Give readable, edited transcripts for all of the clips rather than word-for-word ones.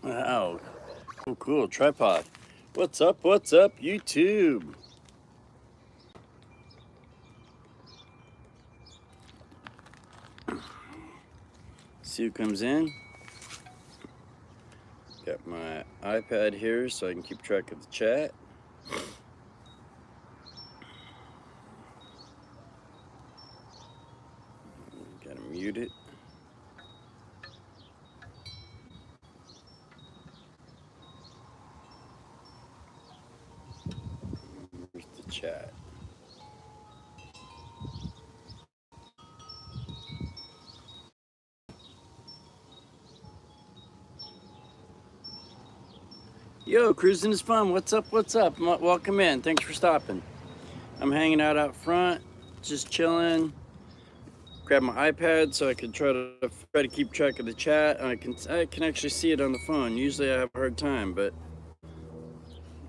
Wow. Cool, cool. Tripod. What's up? What's up, YouTube? See who comes in. Got my iPad here so I can keep track of the chat. Gotta mute it. Here's the chat. Yo, cruising is fun. What's up? What's up? Welcome in. Thanks for stopping. I'm hanging out front, just chilling. Grab my iPad so I can try to keep track of the chat. I can actually see it on the phone. Usually I have a hard time, but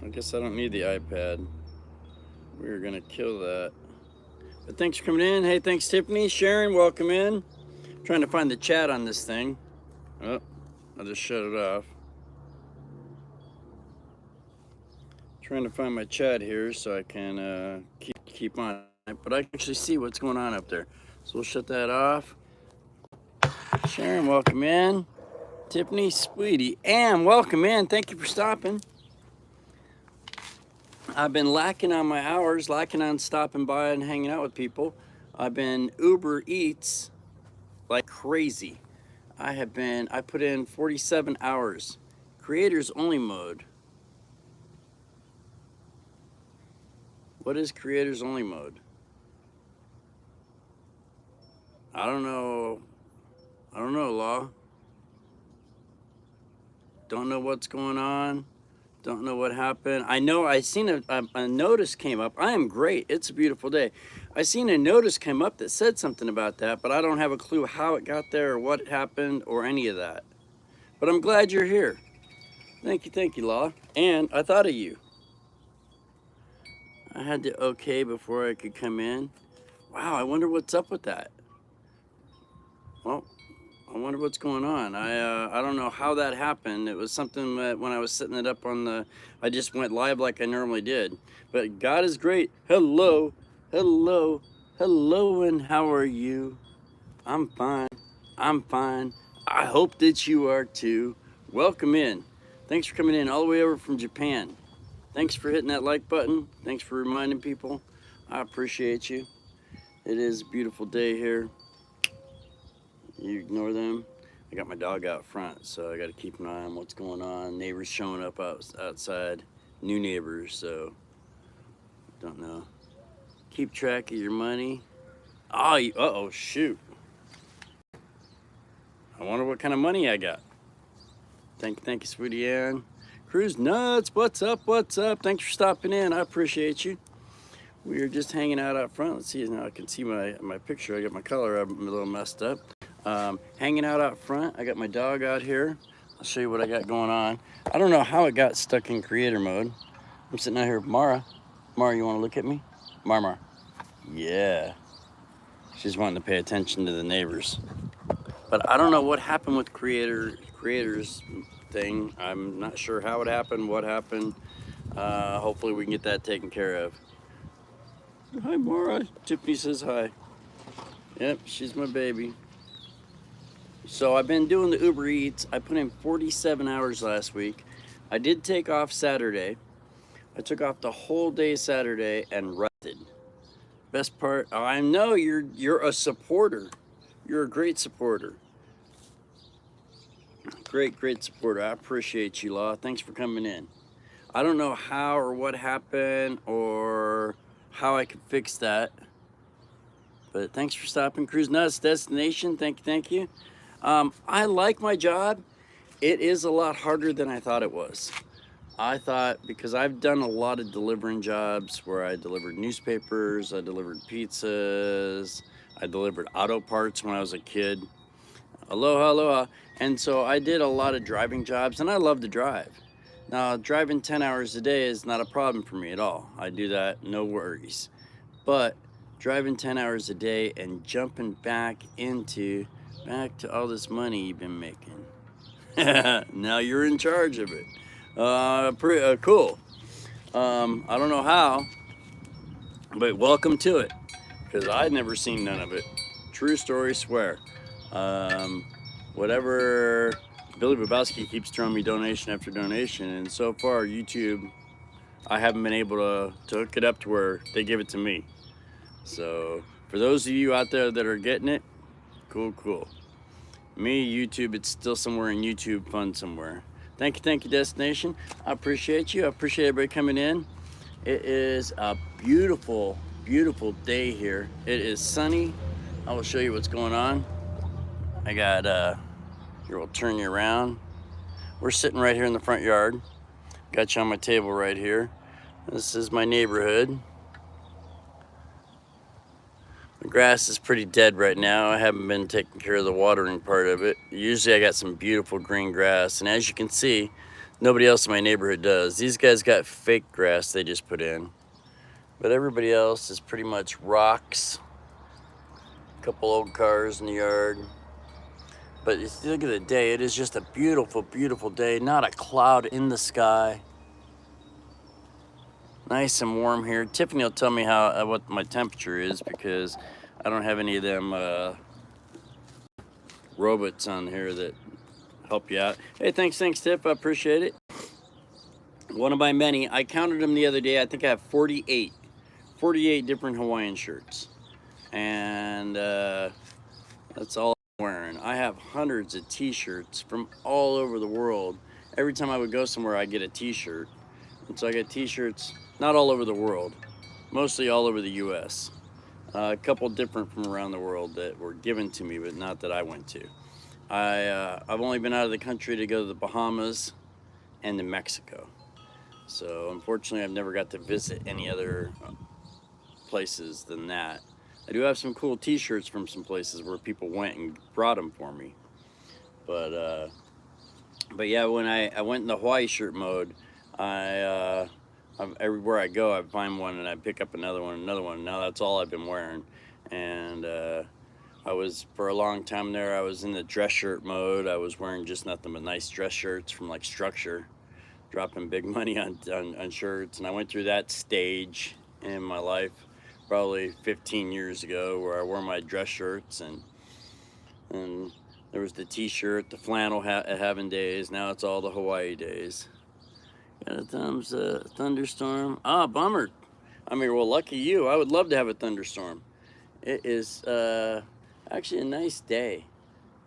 I guess I don't need the iPad. We're gonna kill that. But thanks for coming in. Hey, thanks Tiffany, Sharon, welcome in. I'm trying to find the chat on this thing. Oh, I just shut it off. Trying to find my chat here so I can keep on it, but I can actually see what's going on up there. So we'll shut that off. Sharon, welcome in. Tiffany, sweetie, Ann, welcome in. Thank you for stopping. I've been lacking on my hours, lacking on stopping by and hanging out with people. I've been Uber Eats like crazy. I put in 47 hours. Creators only mode. What is creators only mode? I don't know, Law. Don't know what's going on. Don't know what happened. I know I seen a notice came up. I am great. It's a beautiful day. I seen a notice came up that said something about that, but I don't have a clue how it got there or what happened or any of that. But I'm glad you're here. Thank you, Law. And I thought of you. I had to okay before I could come in. Wow, I wonder what's up with that. Well, I wonder what's going on. I don't know how that happened. It was something that when I was setting it up on the, I just went live like I normally did. But God is great. Hello, hello, hello, and how are you? I'm fine. I'm fine. I hope that you are too. Welcome in. Thanks for coming in all the way over from Japan. Thanks for hitting that like button. Thanks for reminding people. I appreciate you. It is a beautiful day here. You ignore them. I got my dog out front, so I got to keep an eye on what's going on. Neighbors showing up outside. New neighbors, so don't know. Keep track of your money. Oh, uh-oh, shoot. I wonder what kind of money I got. Thank you, sweetie Ann. Cruise Nuts, what's up, what's up? Thanks for stopping in, I appreciate you. We are just hanging out front. Let's see, now I can see my picture. I got my color, I'm a little messed up. Hanging out front. I got my dog out here. I'll show you what I got going on. I don't know how it got stuck in creator mode. I'm sitting out here with Mara. Mara, you want to look at me? Mara. Yeah. She's wanting to pay attention to the neighbors. But I don't know what happened with creators thing. I'm not sure how it happened, what happened. Hopefully we can get that taken care of. Hi, Mara. Tiffany says hi. Yep, she's my baby. So I've been doing the Uber Eats. I put in 47 hours last week. I did take off Saturday. I took off the whole day Saturday and rested. Best part, I know you're a supporter. You're a great supporter. Great supporter. I appreciate you, Law. Thanks for coming in. I don't know how or what happened or how I could fix that. But thanks for stopping. Cruise Nuts Destination. Thank you. I like my job. It is a lot harder than I thought it was. I thought, because I've done a lot of delivering jobs where I delivered newspapers, I delivered pizzas, I delivered auto parts when I was a kid. Aloha. And so I did a lot of driving jobs, and I love to drive. Now, driving 10 hours a day is not a problem for me at all. I do that, no worries. But driving 10 hours a day and jumping back to all this money you've been making. Now you're in charge of it. Cool. I don't know how, but welcome to it, because I'd never seen none of it. True story, swear. Whatever, Billy Babowski keeps throwing me donation after donation, and so far YouTube, I haven't been able to hook it up to where they give it to me. So for those of you out there that are getting it, cool. Me, YouTube, it's still somewhere in YouTube fund somewhere. Thank you, Destination. I appreciate you. I appreciate everybody coming in. It is a beautiful day here. It is sunny. I will show you what's going on. I got, here, we'll turn you around. We're sitting right here in the front yard. Got you on my table right here. This is my neighborhood. The grass is pretty dead right now. I haven't been taking care of the watering part of it. Usually I got some beautiful green grass, and as you can see, nobody else in my neighborhood does. These guys got fake grass they just put in, but everybody else is pretty much rocks. A couple old cars in the yard. But look at the day. It is just a beautiful day. Not a cloud in the sky. Nice and warm here. Tiffany will tell me what my temperature is, because I don't have any of them robots on here that help you out. Hey, thanks, Tiff. I appreciate it. One of my many. I counted them the other day. I think I have 48 different Hawaiian shirts, and that's all I'm wearing. I have hundreds of t-shirts from all over the world. Every time I would go somewhere, I get a t-shirt, and so I get t-shirts not all over the world, mostly all over the US. A couple different from around the world that were given to me, but not that I went to. I've only been out of the country to go to the Bahamas and to Mexico. So unfortunately, I've never got to visit any other places than that. I do have some cool t-shirts from some places where people went and brought them for me. But yeah, when I went in the Hawaii shirt mode, everywhere I go, I find one and I pick up another one. Now that's all I've been wearing. And I was, for a long time there, I was in the dress shirt mode. I was wearing just nothing but nice dress shirts from like Structure, dropping big money on shirts. And I went through that stage in my life probably 15 years ago, where I wore my dress shirts, and there was the t-shirt, the flannel having days. Now it's all the Hawaii days. Got a thunderstorm. Ah, bummer. I mean, well, lucky you. I would love to have a thunderstorm. It is actually a nice day.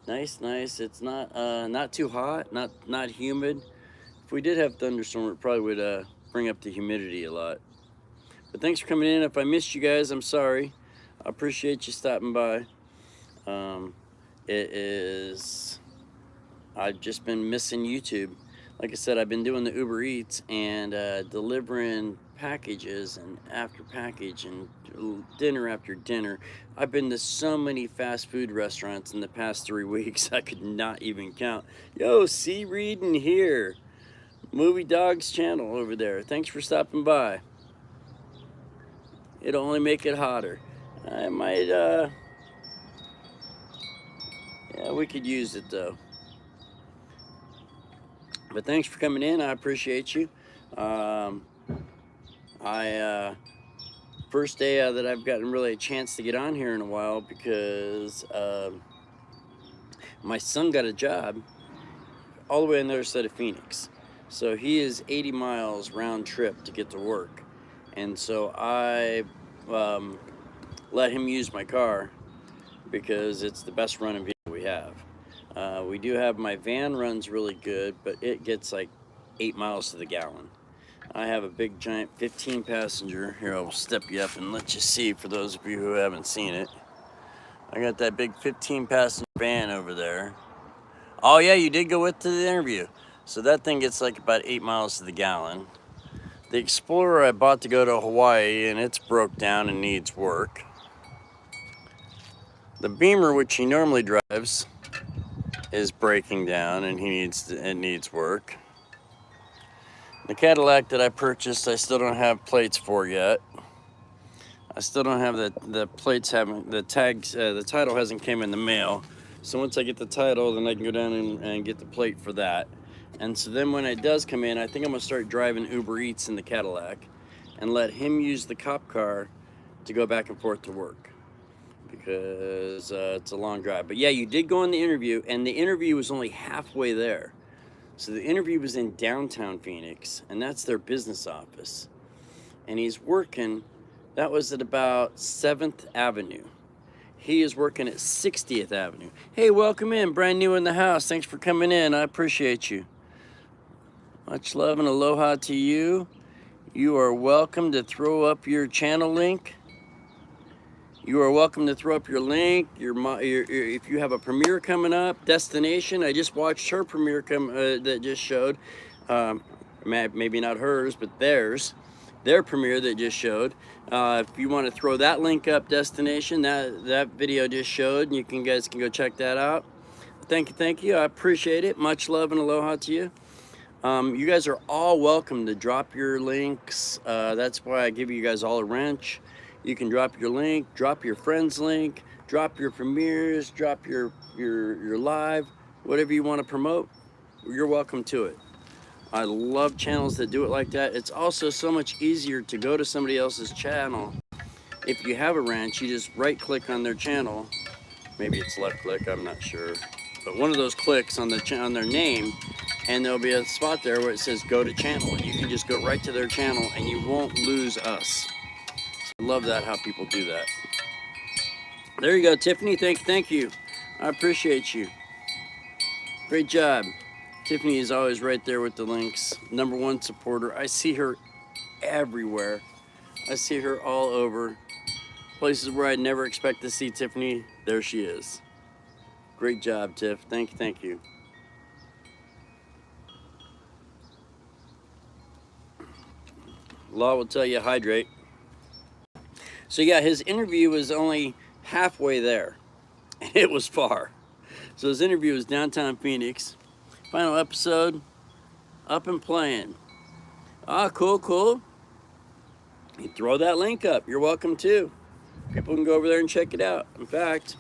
Nice. It's not too hot, not humid. If we did have thunderstorm, it probably would bring up the humidity a lot. But thanks for coming in. If I missed you guys, I'm sorry. I appreciate you stopping by. I've just been missing YouTube. Like I said, I've been doing the Uber Eats and delivering packages and after package and dinner after dinner. I've been to so many fast food restaurants in the past 3 weeks, I could not even count. Yo, C. Reading here. Movie Dogs channel over there. Thanks for stopping by. It'll only make it hotter. I might, yeah, we could use it though. But thanks for coming in. I appreciate you. First day that I've gotten really a chance to get on here in a while, because my son got a job all the way on the other side of Phoenix. So he is 80 miles round trip to get to work. And so I let him use my car because it's the best running vehicle we have. We do have, my van runs really good, but it gets like 8 miles to the gallon. I have a big giant 15 passenger. Here, I'll step you up and let you see, for those of you who haven't seen it. I got that big 15 passenger van over there. Oh yeah, you did go with to the interview. So that thing gets like about 8 miles to the gallon. The Explorer I bought to go to Hawaii, and it's broke down and needs work. The Beamer, which he normally drives, is breaking down and it needs work. The Cadillac that I purchased, I still don't have plates for yet. I still don't have the plates, the tags, the title hasn't came in the mail. So once I get the title, then I can go down and get the plate for that. And so then when it does come in, I think I'm gonna start driving Uber Eats in the Cadillac and let him use the cop car to go back and forth to work, because it's a long drive. But yeah, you did go on the interview, and the interview was only halfway there. So the interview was in downtown Phoenix, and that's their business office. And he's working, that was at about 7th Avenue. He is working at 60th Avenue. Hey, welcome in, brand new in the house. Thanks for coming in, I appreciate you. Much love and aloha to you. You are welcome to throw up your channel link. You are welcome to throw up your link. If you have a premiere coming up, Destination. I just watched her premiere that just showed. Maybe not hers, but theirs. Their premiere that just showed. If you want to throw that link up, Destination, that video just showed, and you guys can go check that out. Thank you. I appreciate it. Much love and aloha to you. You guys are all welcome to drop your links. That's why I give you guys all a wrench. You can drop your link, drop your friend's link, drop your premieres, drop your live, whatever you want to promote, you're welcome to it. I love channels that do it like that. It's also so much easier to go to somebody else's channel. If you have a wrench, you just right click on their channel. Maybe it's left click, I'm not sure. But one of those clicks on their name, and there'll be a spot there where it says go to channel, and you can just go right to their channel and you won't lose us. So I love that, how people do that. There you go, Tiffany, thank you. I appreciate you. Great job. Tiffany is always right there with the links. #1 supporter. I see her everywhere. I see her all over. Places where I'd never expect to see Tiffany, there she is. Great job, Tiff. Thank you. Law will tell you, hydrate. So yeah, his interview was only halfway there. It was far. So his interview was downtown Phoenix. Final episode, up and playing. Ah, cool. You throw that link up. You're welcome too. People can go over there and check it out. In fact,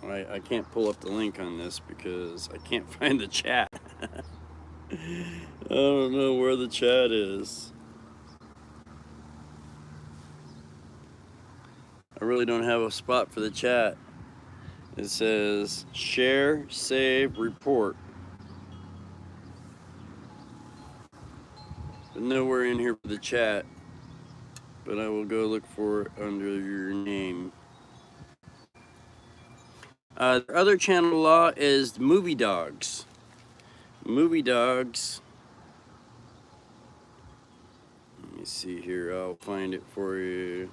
I can't pull up the link on this because I can't find the chat. I don't know where the chat is. I really don't have a spot for the chat. It says share, save, report. But nowhere in here for the chat. But I will go look for it under your name. The other channel, Law, is Movie Dogs. Movie Dogs. Let me see here. I'll find it for you.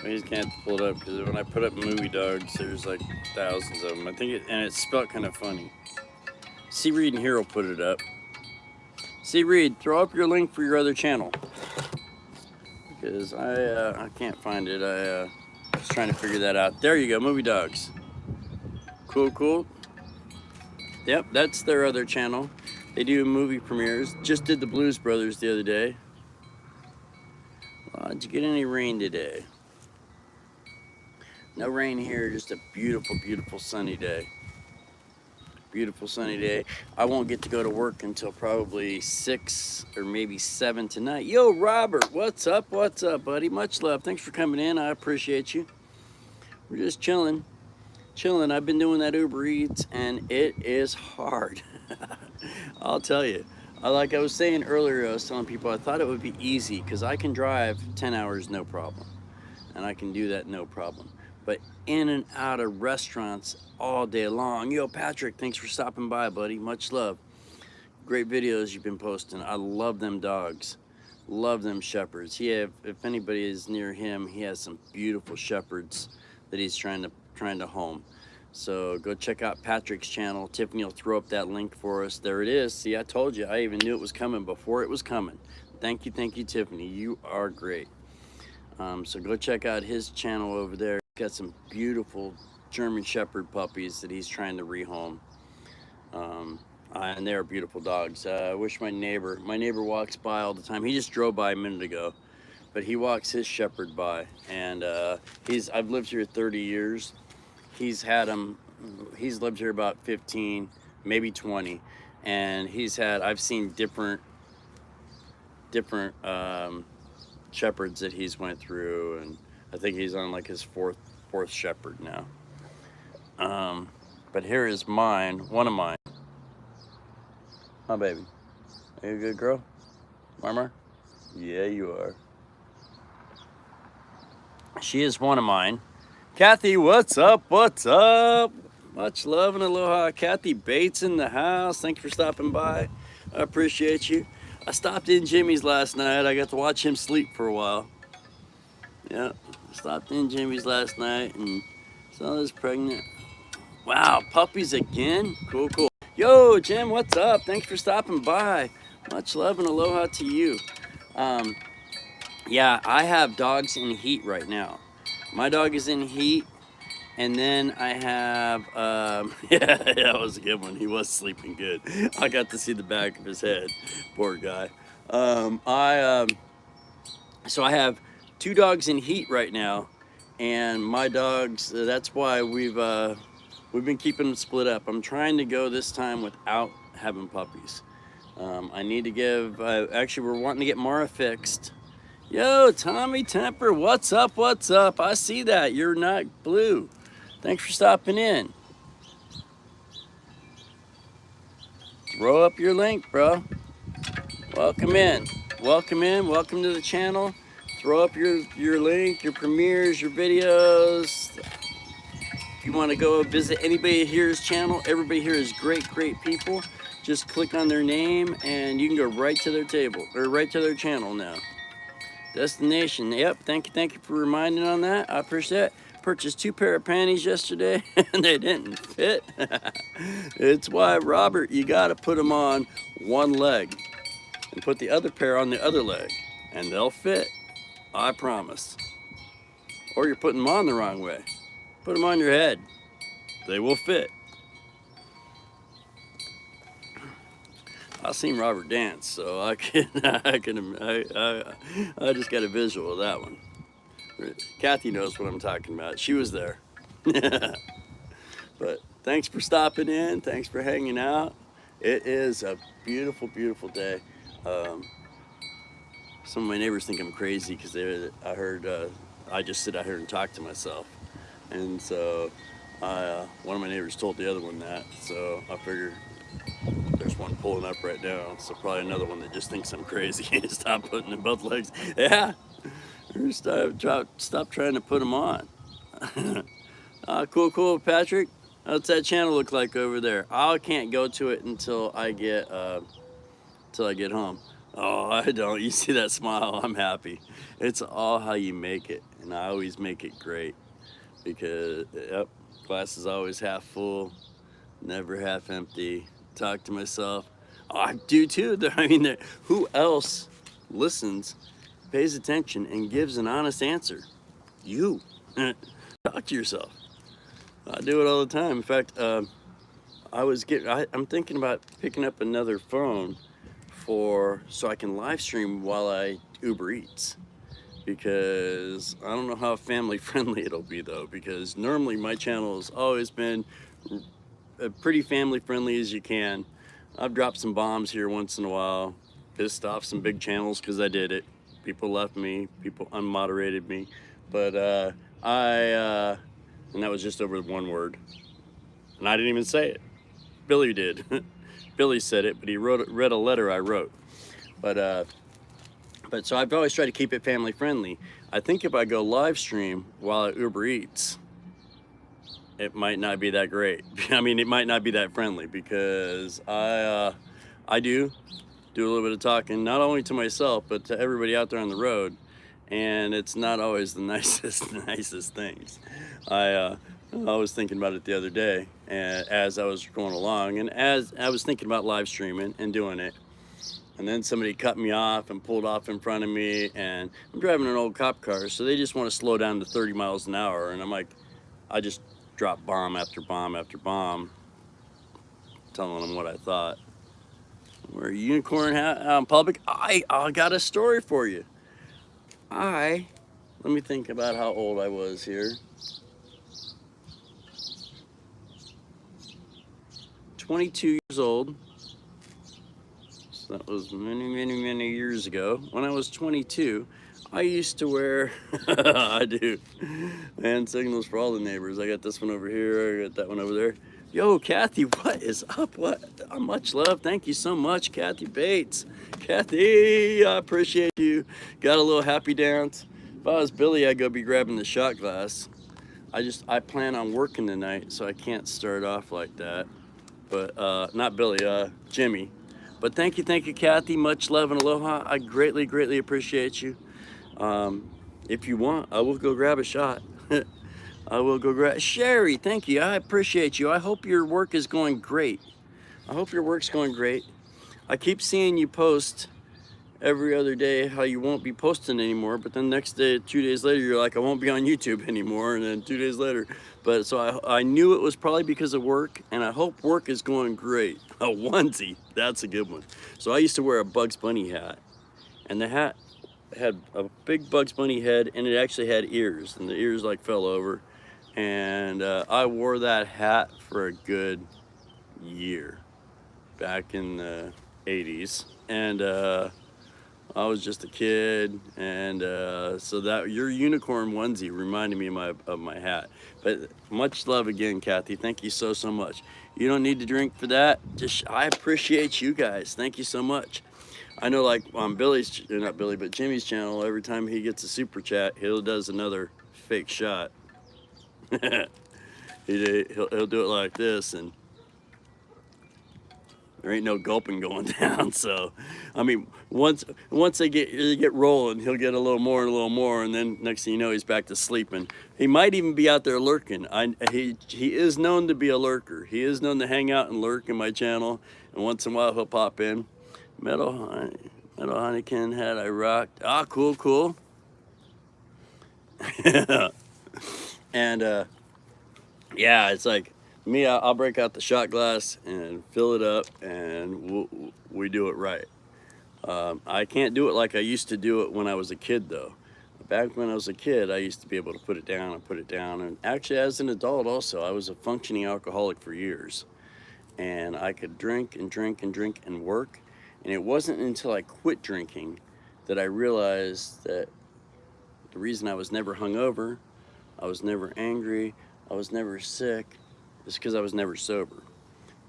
He can't pull it up because when I put up Movie Dogs, there's like thousands of them. I think and it's spelled kind of funny. C. Reed and Hero put it up. C. Reed, throw up your link for your other channel because I can't find it. I was trying to figure that out. There you go, Movie Dogs. Cool. Yep, that's their other channel. They do movie premieres. Just did the Blues Brothers the other day. Did you get any rain today? No rain here, just a beautiful sunny day. Beautiful sunny day. I won't get to go to work until probably 6 or maybe 7 tonight. Yo, Robert, what's up, buddy? Much love. Thanks for coming in. I appreciate you. We're just chilling. I've been doing that Uber Eats, and it is hard. I'll tell you. Like I was saying earlier, I was telling people I thought it would be easy because I can drive 10 hours no problem. And I can do that no problem. But in and out of restaurants all day long. Yo, Patrick, thanks for stopping by, buddy. Much love. Great videos you've been posting. I love them dogs. Love them shepherds. If anybody is near him, he has some beautiful shepherds that he's trying to home. So go check out Patrick's channel. Tiffany will throw up that link for us. There it is. See, I told you. I even knew it was coming before it was coming. Thank you, Tiffany. You are great. So go check out his channel over there. got some beautiful German Shepherd puppies that he's trying to rehome. And they're beautiful dogs. I wish my neighbor walks by all the time. He just drove by a minute ago, but he walks his Shepherd by, and I've lived here 30 years. He's lived here about 15, maybe 20, and I've seen different shepherds that he's went through, and I think he's on like his fourth Shepherd now. But here is one of mine. Huh, baby? Are you a good girl? Marmar? Yeah, you are. She is one of mine. Kathy, what's up? What's up? Much love and aloha. Kathy Bates in the house. Thank you for stopping by. I appreciate you. I stopped in Jimmy's last night. I got to watch him sleep for a while. Yeah, stopped in Jimmy's last night and saw this pregnant. Wow, puppies again? Cool, cool. Yo, Jim, what's up? Thanks for stopping by. Much love and aloha to you. Yeah, I have dogs in heat right now. My dog is in heat, and then I have, yeah, that was a good one. He was sleeping good. I got to see the back of his head. Poor guy. So I have 2 dogs in heat right now, and my dogs, that's why we've been keeping them split up. I'm trying to go this time without having puppies. I need to give, actually we're wanting to get Mara fixed. Yo, Tommy Temper, what's up, what's up? I see that, you're not blue. Thanks for stopping in. Throw up your link, bro. Welcome in, welcome to the channel. Throw up your link, your premieres, your videos. If you want to go visit anybody here's channel, everybody here is great people. Just click on their name and you can go right to their table, or right to their channel now. Destination, yep, thank you for reminding on that. I appreciate it. Purchased 2 pair of panties yesterday and they didn't fit. It's why, Robert, you gotta put them on one leg and put the other pair on the other leg and they'll fit, I promise. Or you're putting them on the wrong way. Put them on your head, they will fit. I've seen Robert dance, so I just got a visual of that one. Kathy knows what I'm talking about. She was there. But thanks for stopping in. Thanks for hanging out. It is a beautiful, beautiful day. Some of my neighbors think I'm crazy because I heard I just sit out here and talk to myself. And so one of my neighbors told the other one that. So I figured there's one pulling up right now. So probably another one that just thinks I'm crazy. Stop putting in both legs. Yeah. Stop trying to put them on. Cool, Patrick. What's that channel look like over there? I can't go to it until I get home. Oh, I don't. You see that smile? I'm happy. It's all how you make it, and I always make it great because yep, glass is always half full, never half empty. Talk to myself. Oh, I do too. I mean, who else listens, pays attention, and gives an honest answer? You. Talk to yourself. I do it all the time. In fact, I'm thinking about picking up another phone so I can live stream while I Uber Eats, because I don't know how family friendly it'll be though, because normally my channel has always been pretty family friendly as you can. I've dropped some bombs here once in a while, pissed off some big channels because I did it. People left me, people unmoderated me, but and that was just over one word, and I didn't even say it. Billy did. Billy said it, but he read a letter I wrote. But so I've always tried to keep it family friendly. I think if I go live stream while I Uber Eats, it might not be that great. I mean, it might not be that friendly, because I do a little bit of talking, not only to myself, but to everybody out there on the road. And it's not always the nicest things. I was thinking about it the other day, and as I was going along, and as I was thinking about live streaming and doing it, And then somebody cut me off and pulled off in front of me, and I'm driving an old cop car, so they just want to slow down to 30 miles an hour. And I'm like, I just dropped bomb after bomb after bomb, telling them what I thought. Wear a unicorn hat out in public. I got a story for you. Let me think about how old I was here. 22 years old. That was many years ago. When I was 22, I used to wear, I do, hand signals for all the neighbors. I got this one over here, I got that one over there. Yo, Kathy, what is up? What? Much love. Thank you so much, Kathy Bates. Kathy, I appreciate you. Got a little happy dance. If I was Billy, I'd go be grabbing the shot glass. I plan on working tonight, so I can't start off like that. But, not Billy, Jimmy. But thank you, Kathy. Much love and aloha. I greatly appreciate you. If you want, I will go grab a shot. I will go grab. Sherry, thank you. I appreciate you. I hope your work is going great. I hope your work's going great. I keep seeing you post every other day how you won't be posting anymore, but then next day, 2 days later, you're like, I won't be on YouTube anymore, and then 2 days later. But so I knew it was probably because of work, and I hope work is going great. A onesie, that's a good one. So I used to wear a Bugs Bunny hat, and the hat had a big Bugs Bunny head, and it actually had ears, and the ears like fell over. And I wore that hat for a good year back in the 80s, and I was just a kid, and so that your unicorn onesie reminded me of my hat. But much love again, Kathy. Thank you so much. You don't need to drink for that. I appreciate you guys. Thank you so much. I know, like on Billy's, not Billy, but Jimmy's channel, every time he gets a super chat, he does another fake shot. He'll do it like this, and there ain't no gulping going down. So, I mean, once they get rolling, he'll get a little more, and then next thing you know, he's back to sleeping. He might even be out there lurking. He is known to be a lurker. He is known to hang out and lurk in my channel, and once in a while he'll pop in. Metal Heineken hat I rocked. Ah, cool. And yeah, it's like me. I'll break out the shot glass and fill it up, and we do it right. I can't do it like I used to do it when I was a kid, though. Back when I was a kid, I used to be able to put it down. And actually, as an adult also, I was a functioning alcoholic for years. And I could drink and work. And it wasn't until I quit drinking that I realized that the reason I was never hungover, I was never angry, I was never sick, is because I was never sober.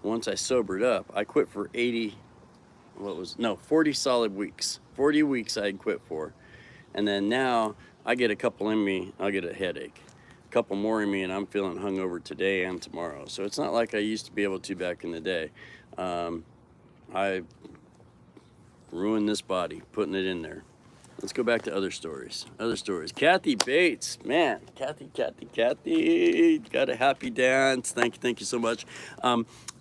Once I sobered up, I quit for 40 solid weeks. 40 weeks I'd quit for. And then now I get a couple in me, I'll get a headache. A couple more in me, and I'm feeling hungover today and tomorrow. So it's not like I used to be able to back in the day. I ruined this body, putting it in there. Let's go back to other stories. Kathy Bates, man, Kathy, got a happy dance. Thank you so much.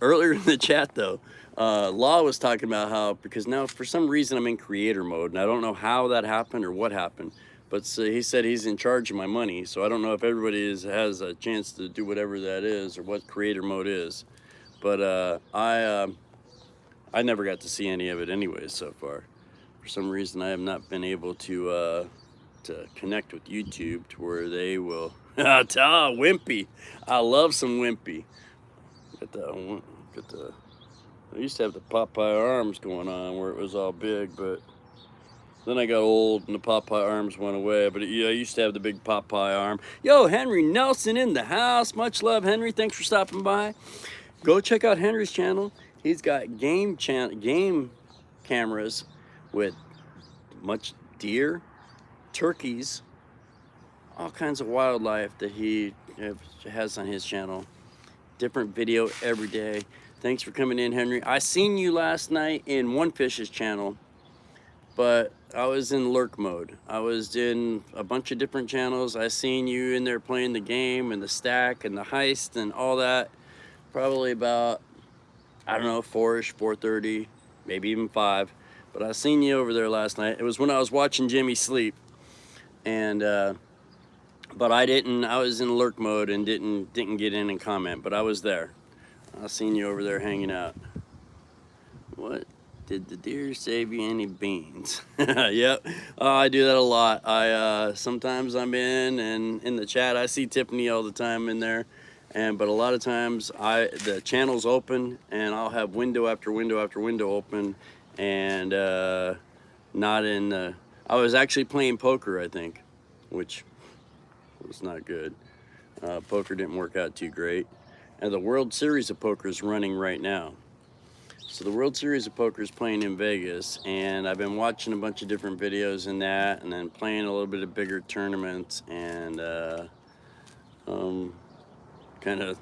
Earlier in the chat though, Law was talking about how, because now for some reason I'm in creator mode, and I don't know how that happened or what happened, but he said he's in charge of my money, so I don't know if everybody has a chance to do whatever that is or what creator mode is. But I never got to see any of it anyways so far. For some reason, I have not been able to connect with YouTube to where they will. Wimpy, I love some Wimpy. I used to have the Popeye arms going on where it was all big, but then I got old and the Popeye arms went away. But yeah, I used to have the big Popeye arm. Yo, Henry Nelson in the house. Much love, Henry. Thanks for stopping by. Go check out Henry's channel. He's got game cameras with much deer, turkeys, all kinds of wildlife that he has on his channel. Different video every day. Thanks for coming in, Henry. I seen you last night in One Fish's channel, but I was in lurk mode. I was in a bunch of different channels. I seen you in there playing the game and the stack and the heist and all that. Probably about, I don't know, 4-ish, 4:30, maybe even 5. but I seen you over there last night. It was when I was watching Jimmy sleep, and but I was in lurk mode and didn't get in and comment, but I was there. I seen you over there hanging out. What? Did the deer save you any beans? Yep, I do that a lot. Sometimes I'm in the chat. I see Tiffany all the time in there, but a lot of times the channel's open and I'll have window after window after window open, and not in the. I was actually playing poker, I think, which was not good. Poker didn't work out too great, and the World Series of Poker is running right now. So the World Series of Poker is playing in Vegas, and I've been watching a bunch of different videos in that, and then playing a little bit of bigger tournaments, and kind of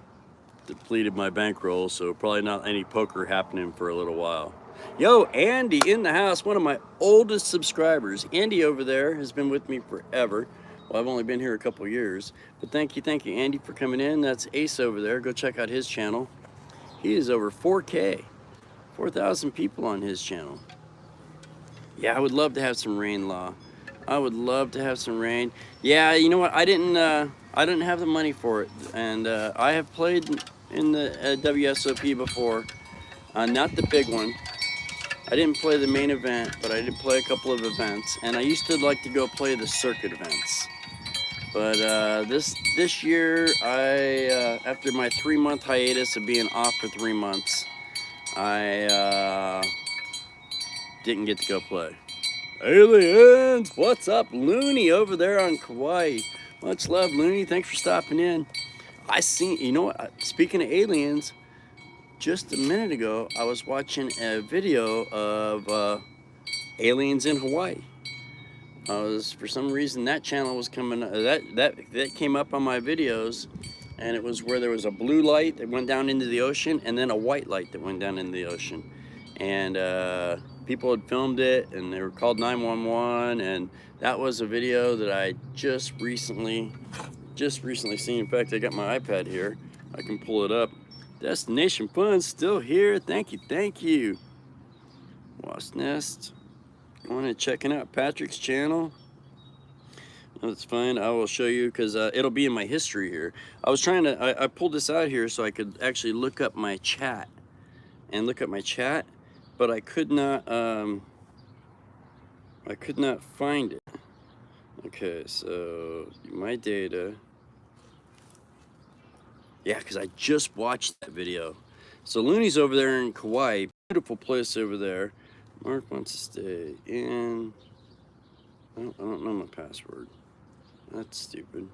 depleted my bankroll, so probably not any poker happening for a little while. Yo, Andy in the house, one of my oldest subscribers. Andy over there has been with me forever. Well, I've only been here a couple years, but thank you, Andy, for coming in. That's Ace over there. Go check out his channel. He is over 4K. 4,000 people on his channel. Yeah, I would love to have some rain, Law. I would love to have some rain. Yeah, you know what? I didn't have the money for it, and I have played in the WSOP before, not the big one. I didn't play the main event, but I did play a couple of events, and I used to like to go play the circuit events. But this year, after my 3-month hiatus of being off for 3 months, I didn't get to go play. Aliens, what's up? Looney over there on Kauai. Much love, Looney. Thanks for stopping in. You know what? Speaking of aliens, just a minute ago, I was watching a video of aliens in Hawaii. For some reason, that channel was coming. That came up on my videos. And it was where there was a blue light that went down into the ocean, and then a white light that went down into the ocean. And people had filmed it, and they were called 911, and that was a video that I just recently seen. In fact, I got my iPad here. I can pull it up. Destination Fun's still here. Thank you. Wasp Nest. Going and checking out Patrick's channel. That's fine. I will show you, because it'll be in my history here. I pulled this out here so I could actually look up my chat, but I could not find it. Okay, so my data. Yeah, because I just watched that video. So Looney's over there in Kauai. Beautiful place over there. Mark wants to stay in. I don't know my password. That's stupid.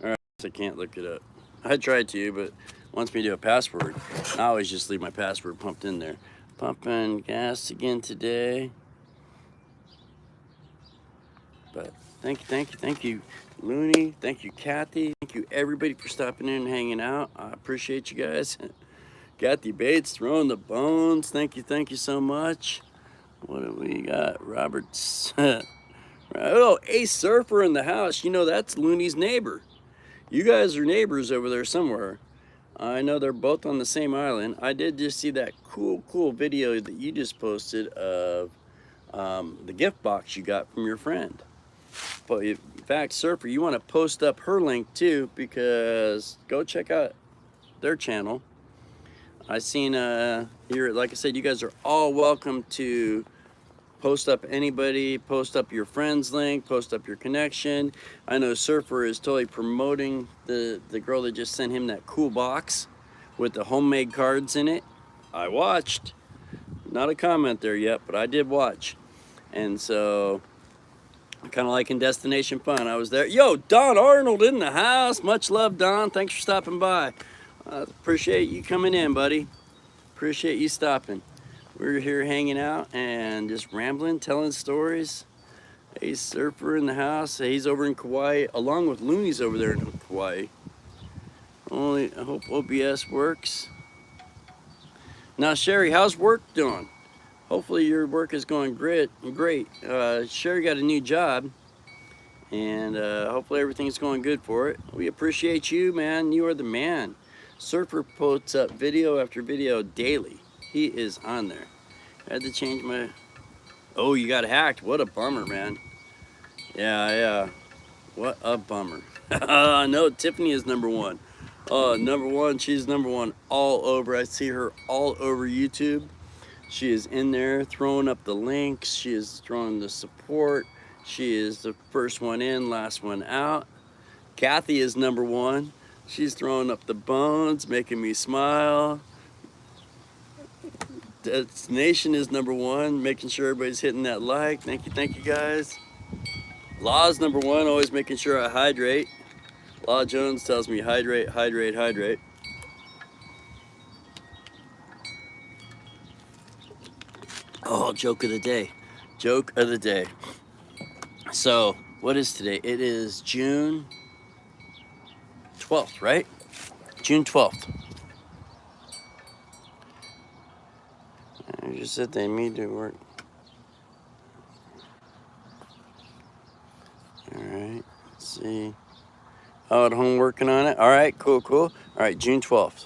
Alright, I can't look it up. I tried to, but it wants me to do a password. I always just leave my password pumped in there. Pumping gas again today. But thank you, Looney. Thank you, Kathy. Thank you, everybody, for stopping in and hanging out. I appreciate you guys. Kathy Bates throwing the bones. Thank you so much. What do we got? Roberts. Oh, Ace Surfer in the house. You know, that's Looney's neighbor. You guys are neighbors over there somewhere. I know they're both on the same island. I did just see that cool video that you just posted of the gift box you got from your friend. But in fact, Surfer, you want to post up her link too, because go check out their channel. I seen here, like I said, you guys are all welcome to post up anybody, post up your friend's link, post up your connection. I know Surfer is totally promoting the girl that just sent him that cool box with the homemade cards in it. I watched. Not a comment there yet, but I did watch. And so, kind of like in Destination Fun, I was there. Yo, Don Arnold in the house. Much love, Don. Thanks for stopping by. Appreciate you coming in, buddy. Appreciate you stopping. We're here hanging out and just rambling, telling stories. Ace Surfer in the house. He's over in Kauai, along with Looney's over there in Kauai. I hope OBS works. Now, Sherry, how's work doing? Hopefully your work is going great. Sherry got a new job, and hopefully everything's going good for it. We appreciate you, man. You are the man. Surfer posts up video after video daily. He is on there. Had to change my... Oh, you got hacked. What a bummer, man. Yeah. What a bummer. No, Tiffany is number one. Number one, she's number one all over. I see her all over YouTube. She is in there throwing up the links. She is throwing the support. She is the first one in, last one out. Kathy is number one. She's throwing up the bones, making me smile. Destination is number one, making sure everybody's hitting that like. Thank you guys. Law's number one, always making sure I hydrate. Law Jones tells me hydrate, hydrate, hydrate. Oh, joke of the day. Joke of the day. So, what is today? It is June 12th, right? June 12th. I just said they need to work. All right, let's see. Oh, at home working on it. All right, cool. All right, June 12th.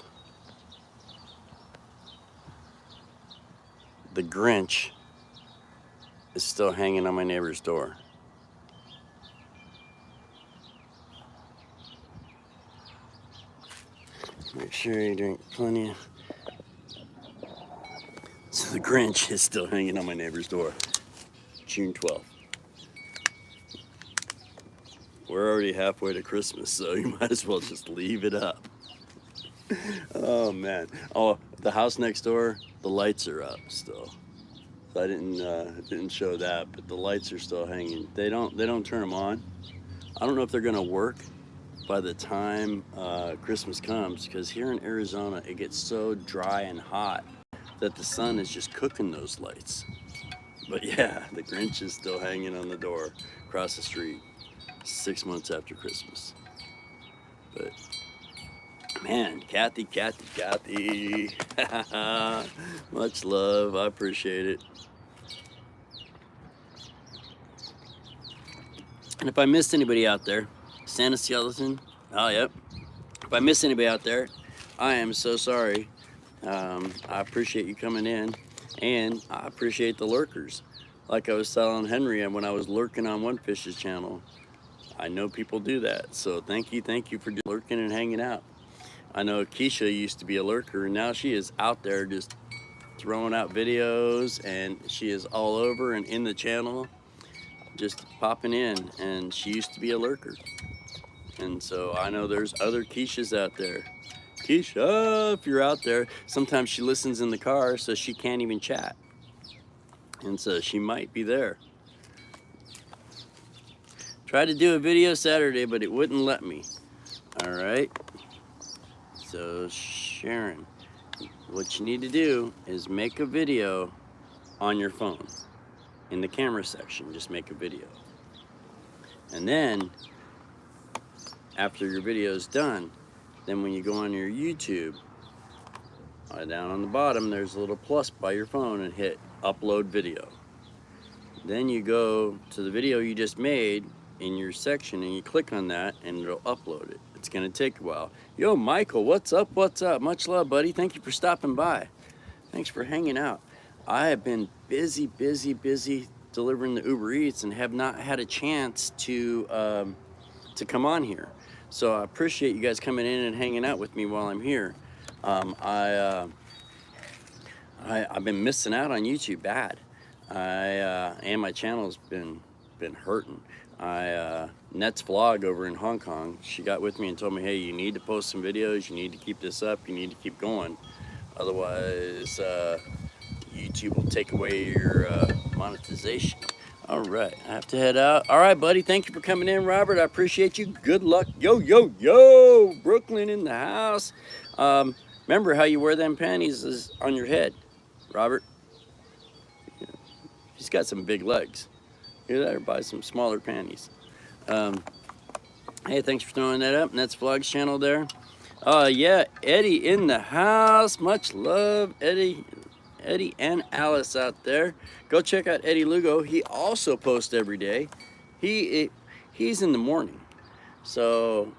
The Grinch is still hanging on my neighbor's door. Make sure you drink plenty of... So the Grinch is still hanging on my neighbor's door. June 12th. We're already halfway to Christmas, so you might as well just leave it up. Oh man. Oh, the house next door, the lights are up still. So I didn't show that, but the lights are still hanging. They don't turn them on. I don't know if they're gonna work by the time Christmas comes, because here in Arizona it gets so dry and hot that the sun is just cooking those lights. But yeah, the Grinch is still hanging on the door across the street 6 months after Christmas. But man, Kathy. Much love, I appreciate it. And if I missed anybody out there, Santa Skeleton, oh yep. If I missed anybody out there, I am so sorry. I appreciate you coming in, and I appreciate the lurkers. Like I was telling Henry, and when I was lurking on One Fish's channel, I know people do that. So thank you for lurking and hanging out. I know Keisha used to be a lurker, and now she is out there just throwing out videos, and she is all over and in the channel, just popping in, and she used to be a lurker. And so I know there's other Keishas out there. Keisha, if you're out there, sometimes she listens in the car, so she can't even chat. And so she might be there. Tried to do a video Saturday, but it wouldn't let me. All right. So Sharon, what you need to do is make a video on your phone. In the camera section, just make a video. And then, after your video is done, then when you go on your YouTube, down on the bottom, there's a little plus by your phone, and hit upload video. Then you go to the video you just made in your section, and you click on that, and it'll upload it. It's gonna take a while. Yo, Michael, what's up? Much love, buddy. Thank you for stopping by. Thanks for hanging out. I have been busy delivering the Uber Eats and have not had a chance to come on here. So I appreciate you guys coming in and hanging out with me while I'm here. I've been missing out on YouTube bad. And my channel's been hurting. Net's vlog over in Hong Kong, she got with me and told me, hey, you need to post some videos, you need to keep this up, you need to keep going. Otherwise, YouTube will take away your monetization. All right, I have to head out. All right, buddy, thank you for coming in, Robert. I appreciate you. Good luck. Yo, Brooklyn in the house. Remember how you wear them panties is on your head, Robert. He's got some big legs. You better buy some smaller panties. Hey, thanks for throwing that up. Net's Vlogs channel there. Yeah, Eddie in the house. Much love, Eddie and Alice out there. Go check out Eddie Lugo. He also posts every day. He's in the morning. So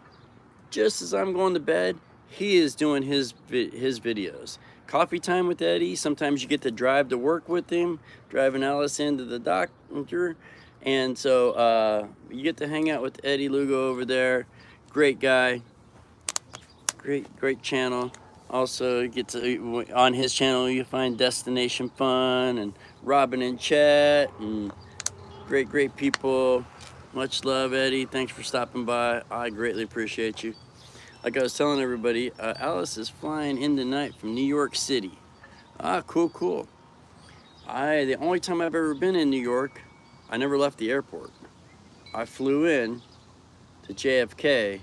just as I'm going to bed, he is doing his videos. Coffee Time with Eddie. Sometimes you get to drive to work with him, driving Alice into the doctor. And so you get to hang out with Eddie Lugo over there. Great guy. Great channel. Also, you get to, on his channel, you find Destination Fun and Robin and Chet and great people. Much love, Eddie. Thanks for stopping by. I greatly appreciate you. Like I was telling everybody, Alice is flying in tonight from New York City. Cool. The only time I've ever been in New York, I never left the airport. I flew in to JFK,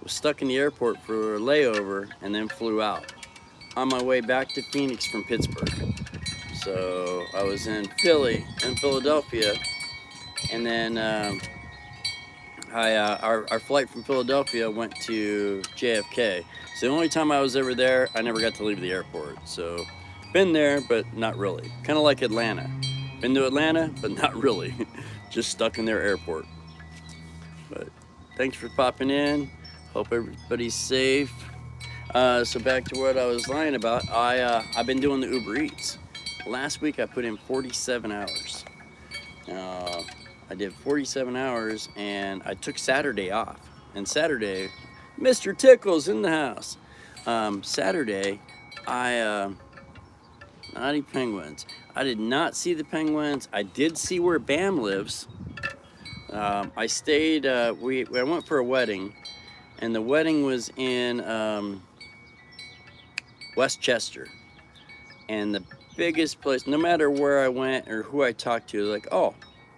was stuck in the airport for a layover, and then flew out. On my way back to Phoenix from Pittsburgh. So I was in Philly and Philadelphia, and then our flight from Philadelphia went to JFK. So the only time I was ever there, I never got to leave the airport. So been there, but not really. Kind of like Atlanta. Been to Atlanta, but not really. Just stuck in their airport. But thanks for popping in. Hope everybody's safe. So back to what I was lying about. I've been doing the Uber Eats. Last week I put in 47 hours. I did 47 hours and I took Saturday off. And Saturday, Mr. Tickle's in the house. Saturday, naughty penguins. I did not see the penguins. I did see where Bam lives. I stayed, I went for a wedding, and the wedding was in Westchester. And the biggest place, no matter where I went or who I talked to, like, oh,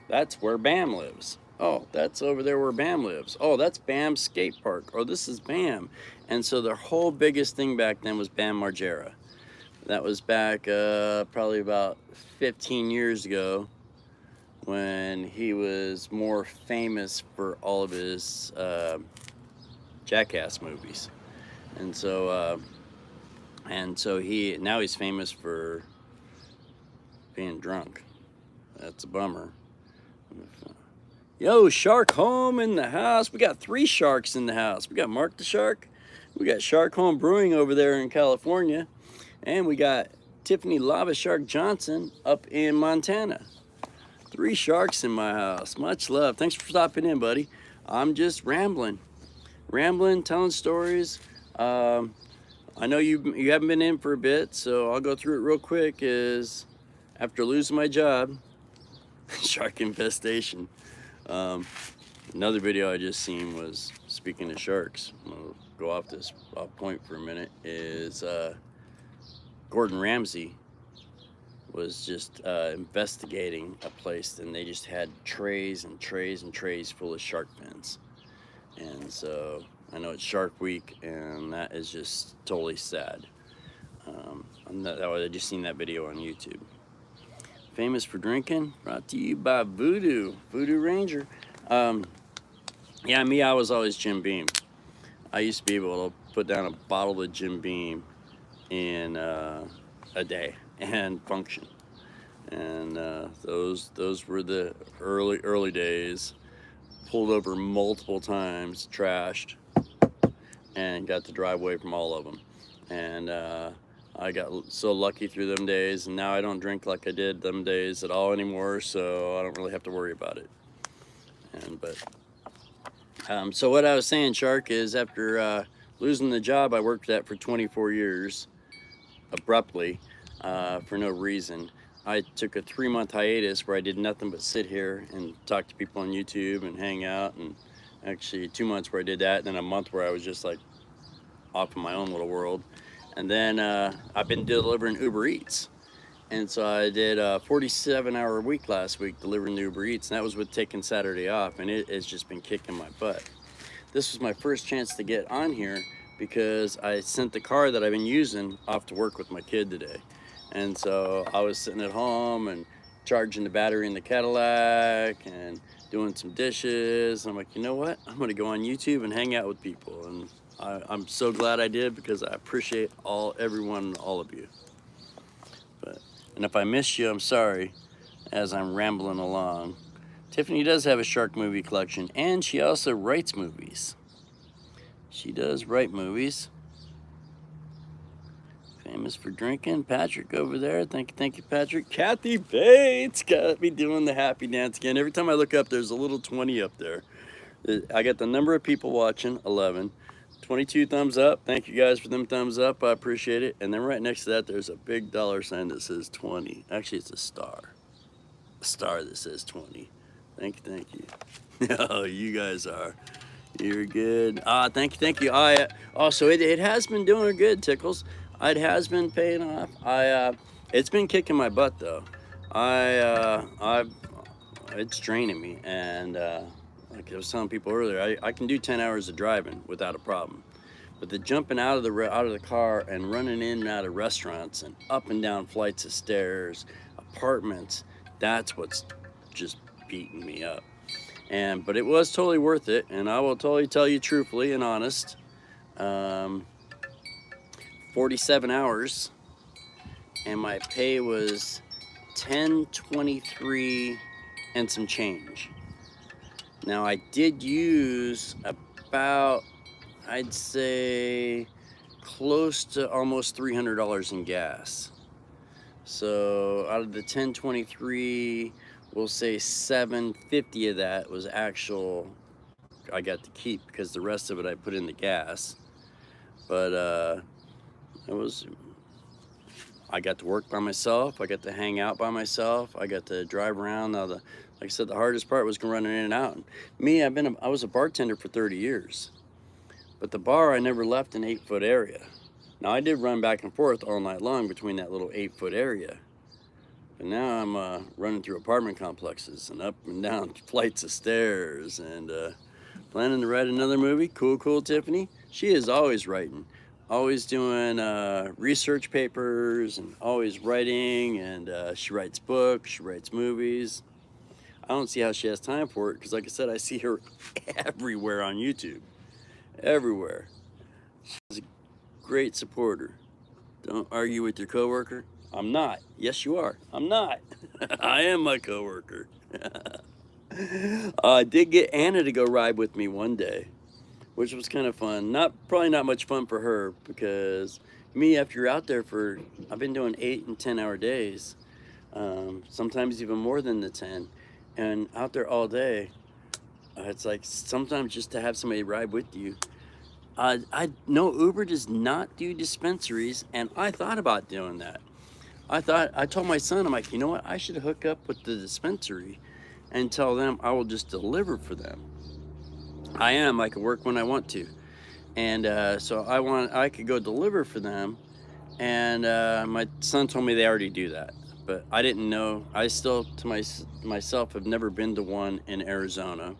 that's where Bam lives. Oh, that's over there where Bam lives. Oh, that's Bam's skate park. Oh, this is Bam. And so the whole biggest thing back then was Bam Margera. That was back probably about 15 years ago when he was more famous for all of his Jackass movies. And so now he's famous for being drunk. That's a bummer. Yo, Shark Home in the house. We got 3 sharks in the house. We got Mark the Shark. We got Shark Home Brewing over there in California. And we got Tiffany Lava Shark Johnson up in Montana. 3 sharks in my house. Much love. Thanks for stopping in, buddy. I'm just rambling, telling stories. I know you haven't been in for a bit, so I'll go through it real quick. Is after losing my job, shark infestation. Another video I just seen was, speaking of sharks, I'll go off this point for a minute, is Gordon Ramsay was just investigating a place, and they just had trays and trays and trays full of shark fins. And so I know it's Shark Week, and that is just totally sad. I just seen that video on YouTube. Famous for drinking, brought to you by Voodoo Ranger. Yeah, me, I was always Jim Beam. I used to be able to put down a bottle of Jim Beam in a day and function. And those were the early days. Pulled over multiple times, trashed, and got to drive away from all of them. And I got so lucky through them days, and now I don't drink like I did them days at all anymore, so I don't really have to worry about it. So what I was saying, Shark, is after losing the job I worked at for 24 years, abruptly, for no reason, I took a 3-month hiatus where I did nothing but sit here and talk to people on YouTube and hang out, and actually 2 months where I did that, and then a month where I was just like off in my own little world. And then I've been delivering Uber Eats. And so I did a 47-hour week last week delivering Uber Eats, and that was with taking Saturday off, and it has just been kicking my butt. This was my first chance to get on here because I sent the car that I've been using off to work with my kid today. And so I was sitting at home and charging the battery in the Cadillac and doing some dishes. And I'm like, you know what? I'm gonna go on YouTube and hang out with people. And I'm so glad I did, because I appreciate everyone, all of you. And if I missed you, I'm sorry, as I'm rambling along. Tiffany does have a shark movie collection, and she also writes movies. She does write movies. Famous for drinking. Patrick over there. Thank you, Patrick. Kathy Bates got me doing the happy dance again. Every time I look up, there's a little 20 up there. I got the number of people watching, 11. 22 thumbs up. Thank you guys for them thumbs up. I appreciate it. And then right next to that, there's a big dollar sign that says 20. Actually, it's a star. A star that says 20. Thank you. Oh, you guys are. You're good. Thank you. So it has been doing good, Tickles. It has been paying off. It's been kicking my butt though. It's draining me, and like I was telling people earlier, I can do 10 hours of driving without a problem. But the jumping out of the car and running in and out of restaurants and up and down flights of stairs, apartments, that's what's just beating me up. But it was totally worth it, and I will totally tell you truthfully and honest. 47 hours, and my pay was $10.23 and some change. Now I did use about, I'd say, close to almost $300 in gas. So out of the $10.23, we'll say $7.50 of that was actual I got to keep, because the rest of it I put in the gas. But I got to work by myself. I got to hang out by myself. I got to drive around. Now, like I said, the hardest part was running in and out. Me, I was a bartender for 30 years, but the bar I never left an 8-foot area. Now I did run back and forth all night long between that little 8-foot area. But now I'm running through apartment complexes and up and down flights of stairs, and planning to write another movie. Cool, Tiffany. She is always writing, always doing research papers, and always writing, and she writes books, she writes movies. I don't see how she has time for it, because like I said, I see her everywhere on YouTube. Everywhere. She's a great supporter. Don't argue with your coworker. I'm not. Yes, you are. I'm not. I am my coworker. I did get Anna to go ride with me one day, which was kind of fun. Probably not much fun for her, because me, after you're out there I've been doing 8 and 10 hour days, sometimes even more than the 10, and out there all day, it's like sometimes just to have somebody ride with you. I know Uber does not do dispensaries, and I thought about doing that. I told my son, I'm like, you know what? I should hook up with the dispensary and tell them I will just deliver for them. I can work when I want to. And so I could go deliver for them. And my son told me they already do that, but I didn't know. I still, to myself, have never been to one in Arizona.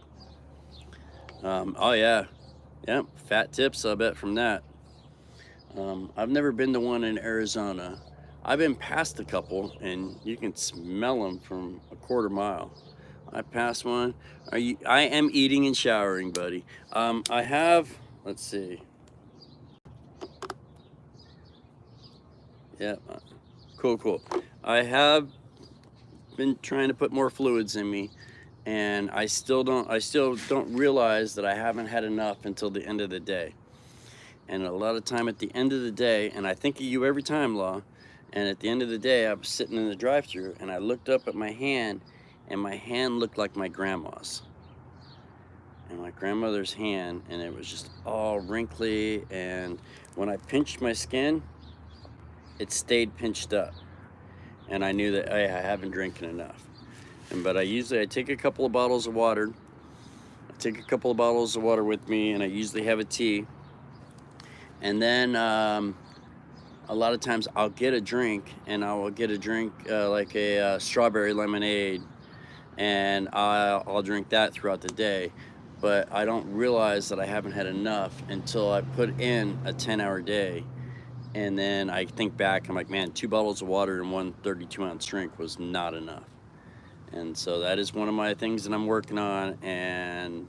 Oh yeah. Yep, fat tips, I bet, from that. I've never been to one in Arizona. I've been past a couple, and you can smell them from a quarter mile. I passed one. I am eating and showering, buddy. I have, let's see. Yeah, cool. I have been trying to put more fluids in me, and I still don't realize that I haven't had enough until the end of the day. And a lot of time at the end of the day, and I think of you every time, Law, and at the end of the day, I was sitting in the drive-thru, and I looked up at my hand, and my hand looked like my grandma's. And my grandmother's hand, and it was just all wrinkly, and when I pinched my skin, it stayed pinched up. And I knew that, hey, I haven't drinking enough. But I take a couple of bottles of water. I take a couple of bottles of water with me, and I usually have a tea. And then a lot of times I'll get a drink, and I will get a drink like a strawberry lemonade, and I'll drink that throughout the day. But I don't realize that I haven't had enough until I put in a 10-hour day. And then I think back, I'm like, man, 2 bottles of water and 1 32-ounce drink was not enough. And so that is one of my things that I'm working on, and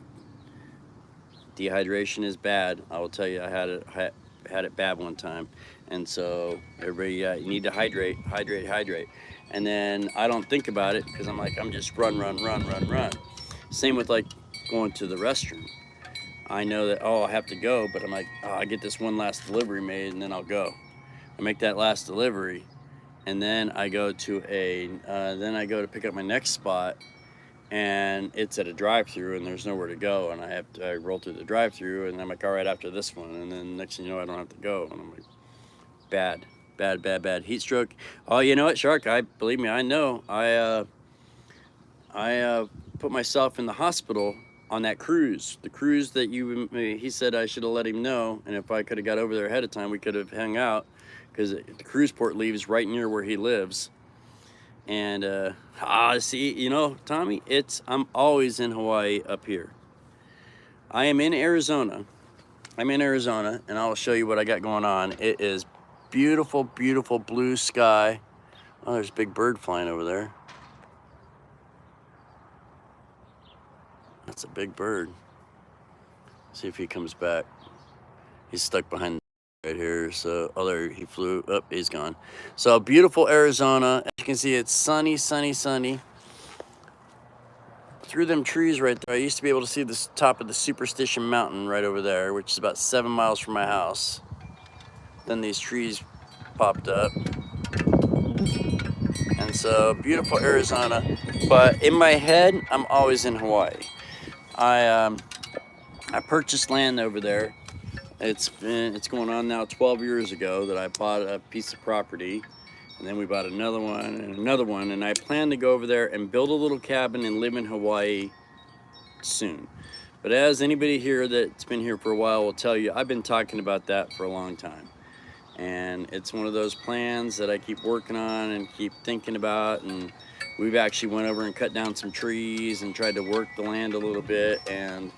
dehydration is bad. I will tell you, I had it bad one time. And so everybody, you need to hydrate. And then I don't think about it, because I'm like, I'm just run. Same with like going to the restroom. I know that, I have to go, but I'm like, I get this one last delivery made, and then I'll go. I make that last delivery, and then I go to pick up my next spot, and it's at a drive-through, and there's nowhere to go, and I roll through the drive-through, and I'm like, all right, after this one, and then next thing you know, I don't have to go, and I'm like, bad heat stroke. Oh, you know what, Shark? Believe me, I know. I put myself in the hospital on that cruise, the cruise that he said I should have let him know, and if I could have got over there ahead of time, we could have hung out, because the cruise port leaves right near where he lives. And see, you know, Tommy, I'm always in Hawaii up here. I am in Arizona. I'm in Arizona, and I'll show you what I got going on. It is beautiful, beautiful blue sky. Oh, there's a big bird flying over there. That's a big bird. See if he comes back. He's stuck behind right here. So, oh, there he flew. Oh, he's gone. So beautiful Arizona. As you can see, it's sunny, sunny, sunny. Through them trees right there, I used to be able to see the top of the Superstition Mountain right over there, which is about 7 miles from my house. Then these trees popped up. And so, beautiful Arizona. But in my head, I'm always in Hawaii. I purchased land over there. It's going on now 12 years ago that I bought a piece of property, and then we bought another one, and I plan to go over there and build a little cabin and live in Hawaii soon. But as anybody here that's been here for a while will tell you, I've been talking about that for a long time, and it's one of those plans that I keep working on and keep thinking about. And we've actually went over and cut down some trees and tried to work the land a little bit, and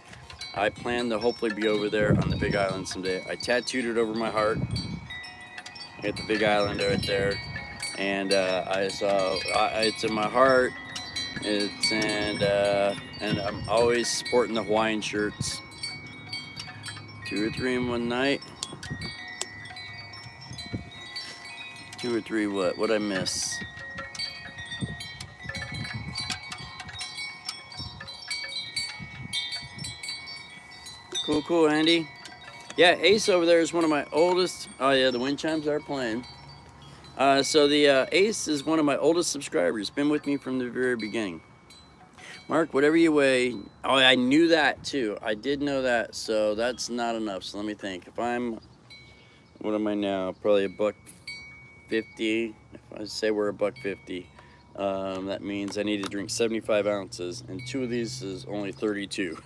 I plan to hopefully be over there on the Big Island someday. I tattooed it over my heart at the Big Island right there, and it's in my heart. And I'm always sporting the Hawaiian shirts. 2 or 3 in one night. 2 or 3 what? What'd I miss? Cool, Andy. Yeah, Ace over there is one of my oldest. Oh yeah, the wind chimes are playing. So the Ace is one of my oldest subscribers. Been with me from the very beginning. Mark, whatever you weigh. Oh, I knew that too. I did know that. So that's not enough. So let me think. If I'm, what am I now? Probably $150. If I say we're $150, that means I need to drink 75 ounces, and 2 of these is only 32.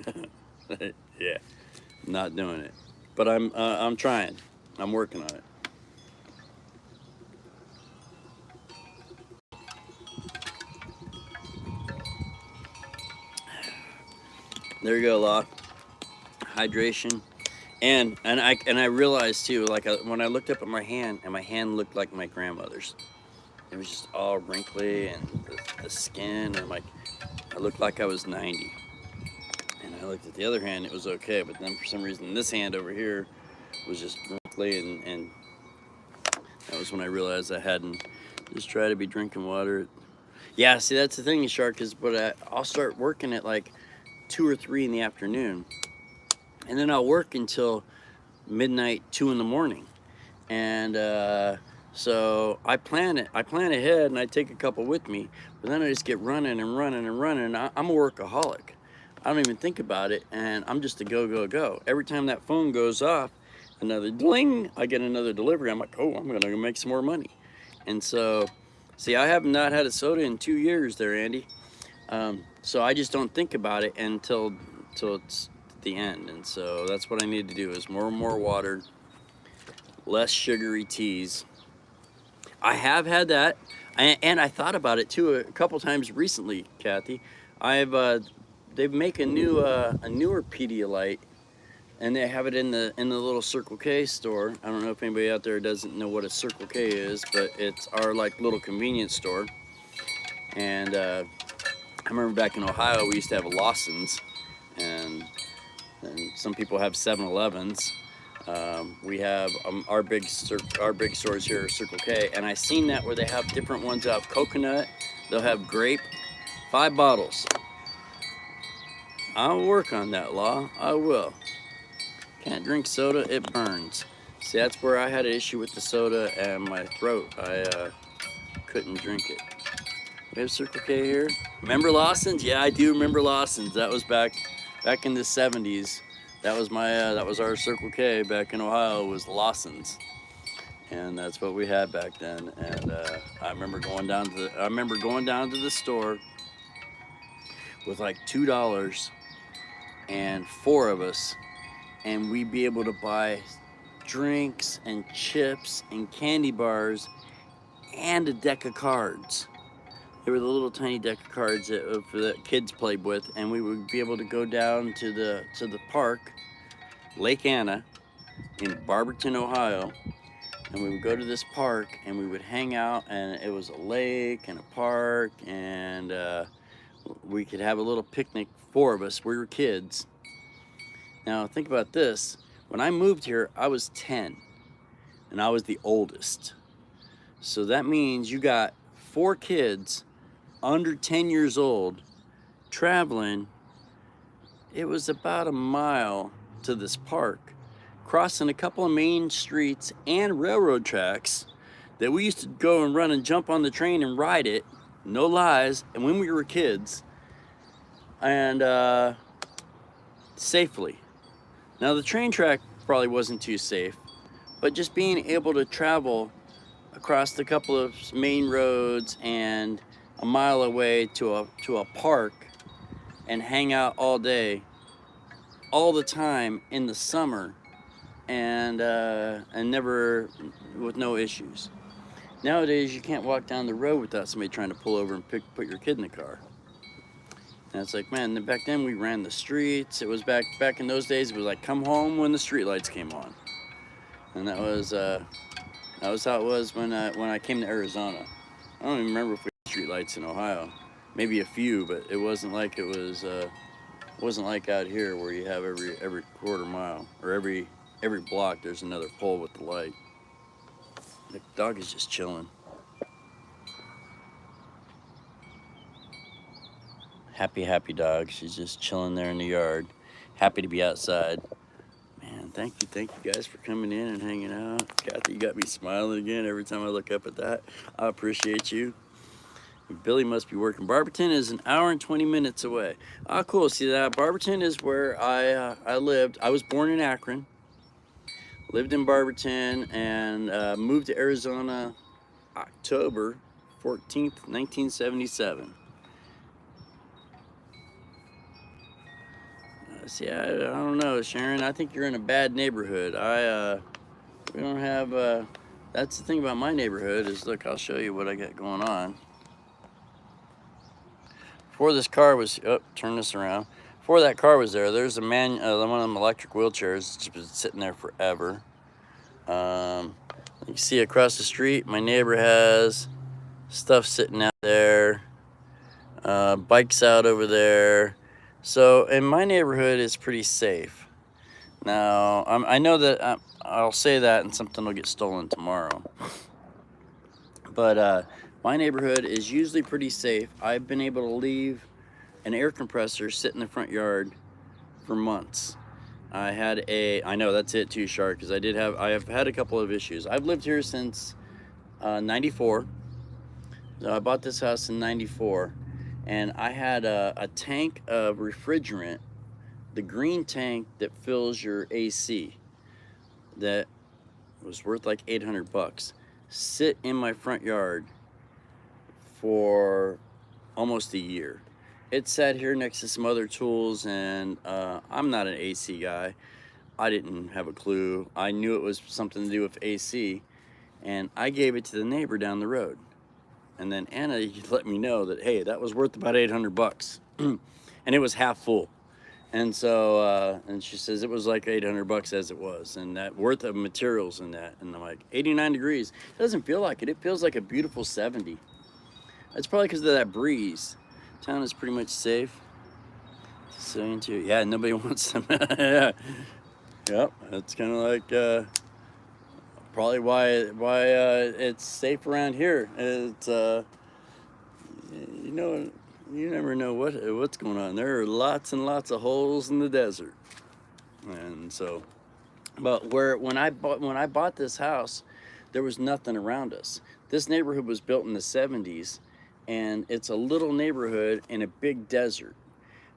Yeah. Not doing it, but I'm trying. I'm working on it. There you go, Law. Hydration, and I realized too, like when I looked up at my hand, and my hand looked like my grandmother's. It was just all wrinkly, and the skin, and like I looked like I was 90. And I looked at the other hand, it was okay, but then for some reason this hand over here was just wrinkly, and that was when I realized I hadn't. Just try to be drinking water. Yeah, see, that's the thing, Shark, is I'll start working at like 2 or 3 in the afternoon, and then I'll work until midnight, 2 in the morning, and so I plan ahead, and I take a couple with me, but then I just get running. I'm a workaholic. I don't even think about it, and I'm just a go. Every time that phone goes off, another ding, I get another delivery. I'm like, oh, I'm gonna go make some more money. And so, see, I have not had a soda in 2 years there, Andy. So I just don't think about it until it's the end. And so that's what I need to do, is more and more water, less sugary teas. I have had that, and I thought about it too a couple times recently, Kathy. They make a newer Pedialyte, and they have it in the little Circle K store. I don't know if anybody out there doesn't know what a Circle K is, but it's our like little convenience store. And I remember back in Ohio, we used to have Lawson's, and some people have 7-Elevens. We have our big stores here are Circle K, and I seen that where they have different ones out. Coconut, they'll have grape, 5 bottles. I'll work on that, Law. I will. Can't drink soda, it burns. See, that's where I had an issue with the soda and my throat. I couldn't drink it. We have Circle K here. Remember Lawson's? Yeah, I do remember Lawson's. That was back in the 70s. That was my that was our Circle K back in Ohio, was Lawson's. And that's what we had back then. And I remember going down to the store with like $2 and 4 of us, and we'd be able to buy drinks and chips and candy bars and a deck of cards. They were the little tiny deck of cards that kids played with, and we would be able to go down to the park, Lake Anna, in Barberton, Ohio, and we would go to this park and we would hang out, and it was a lake and a park, and we could have a little picnic, 4 of us. We were kids. Now think about this. When I moved here, I was 10, and I was the oldest. So that means you got 4 kids under 10 years old traveling. It was about a mile to this park, crossing a couple of main streets and railroad tracks that we used to go and run and jump on the train and ride it, no lies, and when we were kids, and safely. Now the train track probably wasn't too safe, but just being able to travel across a couple of main roads and a mile away to a park and hang out all day, all the time in the summer, and never, with no issues. Nowadays you can't walk down the road without somebody trying to pull over and put your kid in the car. And it's like, man, back then we ran the streets. It was back in those days. It was like, come home when the street lights came on, and that was how it was when I came to Arizona. I don't even remember if we had street lights in Ohio. Maybe a few, but it wasn't like wasn't like out here where you have every quarter mile or every block there's another pole with the light. The dog is just chilling. Happy dog. She's just chilling there in the yard, happy to be outside. Man, thank you guys for coming in and hanging out. Kathy, you got me smiling again every time I look up at that. I appreciate you. Billy must be working. Barberton is an hour and 20 minutes away. Ah, cool. See that? Barberton is where I lived. I was born in Akron, lived in Barberton, and moved to Arizona October 14th, 1977. See, I don't know, Sharon. I think you're in a bad neighborhood. We don't have, that's the thing about my neighborhood is, look, I'll show you what I got going on. Before this car was, turn this around. Before that car was there, there's one of them electric wheelchairs. It's been sitting there forever. You see across the street, my neighbor has stuff sitting out there. Bikes out over there. So in my neighborhood, it's pretty safe. Now, I know that I'll say that and something will get stolen tomorrow. But my neighborhood is usually pretty safe. I've been able to leave an air compressor sit in the front yard for months. I know that's it too, Shark, because I have had a couple of issues. I've lived here since 94. So I bought this house in 94. And I had a tank of refrigerant, the green tank that fills your AC, that was worth like 800 bucks, sit in my front yard for almost a year. It sat here next to some other tools, and I'm not an AC guy. I didn't have a clue. I knew it was something to do with AC, and I gave it to the neighbor down the road. And then Anna let me know that, hey, that was worth about 800 bucks. And it was half full. And so, and she says it was like 800 bucks as it was. And that worth of materials in that. And I'm like, 89 degrees. It doesn't feel like it. It feels like a beautiful 70. That's probably because of that breeze. Town is pretty much safe. So into, yeah, nobody wants them. Yeah. Yep, that's kind of like, probably why it's safe around here. It's you never know what's going on. There are lots and lots of holes in the desert, and so But when I bought this house, there was nothing around us. This neighborhood was built in the 70s, and it's a little neighborhood in a big desert.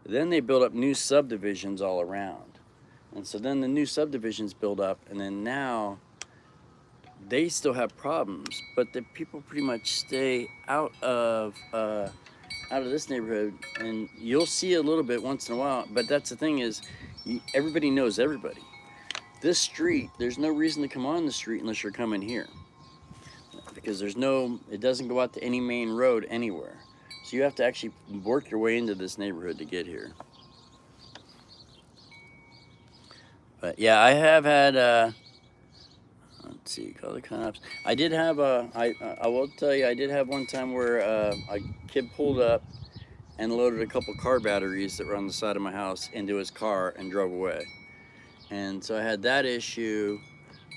Then they built up new subdivisions all around. And so then the new subdivisions build up, and then now they still have problems, but the people pretty much stay out of this neighborhood, and you'll see a little bit once in a while. But that's the thing is, everybody knows everybody. This street, there's no reason to come on the street unless you're coming here, because it doesn't go out to any main road anywhere. So you have to actually work your way into this neighborhood to get here. But yeah, I have had, let's see, call the cops. I did have I will tell you, I did have one time where a kid pulled up and loaded a couple car batteries that were on the side of my house into his car and drove away. And so I had that issue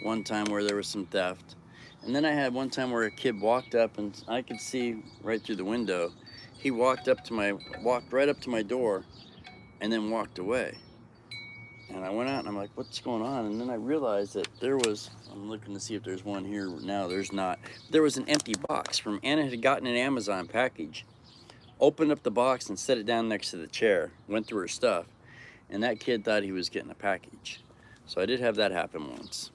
one time where there was some theft. And then I had one time where a kid walked up, and I could see right through the window. He walked right up to my door and then walked away. And I went out and I'm like, what's going on? And then I realized that I'm looking to see if there's one here now. There's not. There was an empty box from Anna had gotten an Amazon package, opened up the box and set it down next to the chair, went through her stuff, and that kid thought he was getting a package. So I did have that happen once.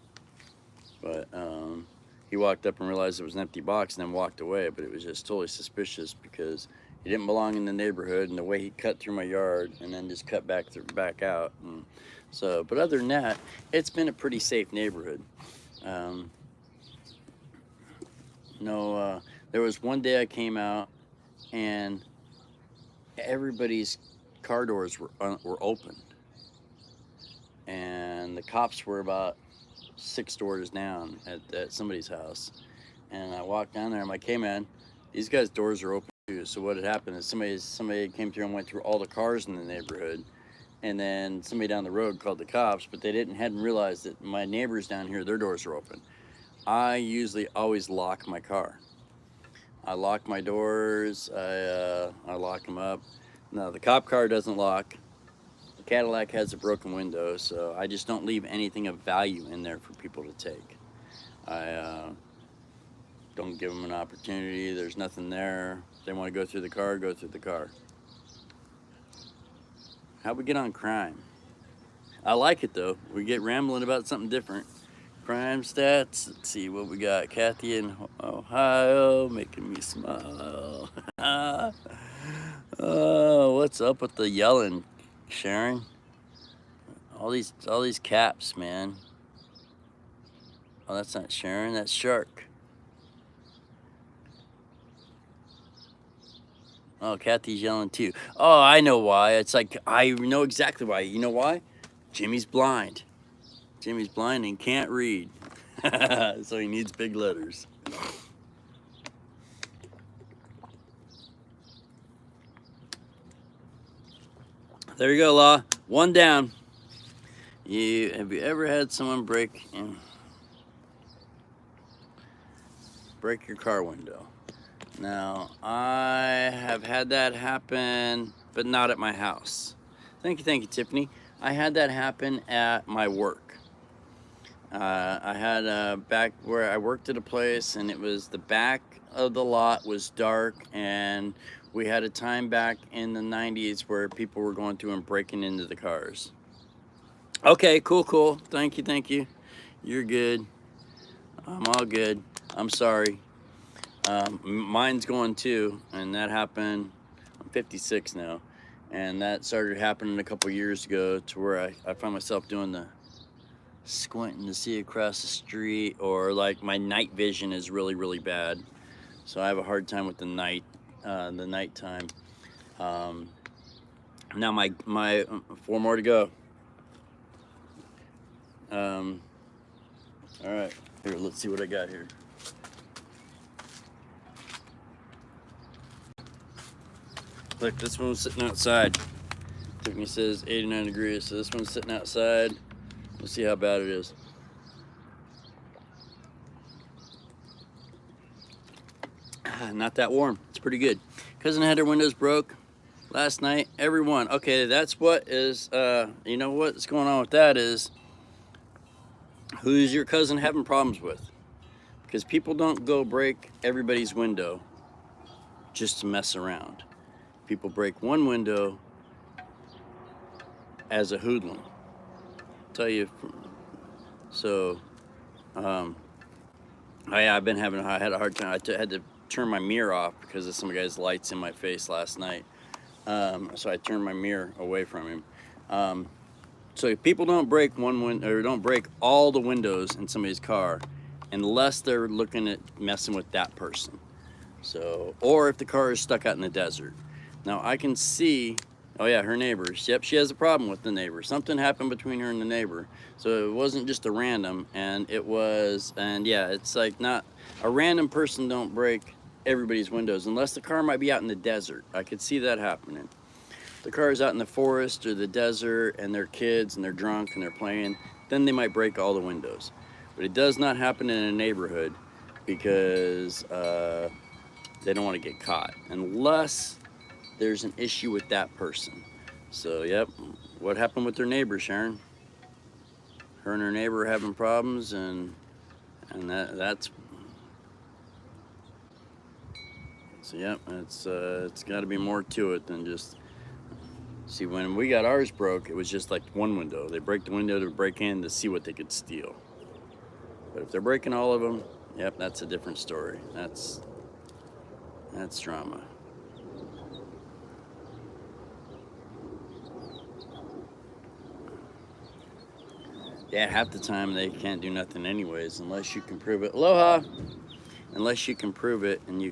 But he walked up and realized it was an empty box and then walked away, but it was just totally suspicious because he didn't belong in the neighborhood, and the way he cut through my yard and then just cut back out. And so, but other than that, it's been a pretty safe neighborhood. There was one day I came out and everybody's car doors were open, and the cops were about 6 doors down at somebody's house. And I walked down there. I'm like, hey man, these guys' doors are open too. So what had happened is somebody came through and went through all the cars in the neighborhood, and then somebody down the road called the cops, but they hadn't realized that my neighbors down here, their doors are open. I usually always lock my car. I lock my doors. I lock them up. No, the cop car doesn't lock. The Cadillac has a broken window, so I just don't leave anything of value in there for people to take. I don't give them an opportunity. There's nothing there. If they want to go through the car, go through the car. How'd we get on crime? I like it though. We get rambling about something different. Crime stats. Let's see what we got. Kathy in Ohio making me smile. Oh, what's up with the yelling, Sharon? All these caps, man. Oh, that's not Sharon. That's Shark. Oh, Kathy's yelling too. Oh, I know why. It's like, I know exactly why. You know why? Jimmy's blind. Jimmy's blind and can't read. So he needs big letters. There you go, Law. One down. Have you ever had someone break your car window? Now, I have had that happen, but not at my house. Thank you, Tiffany. I had that happen at my work. I had back where I worked at a place, and it was the back of the lot was dark, and we had a time back in the 90s where people were going through and breaking into the cars. Okay, cool. Thank you. You're good. I'm all good. I'm sorry. Mine's going too, and that happened. I'm 56 now, and that started happening a couple years ago to where I found myself doing the squinting to see across the street, or like my night vision is really bad, so I have a hard time with the nighttime. Now my 4 more to go. All right, here, let's see what I got here. Look, this one's sitting outside. Tiffany says 89 degrees, so this one's sitting outside. We'll see how bad it is. Not that warm. It's pretty good. Cousin had her windows broke last night. Everyone. Okay, that's what is, you know what's going on with that is Who's your cousin having problems with? Because people don't go break everybody's window just to mess around. People break one window as a hoodlum. I'll tell you. So, I had a hard time. I had to turn my mirror off because of some guy's lights in my face last night. So I turned my mirror away from him. So people don't break one window, or don't break all the windows in somebody's car unless they're looking at messing with that person. So, or if the car is stuck out in the desert. Now I can see, oh yeah, her neighbors. Yep, she has a problem with the neighbor. Something happened between her and the neighbor. So it wasn't just a random, and yeah, it's like not a random person don't break everybody's windows unless the car might be out in the desert. I could see that happening. The car is out in the forest or the desert and they're kids and they're drunk and they're playing, then they might break all the windows. But it does not happen in a neighborhood because they don't want to get caught unless there's an issue with that person. So, yep, what happened with their neighbor, Sharon? Her and her neighbor are having problems, and that's so, yep, it's got to be more to it than just. See, when we got ours broke, it was just like one window. They break the window to break in to see what they could steal. But if they're breaking all of them, yep, that's a different story. That's drama. Yeah, half the time they can't do nothing anyways unless you can prove it. Aloha! Unless you can prove it and you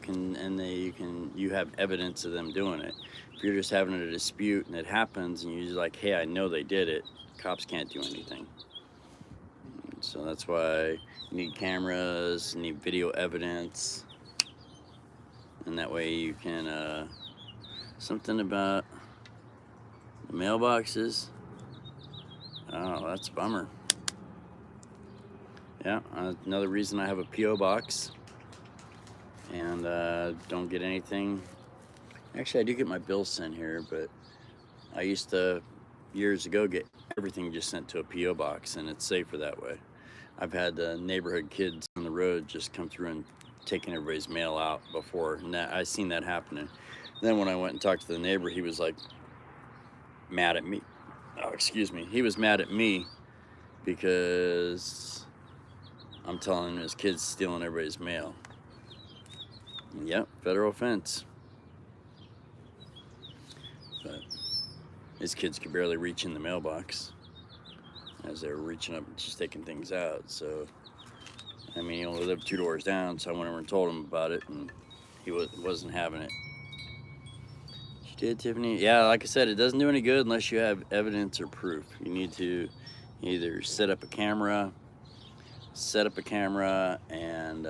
have evidence of them doing it. If you're just having a dispute and it happens and you're just like, hey, I know they did it, cops can't do anything. So that's why you need cameras, you need video evidence, and that way you can, something about the mailboxes. Oh, that's a bummer. Yeah, another reason I have a P.O. box and don't get anything. Actually, I do get my bills sent here, but I used to, years ago, get everything just sent to a P.O. box, and it's safer that way. I've had neighborhood kids on the road just come through and taking everybody's mail out before, and I seen that happening. Then when I went and talked to the neighbor, he was like mad at me. Oh, excuse me. He was mad at me because I'm telling him his kid's stealing everybody's mail. Yep, federal offense. But his kids could barely reach in the mailbox as they were reaching up and just taking things out. So, I mean, he only lived 2 doors down, so I went over and told him about it, and he wasn't having it. She did, Tiffany? Yeah, like I said, it doesn't do any good unless you have evidence or proof. You need to either set up a camera, and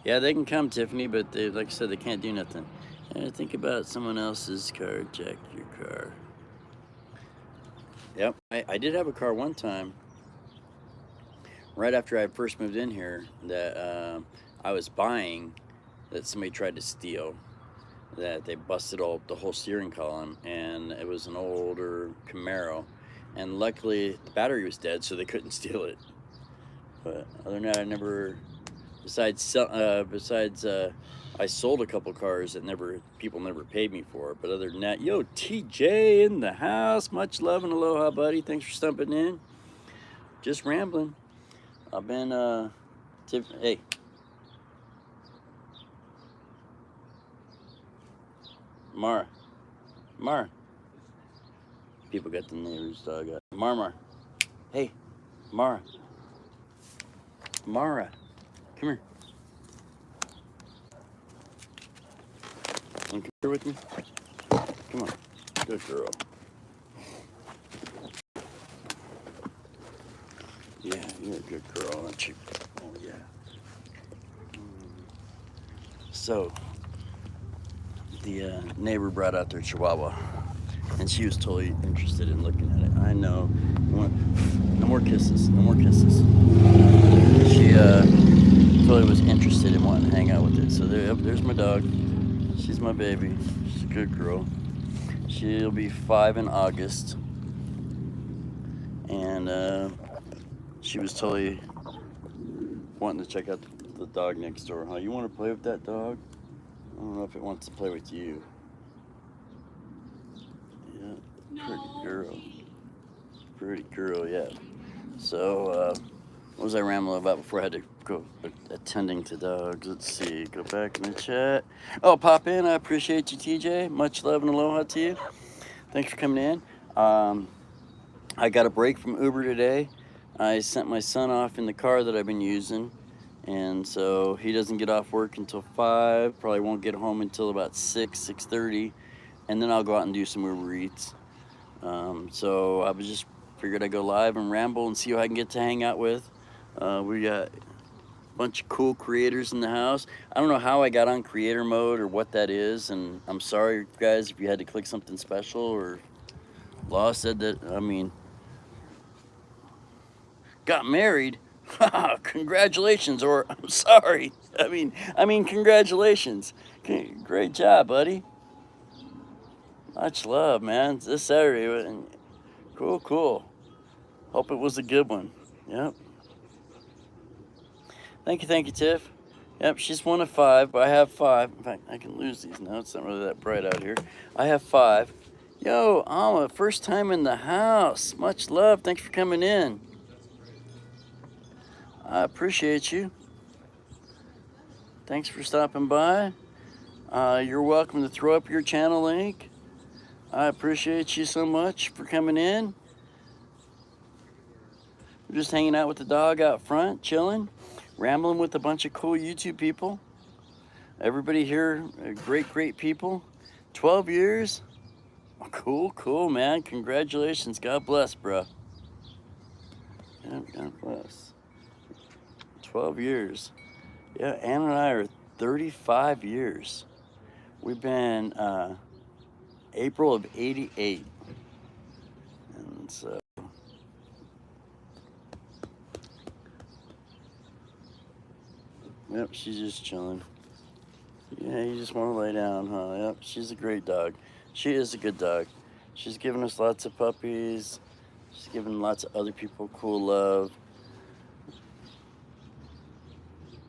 yeah, they can come, Tiffany, but they, like I said, they can't do nothing. And think about someone else's car, jack your car. Yep, I did have a car one time, right after I first moved in here, that I was buying, that somebody tried to steal, that they busted the whole steering column, and it was an older Camaro, and luckily the battery was dead, so they couldn't steal it. But other than that, I never, besides I sold a couple cars that people never paid me for. But other than that, yo, TJ in the house. Much love and aloha, buddy. Thanks for stumping in. Just rambling. I've been, hey. Mara. People got the neighbor's dog out. Mara. Hey, Mara. Come here. Want to come here with me? Come on. Good girl. Yeah, you're a good girl, aren't you? Oh, yeah. So, the neighbor brought out their Chihuahua, and she was totally interested in looking at it. I know. No more kisses. No more kisses. She totally was interested in wanting to hang out with it. So there's my dog. She's my baby. She's a good girl. She'll be 5 in August. And she was totally wanting to check out the dog next door, huh? You want to play with that dog? I don't know if it wants to play with you. Yeah, pretty girl. Pretty girl, yeah. So, what was I rambling about before I had to go attending to dogs? Let's see. Go back in the chat. Oh, pop in. I appreciate you, TJ. Much love and aloha to you. Thanks for coming in. I got a break from Uber today. I sent my son off in the car that I've been using, and so he doesn't get off work until 5. Probably won't get home until about 6:30, and then I'll go out and do some Uber Eats. So I was just figured I'd go live and ramble and see who I can get to hang out with. We got a bunch of cool creators in the house. I don't know how I got on creator mode or what that is, and I'm sorry guys if you had to click something special, or Law said that, I mean, got married. Congratulations, or I'm sorry. I mean congratulations. Great job, buddy. Much love, man. This Saturday. Cool. Hope it was a good one. Yep. Thank you, Tiff. Yep, she's one of 5, but I have 5. In fact, I can lose these now. It's not really that bright out here. I have 5. Yo, Alma, first time in the house. Much love. Thanks for coming in. I appreciate you. Thanks for stopping by. You're welcome to throw up your channel link. I appreciate you so much for coming in. We're just hanging out with the dog out front, chilling, rambling with a bunch of cool YouTube people. Everybody here, great people. 12 years. Cool, man. Congratulations. God bless, bro. Yeah, God bless. 12 years. Yeah, Ann and I are 35 years. We've been April of 88. And so yep, she's just chilling. Yeah, you just want to lay down, huh? Yep, she's a great dog. She is a good dog. She's given us lots of puppies. She's given lots of other people cool love.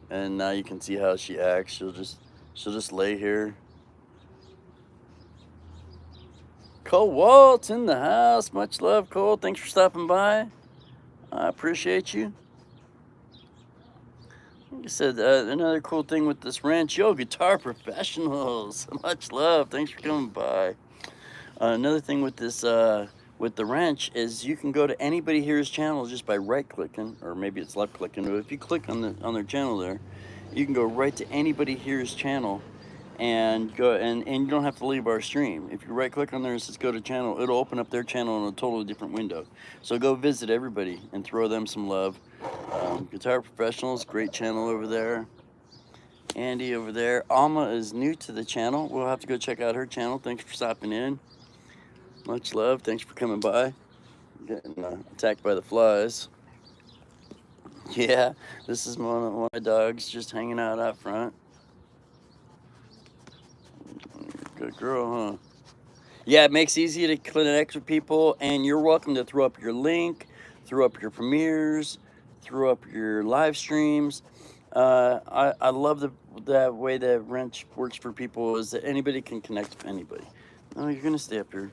And now you can see how she acts. She'll just lay here. Cole Walt's in the house. Much love, Cole. Thanks for stopping by. I appreciate you. Like I said, another cool thing with this ranch, yo, guitar professionals. Much love. Thanks for coming by. Another thing with this, with the ranch, is you can go to anybody here's channel just by right-clicking, or maybe it's left-clicking. But if you click on their channel there, you can go right to anybody here's channel, and go and you don't have to leave our stream. If you right-click on there and says go to channel, it'll open up their channel in a totally different window. So go visit everybody and throw them some love. Guitar Professionals, great channel over there. Andy over there. Alma is new to the channel. We'll have to go check out her channel. Thanks for stopping in. Much love. Thanks for coming by. Getting attacked by the flies. Yeah, this is one of my dogs just hanging out front. Good girl, huh? Yeah, it makes it easy to connect with people, and you're welcome to throw up your link, throw up your premieres, throw up your live streams. I love that way that Wrench works for people, is that anybody can connect with anybody. Oh, you're gonna stay up here.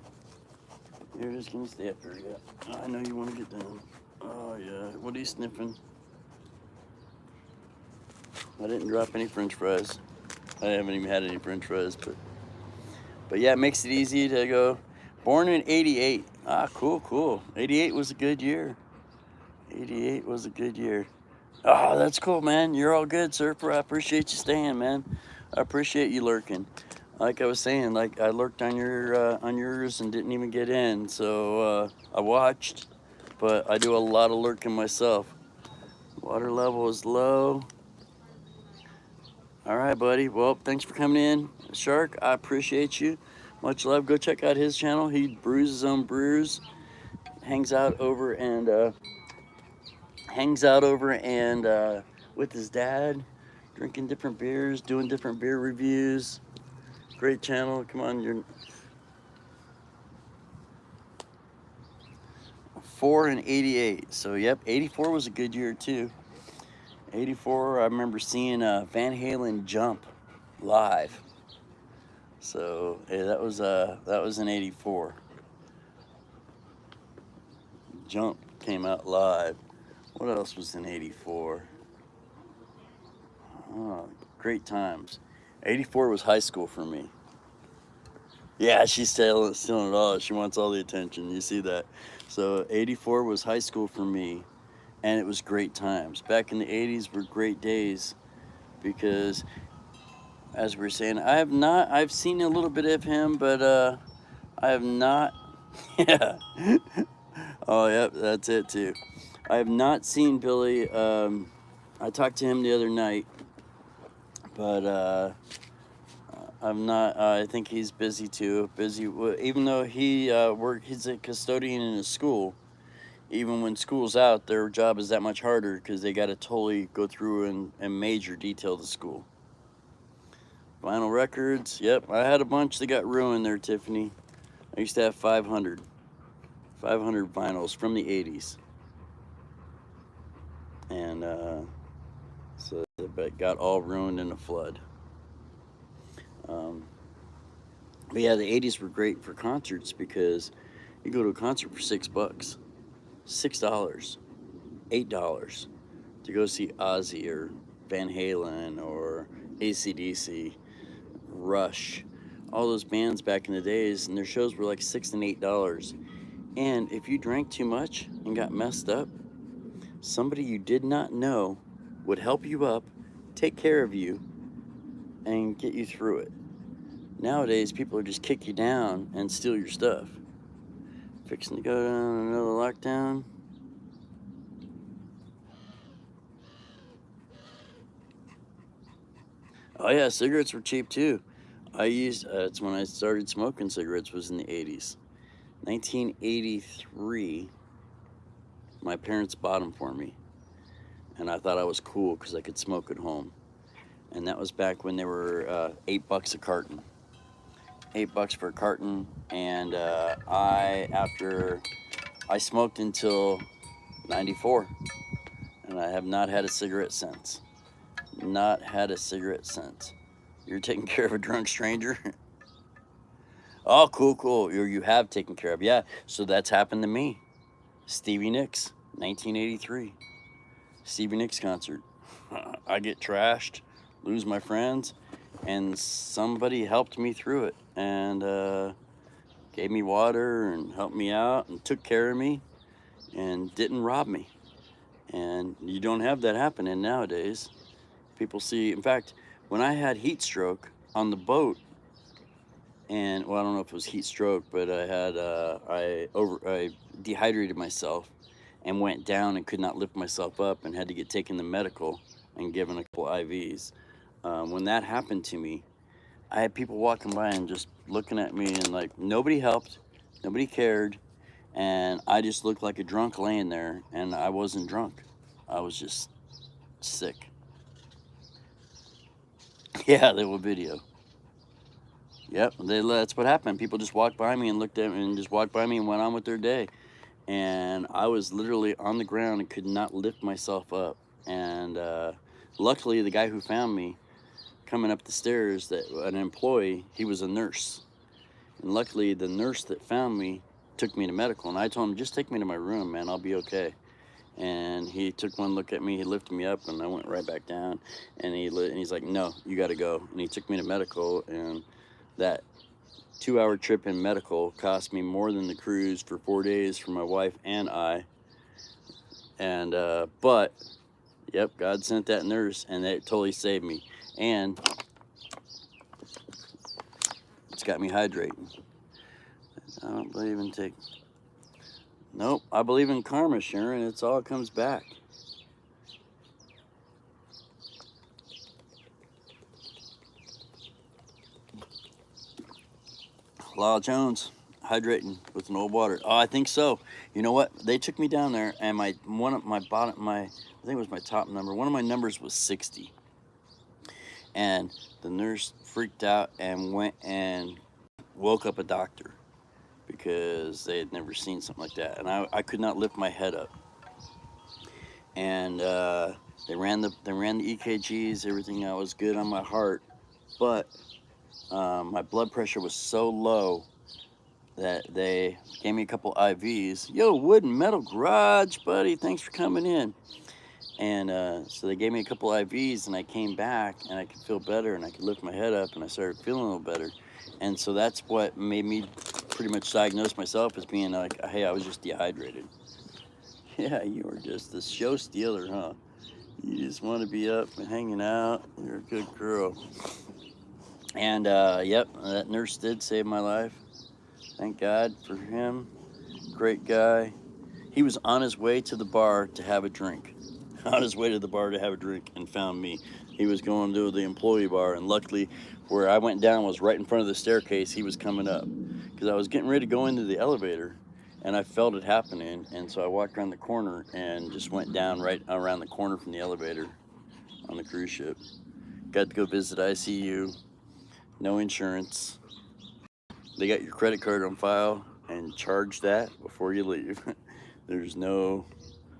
You're just gonna stay up here, yeah. I know you wanna get down. Oh yeah, what are you sniffing? I didn't drop any french fries. I haven't even had any french fries, but yeah, it makes it easy to go. Born in 88. Ah, cool. 88 was a good year. 88 was a good year. Oh, that's cool, man. You're all good, Surfer. I appreciate you staying, man. I appreciate you lurking. Like I was saying, like I lurked on yours and didn't even get in. So I watched, but I do a lot of lurking myself. Water level is low. All right, buddy. Well, thanks for coming in, Shark. I appreciate you. Much love. Go check out his channel. He brews his own brews. Hangs out over and with his dad, drinking different beers, doing different beer reviews. Great channel. Come on, you're 4 and 88. So yep, 84 was a good year too. '84, I remember seeing Van Halen Jump live. So yeah, that was in '84. Jump came out live. What else was in '84? Oh, great times. '84 was high school for me. Yeah, she's stealing it all. She wants all the attention. You see that? So '84 was high school for me, and it was great times. Back in the '80s were great days because, as we were saying, I've seen a little bit of him, but I have not. Yeah. Oh, yep, that's it too. I have not seen Billy. I talked to him the other night, but I'm not. I think he's busy too. Busy, even though he's a custodian in a school. Even when school's out, their job is that much harder because they got to totally go through and major detail the school. Vinyl records. Yep, I had a bunch that got ruined there, Tiffany. I used to have 500 vinyls from the '80s, and so that got all ruined in a flood. But yeah, the '80s were great for concerts because you go to a concert for $6, $6, $8 to go see Ozzy or Van Halen or AC/DC, Rush, all those bands back in the days, and their shows were like $6 and $8. And if you drank too much and got messed up, somebody you did not know would help you up, take care of you, and get you through it. Nowadays, people just kick you down and steal your stuff. Fixing to go down another lockdown. Oh yeah, cigarettes were cheap too. It's when I started smoking cigarettes was in the '80s. 1983, my parents bought them for me. And I thought I was cool because I could smoke at home. And that was back when they were $8 a carton. $8 for a carton. And after I smoked until '94. And I have not had a cigarette since. Not had a cigarette since. You're taking care of a drunk stranger? Oh, cool. You have taken care of. Yeah, so that's happened to me. Stevie Nicks, 1983. Stevie Nicks concert. I get trashed, lose my friends, and somebody helped me through it and gave me water and helped me out and took care of me and didn't rob me. And you don't have that happening nowadays. People see, in fact, when I had heat stroke on the boat, and well, I don't know if it was heat stroke, but I dehydrated myself and went down and could not lift myself up and had to get taken to medical and given a couple IVs. When that happened to me, I had people walking by and just looking at me and like nobody helped, nobody cared, and I just looked like a drunk laying there, and I wasn't drunk. I was just sick. Yeah, they will video. Yep, that's what happened. People just walked by me and looked at me and just walked by me and went on with their day. And I was literally on the ground and could not lift myself up. And luckily, the guy who found me coming up the stairs, an employee, he was a nurse. And luckily, the nurse that found me took me to medical. And I told him, just take me to my room, man, I'll be okay. And he took one look at me, he lifted me up, and I went right back down. And he's like, no, you got to go. And he took me to medical, and that 2-hour trip in medical cost me more than the cruise for 4 days for my wife and I. And but yep, God sent that nurse, and that totally saved me. And it's got me hydrating. I don't believe in Nope, I believe in karma, Sharon. It's all comes back. Lyle Jones, hydrating with an old water. Oh, I think so. You know what? They took me down there, and I think it was my top number. One of my numbers was 60, and the nurse freaked out and went and woke up a doctor because they had never seen something like that, and I could not lift my head up. And They ran the EKGs, everything was good on my heart, but my blood pressure was so low that they gave me a couple IVs. Yo, Wood and Metal Garage, buddy, thanks for coming in. And so they gave me a couple IVs, and I came back, and I could feel better, and I could lift my head up, and I started feeling a little better. And so that's what made me pretty much diagnose myself as being like, hey, I was just dehydrated. Yeah, you were just the show stealer, huh? You just want to be up and hanging out. You're a good girl. And yep, that nurse did save my life. Thank God for him. Great guy. He was on his way to the bar to have a drink. On his way to the bar to have a drink, and found me. He was going to the employee bar, and luckily where I went down was right in front of the staircase. He was coming up because I was getting ready to go into the elevator, and I felt it happening, and so I walked around the corner and just went down right around the corner from the elevator on the cruise ship. Got to go visit ICU. No insurance. They got your credit card on file and charge that before you leave. There's no,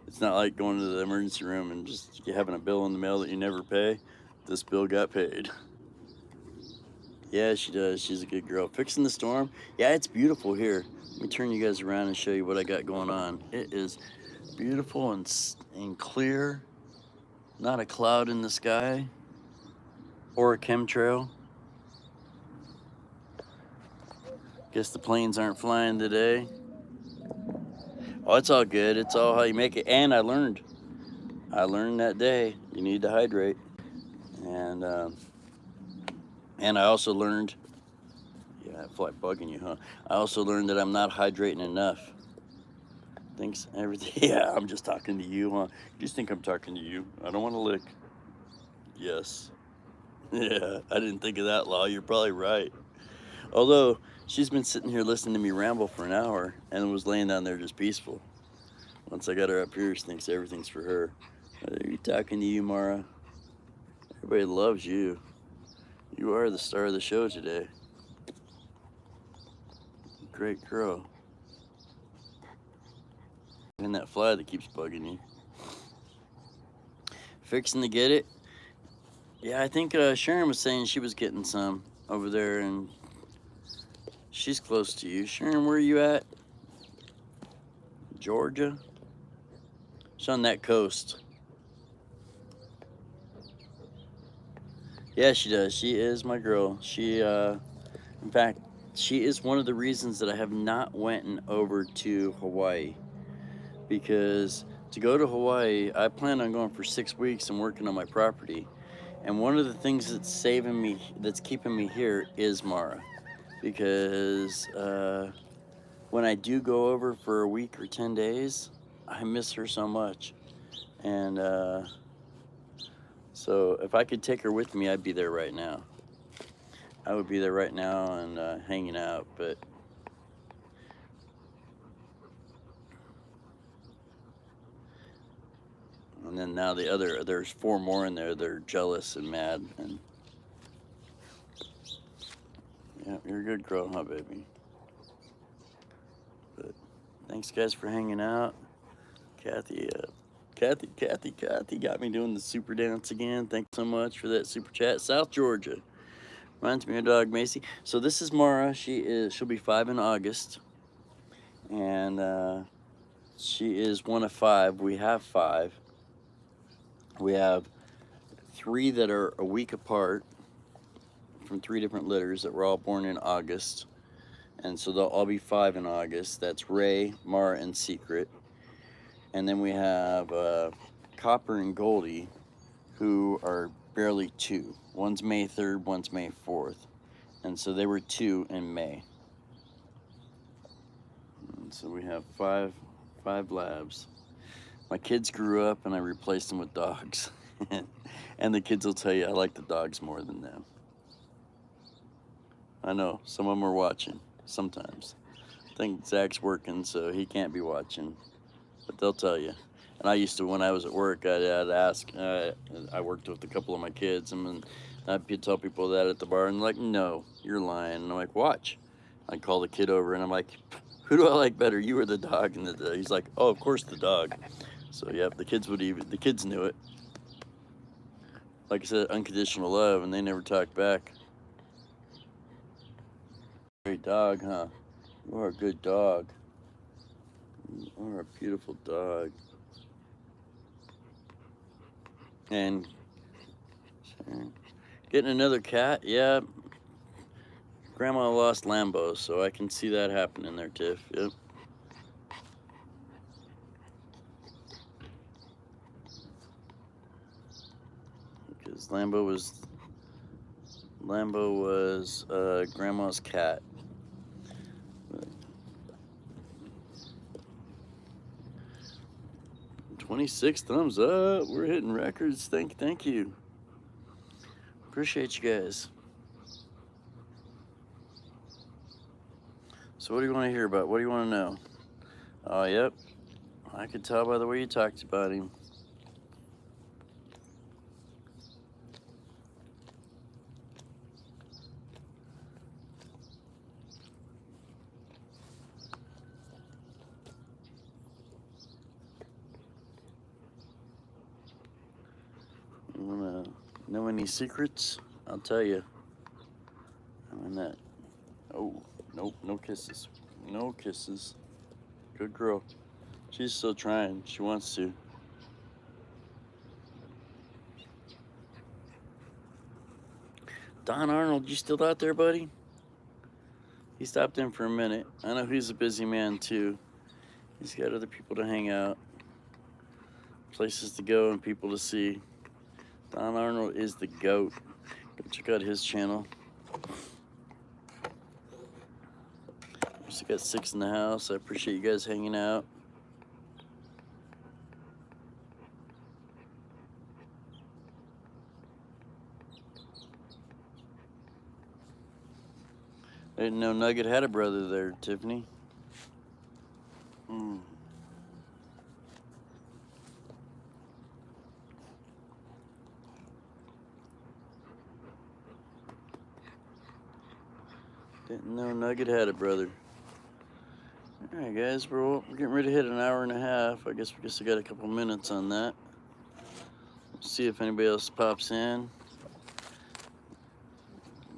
it's not like going to the emergency room and just having a bill in the mail that you never pay. This bill got paid. Yeah, she does. She's a good girl. Fixing the storm. Yeah, it's beautiful here. Let me turn you guys around and show you what I got going on. It is beautiful and clear. Not a cloud in the sky or a chemtrail. Guess the planes aren't flying today. Oh, it's all good. It's all how you make it. And I learned that day you need to hydrate. And I also learned, yeah, that fly bugging you, huh? I also learned that I'm not hydrating enough. Thanks, everything. Yeah, I'm just talking to you, huh? You just think I'm talking to you. I don't want to lick. Yes. Yeah, I didn't think of that, Law. You're probably right. Although, she's been sitting here listening to me ramble for an hour and was laying down there just peaceful. Once I got her up here, she thinks everything's for her. Are you talking to you, Mara? Everybody loves you. You are the star of the show today. Great girl. And that fly that keeps bugging you. Fixing to get it. Yeah, I think Sharon was saying she was getting some over there, and she's close to you. Sharon, where are you at? Georgia? She's on that coast. Yeah, she does. She is my girl. She, in fact, she is one of the reasons that I have not went over to Hawaii. Because to go to Hawaii, I plan on going for 6 weeks and working on my property. And one of the things that's saving me, that's keeping me here, is Mara. Because when I do go over for a week or 10 days, I miss her so much. And so if I could take her with me, I'd be there right now. I would be there right now and hanging out, but and then now there's 4 more in there. They're jealous and mad, and yeah, you're a good girl, huh, baby? But thanks, guys, for hanging out. Kathy got me doing the super dance again. Thanks so much for that super chat. South Georgia. Reminds me of dog Macy. So this is Mara. She'll be 5 in August. And she is one of 5. We have 5. We have 3 that are a week apart from 3 different litters that were all born in August. And so they'll all be 5 in August. That's Ray, Mara, and Secret. And then we have Copper and Goldie, who are barely 2. One's May 3rd, one's May 4th. And so they were 2 in May. And so we have 5 labs. My kids grew up and I replaced them with dogs. And the kids will tell you I like the dogs more than them. I know, some of them are watching, sometimes. I think Zach's working, so he can't be watching. But they'll tell you. And I used to, when I was at work, I'd ask, I worked with a couple of my kids, and I'd tell people that at the bar, and they're like, no, you're lying. And I'm like, watch. I'd call the kid over, and I'm like, who do I like better, you or the dog? And he's like, oh, of course the dog. So, yep, the kids knew it. Like I said, unconditional love, and they never talked back. Great dog, huh? You are a good dog. You are a beautiful dog. And getting another cat, yeah. Grandma lost Lambo, so I can see that happening there, Tiff. Yep. Because Lambo was Grandma's cat. 26 thumbs up. We're hitting records. Thank you. Appreciate you guys. So what do you want to hear about? What do you want to know? Oh, yep. I could tell by the way you talked about him. You want to know any secrets? I'll tell you. I'm in that. Oh, nope, no kisses. No kisses. Good girl. She's still trying. She wants to. Don Arnold, you still out there, buddy? He stopped in for a minute. I know he's a busy man, too. He's got other people to hang out, places to go, and people to see. Don Arnold is the GOAT. Go check out his channel. Still got 6 in the house. I appreciate you guys hanging out. I didn't know Nugget had a brother there, Tiffany. Didn't know Nugget had a brother. All right, guys, we're getting ready to hit an hour and a half. I guess we got a couple minutes on that. Let's see if anybody else pops in.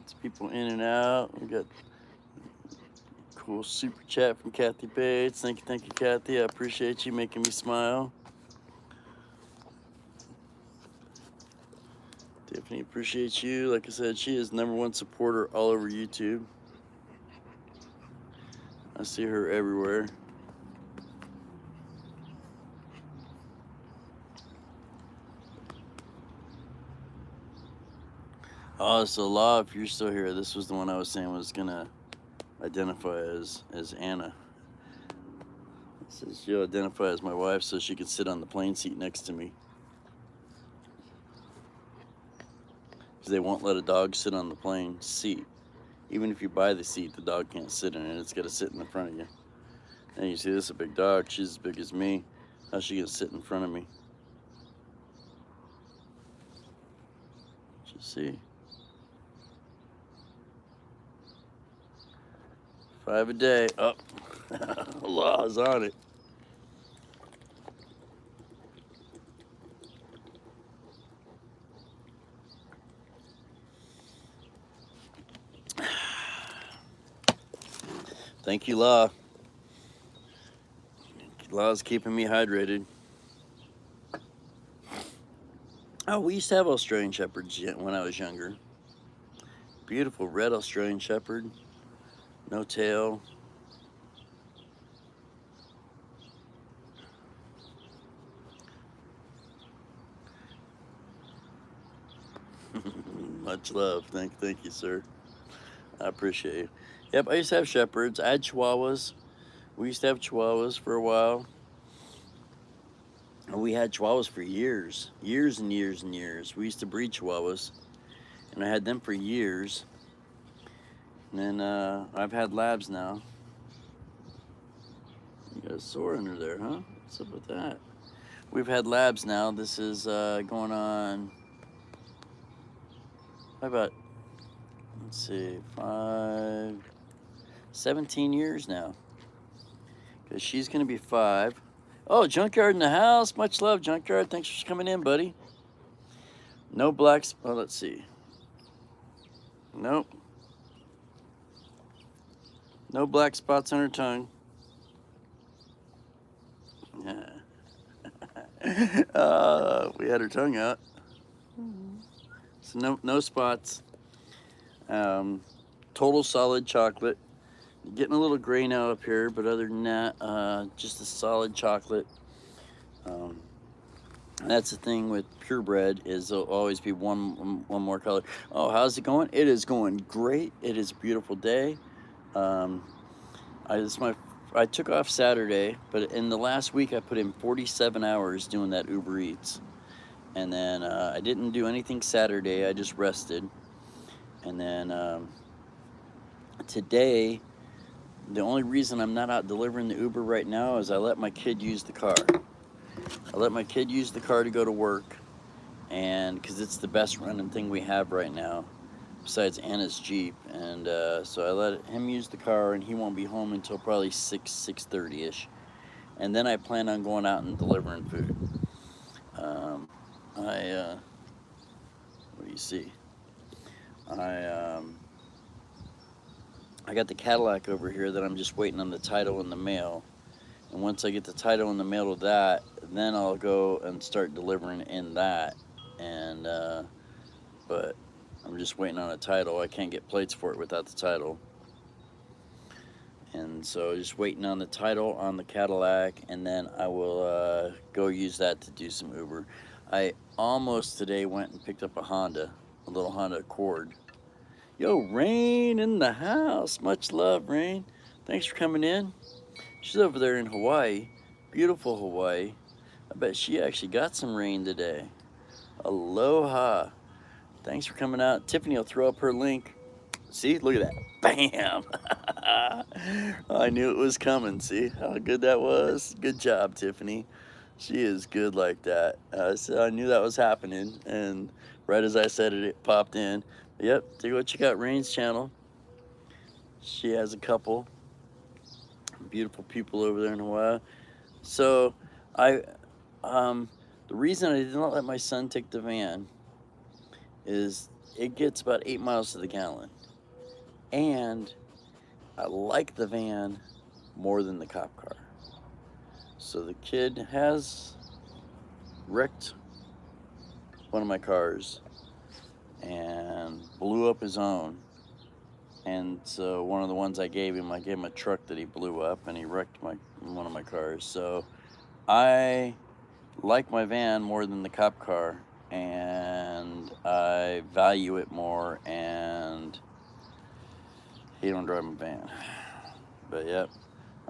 It's people in and out. We got cool super chat from Kathy Bates. Thank you, Kathy. I appreciate you making me smile. Tiffany, appreciate you. Like I said, she is #1 supporter all over YouTube. I see her everywhere. Oh, so Law, if you're still here, this was the one I was saying was gonna identify as Anna. It says she'll identify as my wife so she can sit on the plane seat next to me. Because they won't let a dog sit on the plane seat. Even if you buy the seat, the dog can't sit in it. It's got to sit in the front of you. And you see, this is a big dog. She's as big as me. How's she going to sit in front of me? Just see. 5 a day. Oh, Law's on it. Thank you, Law. Law's keeping me hydrated. Oh, we used to have Australian Shepherds when I was younger. Beautiful red Australian Shepherd. No tail. Much love. Thank you, sir. I appreciate you. Yep, I used to have Shepherds. I had Chihuahuas. We used to have Chihuahuas for a while. And we had Chihuahuas for years. Years and years and years. We used to breed Chihuahuas. And I had them for years. And then I've had Labs now. You got a sore under there, huh? What's up with that? We've had Labs now. This is going on, about, let's see, 17 years now. Because she's going to be 5. Oh, Junkyard in the house. Much love, Junkyard. Thanks for coming in, buddy. No black spot. Let's see. Nope. No black spots on her tongue. Yeah. We had her tongue out. So no spots. Total solid chocolate. Getting a little gray now up here, but other than that, just a solid chocolate. That's the thing with purebred, is there'll always be one more color. Oh, how's it going? It is going great. It is a beautiful day. I took off Saturday, but in the last week I put in 47 hours doing that Uber Eats. And then I didn't do anything Saturday, I just rested. And then today, the only reason I'm not out delivering the Uber right now is I let my kid use the car. I let my kid use the car to go to work, and because it's the best running thing we have right now, besides Anna's Jeep. And so I let him use the car, and he won't be home until probably 6:30ish. And then I plan on going out and delivering food. What do you see? I got the Cadillac over here that I'm just waiting on the title in the mail. And once I get the title in the mail to that, then I'll go and start delivering in that. And but I'm just waiting on a title. I can't get plates for it without the title. And so just waiting on the title on the Cadillac, and then I will go use that to do some Uber. I almost today went and picked up a little Honda Accord. Yo, Rain in the house. Much love, Rain. Thanks for coming in. She's over there in Hawaii. Beautiful Hawaii. I bet she actually got some rain today. Aloha. Thanks for coming out. Tiffany will throw up her link. See, look at that. Bam. I knew it was coming. See how good that was? Good job, Tiffany. She is good like that. So I knew that was happening, and right as I said it, it popped in. Yep, go check out Rain's channel. She has a couple beautiful people over there in Hawaii. So the reason I did not let my son take the van is it gets about 8 miles to the gallon, and I like the van more than the cop car. So the kid has wrecked one of my cars and blew up his own. And so one of the ones I gave him a truck that he blew up, and he wrecked one of my cars. So I like my van more than the cop car, and I value it more, and he don't drive my van. But yep,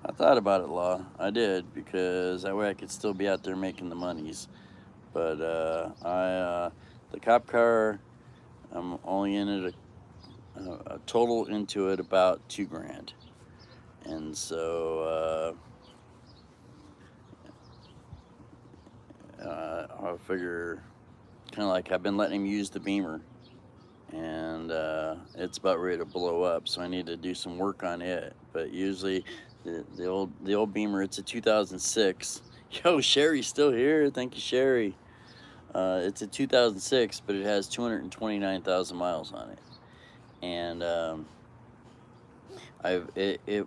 I thought about it, Law. I did, because that way I could still be out there making the monies. But the cop car, I'm only in it a total into it about $2,000. And so I figure, kind of like, I've been letting him use the Beamer, and it's about ready to blow up, so I need to do some work on it. But usually the old Beamer, it's a 2006. Yo, Sherry's still here. Thank you, Sherry. It's a 2006, but it has 229,000 miles on it. And it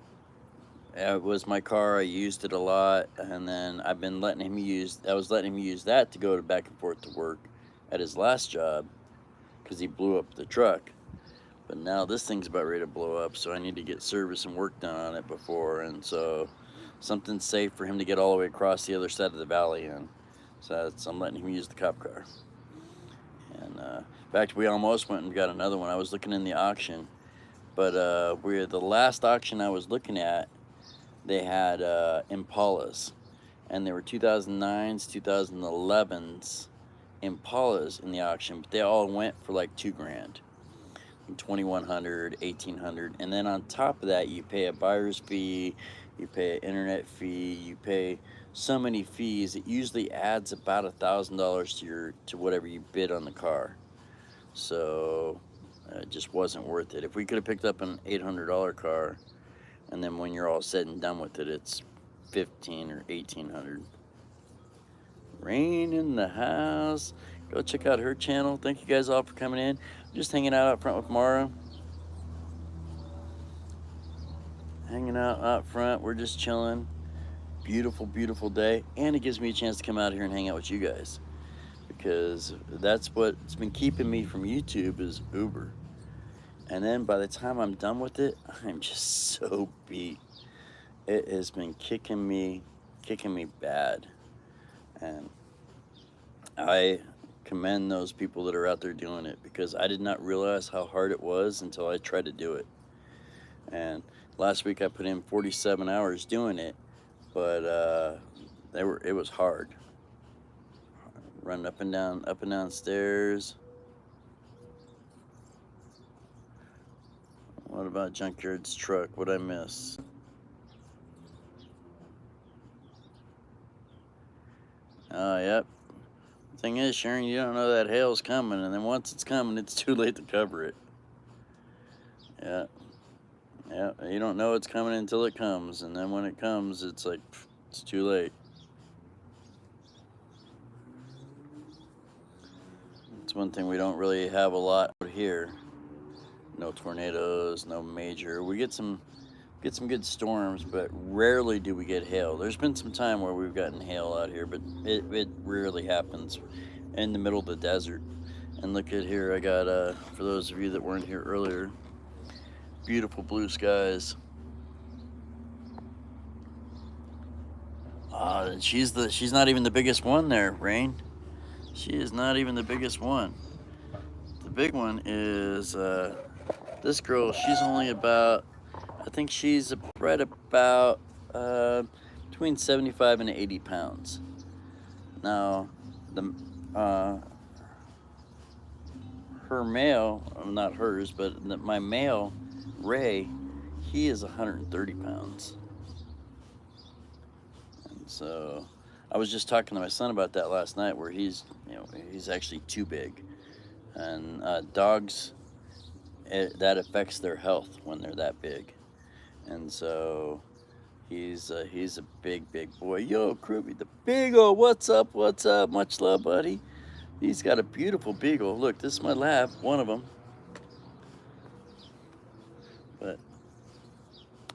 was my car. I used it a lot, and then I was letting him use that to go back and forth to work at his last job, because he blew up the truck. But now this thing's about ready to blow up, so I need to get service and work done on it before, and so something safe for him to get all the way across the other side of the valley in. So I'm letting him use the cop car. And in fact, we almost went and got another one. I was looking in the auction, but the last auction I was looking at, they had Impalas, and there were 2009s, 2011s Impalas in the auction, but they all went for like $2,000, $2,100, $1,800, and then on top of that, you pay a buyer's fee, you pay an internet fee, you pay so many fees. It usually adds about $1,000 to whatever you bid on the car. So it just wasn't worth it. If we could have picked up an $800 car, and then when you're all said and done with it, it's $1,500 or $1,800. Rain in the house. Go check out her channel. Thank you guys all for coming in. I'm just hanging out front with Mara. Hanging out front. We're just chilling. Beautiful, beautiful day. And it gives me a chance to come out here and hang out with you guys. Because that's what's been keeping me from YouTube is Uber. And then by the time I'm done with it, I'm just so beat. It has been kicking me bad. And I commend those people that are out there doing it, because I did not realize how hard it was until I tried to do it. And last week I put in 47 hours doing it, but it was hard. Running up and down stairs. What about Junkyard's truck? What'd I miss? Oh, yep. The thing is, Sharon, you don't know that hail's coming, and then once it's coming, it's too late to cover it. Yeah. Yeah, you don't know it's coming until it comes, and then when it comes, it's like, it's too late. It's one thing we don't really have a lot out here. No tornadoes, no major. We get some good storms, but rarely do we get hail. There's been some time where we've gotten hail out here, but it rarely happens in the middle of the desert. And look at here, I got, for those of you that weren't here earlier, beautiful blue skies. She's not even the biggest one there, Rain. She is not even the biggest one. The big one is this girl. She's only about, I think she's right about between 75 and 80 pounds. Now, her male, not hers, but my male, Ray, he is 130 pounds. And so I was just talking to my son about that last night, where he's actually too big. And dogs, that affects their health when they're that big. And so he's a big boy. Yo, Kruby, the Beagle, what's up? Much love, buddy. He's got a beautiful Beagle. Look, this is my lab, one of them. But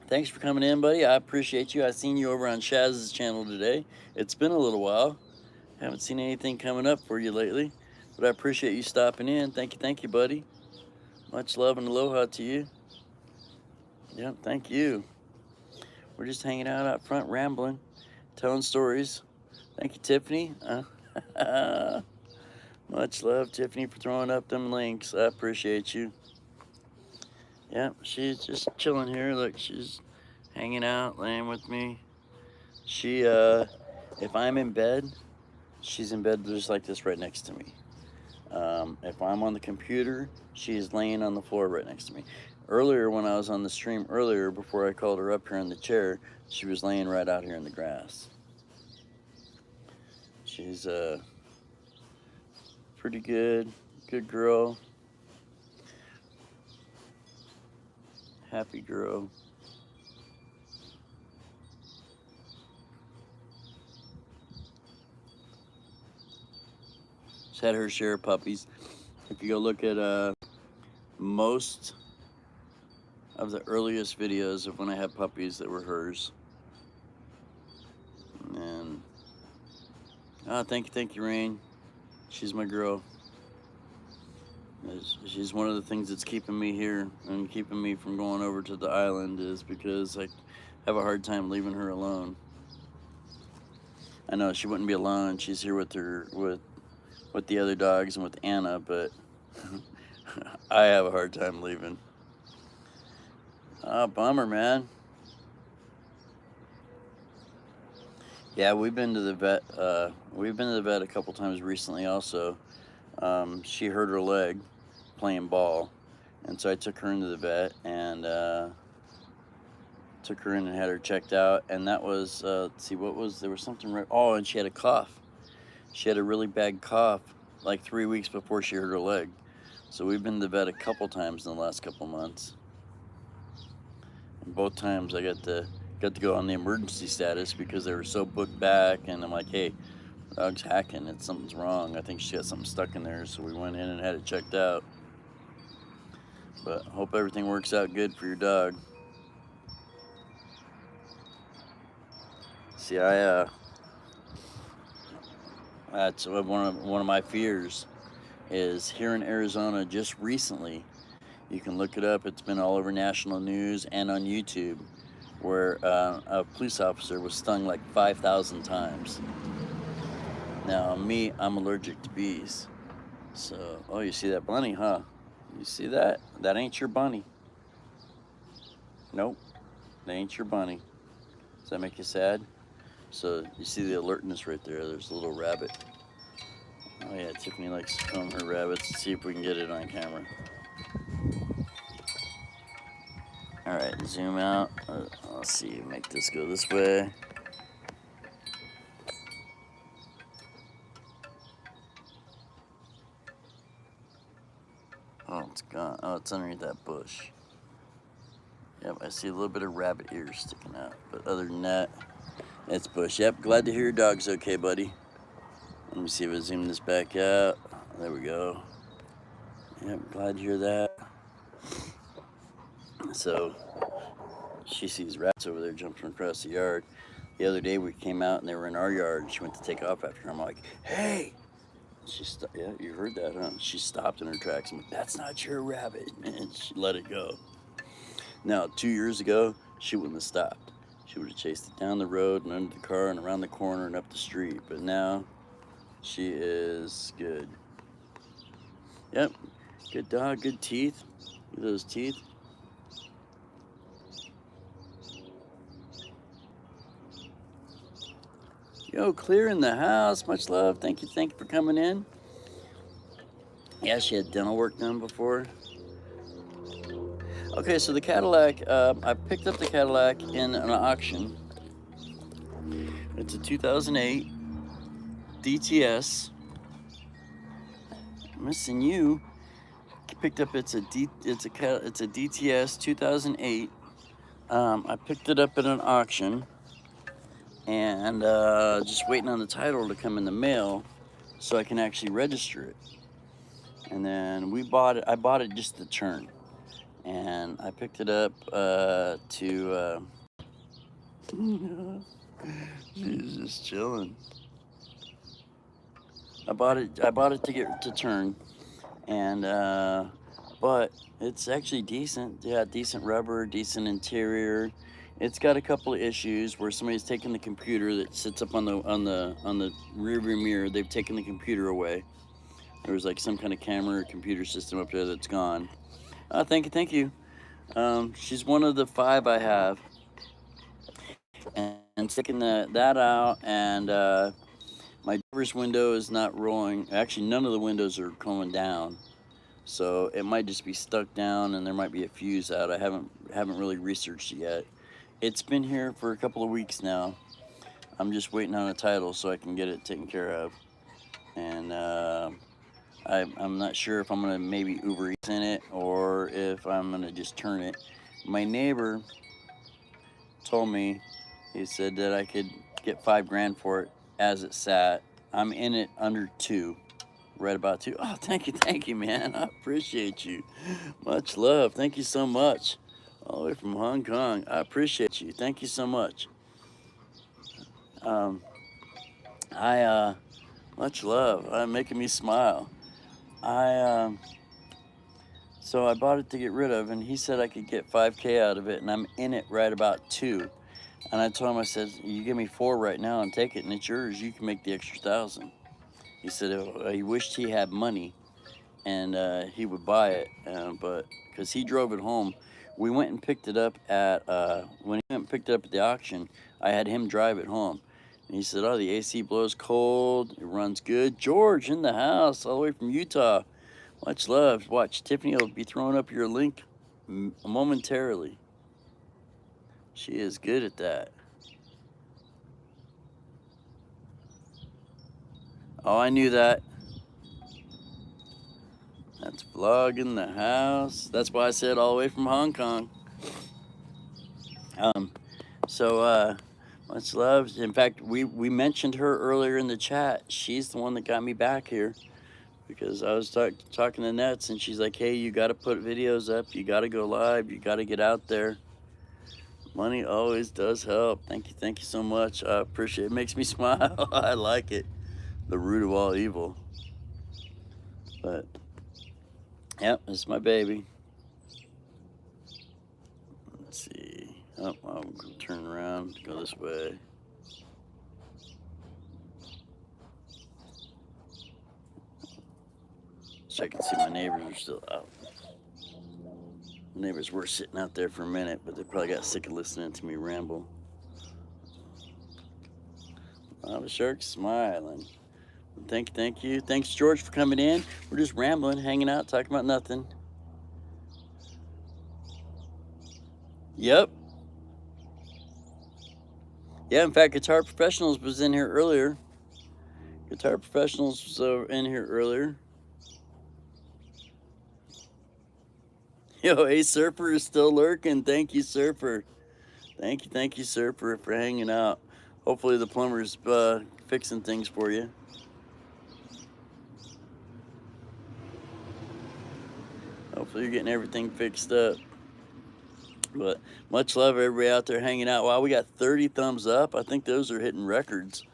thanks for coming in, buddy. I appreciate you. I seen you over on Shaz's channel today. It's been a little while. Haven't seen anything coming up for you lately, but I appreciate you stopping in. Thank you, buddy. Much love and aloha to you. Yep, thank you. We're just hanging out front, rambling, telling stories. Thank you, Tiffany. Much love, Tiffany, for throwing up them links. I appreciate you. Yep, she's just chilling here. Look, she's hanging out, laying with me. She, if I'm in bed, she's in bed just like this right next to me. If I'm on the computer, she's laying on the floor right next to me. Earlier, when I was on the stream earlier, before I called her up here in the chair, she was laying right out here in the grass. She's pretty good girl. Happy girl. She's had her share of puppies. If you go look at most of the earliest videos of when I had puppies that were hers. And thank you, Rain. She's my girl. She's one of the things that's keeping me here and keeping me from going over to the island, is because I have a hard time leaving her alone. I know she wouldn't be alone. She's here with the other dogs and with Anna, but I have a hard time leaving. Bummer, man. Yeah, we've been to the vet. We've been to the vet a couple times recently also. She hurt her leg playing ball, and so I took her into the vet and took her in and had her checked out. And that was, let's see, there was something right. Oh, and she had a cough. She had a really bad cough like 3 weeks before she hurt her leg. So we've been to the vet a couple times in the last couple months. And both times I got to go on the emergency status because they were so booked back, and I'm like, hey, Dog's hacking. Something's wrong. I think she got something stuck in there, so we went in and had it checked out. But hope everything works out good for your dog. See, that's one of my fears is here in Arizona just recently. You can look it up. It's been all over national news and on YouTube, where a police officer was stung like 5,000 times. Now, me, I'm allergic to bees. So, oh, you see that bunny, huh? You see that? That ain't your bunny. Nope, that ain't your bunny. Does that make you sad? So, you see the alertness right there. There's a little rabbit. Oh yeah, Tiffany likes to film her rabbits. Let's see if we can get it on camera. Alright, zoom out. Let's see, make this go this way. Oh, it's gone. Oh, it's underneath that bush. Yep, I see a little bit of rabbit ears sticking out. But other than that, it's bush. Yep, glad to hear your dog's okay, buddy. Let me see if I zoom this back out. There we go. Yep, glad to hear that. So, she sees rats over there jumping across the yard. The other day we came out and they were in our yard and she went to take off after her. I'm like, hey! Yeah, you heard that, huh? She stopped in her tracks. I'm like, that's not your rabbit. And she let it go. Now, 2 years ago, she wouldn't have stopped. She would have chased it down the road and under the car and around the corner and up the street. But now, she is good. Yep, good dog, good teeth. Look at those teeth. Yo, clear in the house. Much love. Thank you for coming in. Yeah, she had dental work done before. Okay, so the Cadillac, I picked up the Cadillac in an auction. It's a 2008 DTS. Missing you. Picked up. It's a DTS 2008. I picked it up at an auction, and just waiting on the title to come in the mail, so I can actually register it. And then we bought it. I bought it just to turn, and I picked it up to. She's just chilling. I bought it to get to turn, and but it's actually decent. Yeah, decent rubber, decent interior. It's got a couple of issues where somebody's taken the computer that sits up on the rear view mirror. They've taken the computer away. There was like some kind of camera or computer system up there that's gone. Thank you. She's one of the 5 I have, and sticking that out, and my driver's window is not rolling. Actually, none of the windows are going down, so it might just be stuck down, and there might be a fuse out. I haven't really researched it yet. It's been here for a couple of weeks now. I'm just waiting on a title so I can get it taken care of, and I'm not sure if I'm gonna maybe Uber Eats in it or if I'm gonna just turn it. My neighbor told me, he said that I could get $5 grand for it as it sat. I'm in it under 2, right about 2. Oh, thank you, man. I appreciate you. Much love. Thank you so much. All the way from Hong Kong. I appreciate you. Thank you so much. Much love. Making me smile. So I bought it to get rid of, and he said I could get $5K out of it, and I'm in it right about 2. And I told him, I said, you give me 4 right now and take it, and it's yours. You can make the extra 1,000. He said he wished he had money, and he would buy it, but because he drove it home. We went and picked it up at, when he went and picked it up at the auction, I had him drive it home. And he said, oh, the AC blows cold, it runs good. George in the house, all the way from Utah. Much love. Watch, Tiffany will be throwing up your link momentarily. She is good at that. Oh, I knew that. That's vlog in the house. That's why I said all the way from Hong Kong. Much love. In fact, we mentioned her earlier in the chat. She's the one that got me back here because I was talking to Nets, and she's like, "Hey, you got to put videos up. You got to go live. You got to get out there. Money always does help." Thank you so much. I appreciate it. It makes me smile. I like it. The root of all evil. But yep, it's my baby. Let's see. Oh, I'll turn around, go this way. So I can see my neighbors are still out. Neighbors were sitting out there for a minute, but they probably got sick of listening to me ramble. Lava Shark smiling. Thank you. Thanks, George, for coming in. We're just rambling, hanging out, talking about nothing. Yep. Yeah, in fact, Guitar Professionals was in here earlier. Guitar Professionals was in here earlier. Yo, hey, Surfer is still lurking. Thank you, Surfer. Thank you, Surfer, for hanging out. Hopefully the plumber's fixing things for you. Hopefully you're getting everything fixed up. But much love, everybody out there hanging out. Wow, we got 30 thumbs up. I think those are hitting records.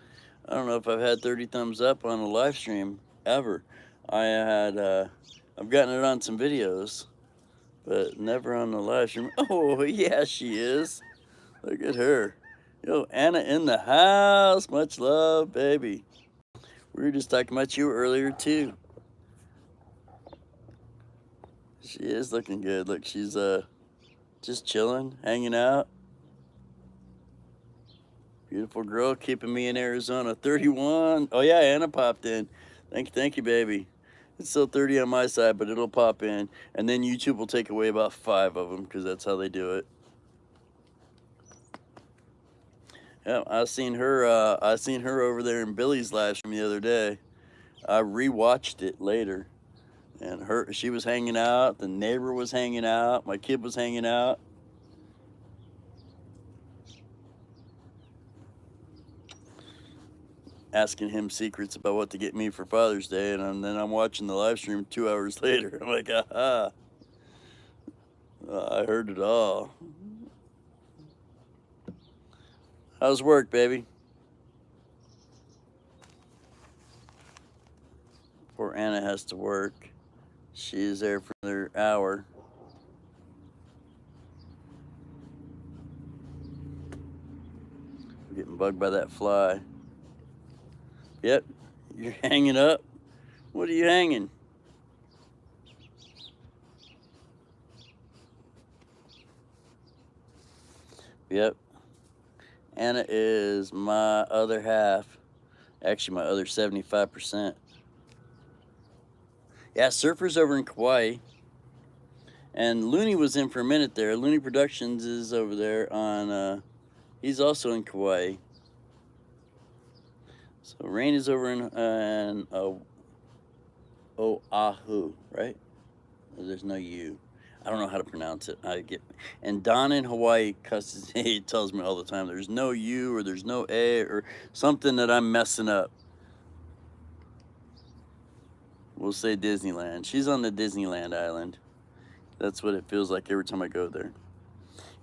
I don't know if I've had 30 thumbs up on a live stream ever. I've gotten it on some videos, but never on the live stream. Oh, yeah, she is. Look at her. Yo, Anna in the house. Much love, baby. We were just talking about you earlier, too. She is looking good. Look, she's just chilling, hanging out. Beautiful girl, keeping me in Arizona. 31. Oh, yeah, Anna popped in. Thank you, baby. It's still 30 on my side, but it'll pop in. And then YouTube will take away about 5 of them because that's how they do it. Yeah, I seen her over there in Billy's live stream the other day. I rewatched it later. And she was hanging out, the neighbor was hanging out, my kid was hanging out. Asking him secrets about what to get me for Father's Day, and then I'm watching the live stream 2 hours later. I'm like, aha, I heard it all. How's work, baby? Poor Anna has to work. She's there for another hour. I'm getting bugged by that fly. Yep, you're hanging up. What are you hanging? Yep. Anna is my other half. Actually, my other 75%. Yeah, Surfer's over in Kauai. And Looney was in for a minute there. Looney Productions is over there on, he's also in Kauai. So Rain is over in Oahu, right? There's no U. I don't know how to pronounce it. And Don in Hawaii cusses. He tells me all the time there's no U or there's no A or something that I'm messing up. We'll say Disneyland. She's on the Disneyland island. That's what it feels like every time I go there.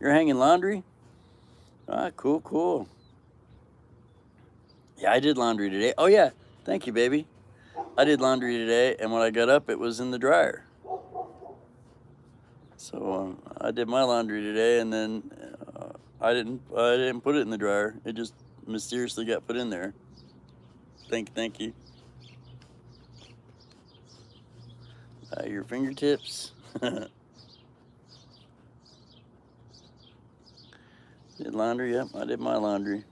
You're hanging laundry? Ah, cool. Yeah, I did laundry today. Oh yeah, thank you, baby. I did laundry today, and when I got up, it was in the dryer. So I did my laundry today, and then I didn't put it in the dryer. It just mysteriously got put in there. Thank you. Your fingertips. Did laundry? Yep, I did my laundry.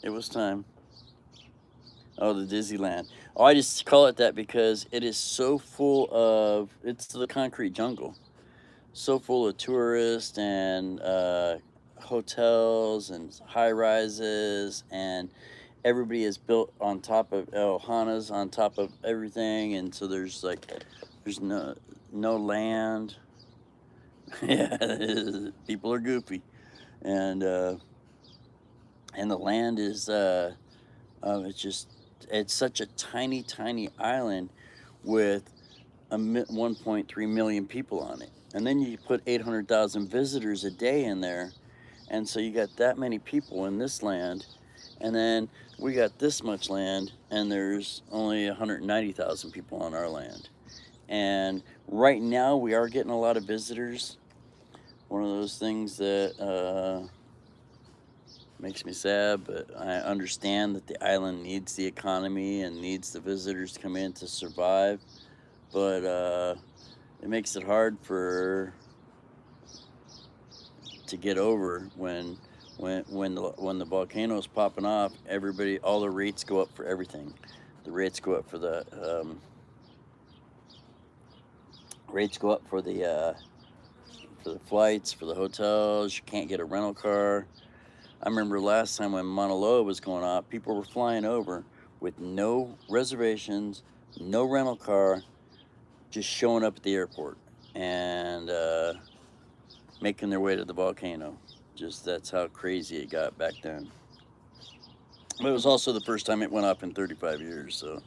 It was time. Oh, the Disneyland. Oh, I just call it that because it is so full of, it's the concrete jungle. So full of tourists and hotels and high rises, and everybody is built on top of Ohana's on top of everything, and so there's no land. Yeah, people are goofy, and and the land is it's such a tiny island with 1.3 million people on it, and then you put 800,000 visitors a day in there, and so you got that many people in this land, and then we got this much land, and there's only 190,000 people on our land. And right now we are getting a lot of visitors. One of those things that makes me sad, but I understand that the island needs the economy and needs the visitors to come in to survive. But it makes it hard to get over when the volcano's popping off. All the rates go up for everything. The rates go up for the flights, for the hotels. You can't get a rental car. I remember last time when Mauna Loa was going off, people were flying over with no reservations, no rental car, just showing up at the airport and making their way to the volcano. Just that's how crazy it got back then. But it was also the first time it went up in 35 years, so.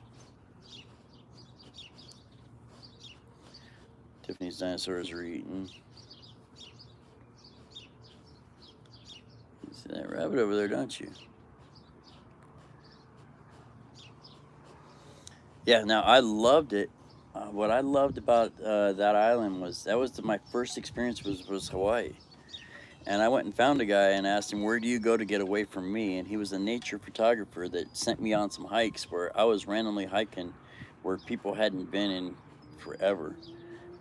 Tiffany's dinosaurs are eating. You see that rabbit over there, don't you? Yeah, now I loved it. What I loved about that island was my first experience was Hawaii. And I went and found a guy and asked him, where do you go to get away from me? And he was a nature photographer that sent me on some hikes where I was randomly hiking where people hadn't been in forever.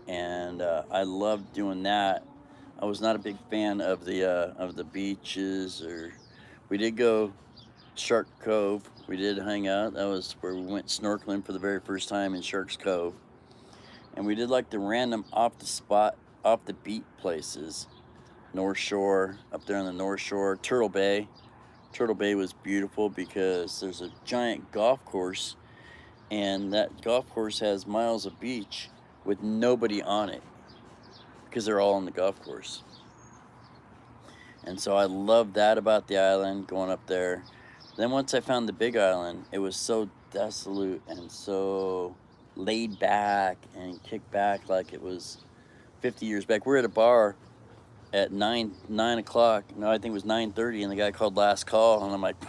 And I loved doing that. I was not a big fan of the beaches. We did go Shark Cove. We did hang out. That was where we went snorkeling for the very first time in Shark's Cove. And we did like the random off the beat places. North Shore, up there on the North Shore. Turtle Bay. Turtle Bay was beautiful because there's a giant golf course, and that golf course has miles of beach with nobody on it because they're all on the golf course. And so I loved that about the island, going up there. Then once I found the Big Island, it was so desolate and so laid back and kicked back like it was 50 years back. We're at a bar at 9 o'clock. No, I think it was 9:30, and the guy called last call, and I'm like,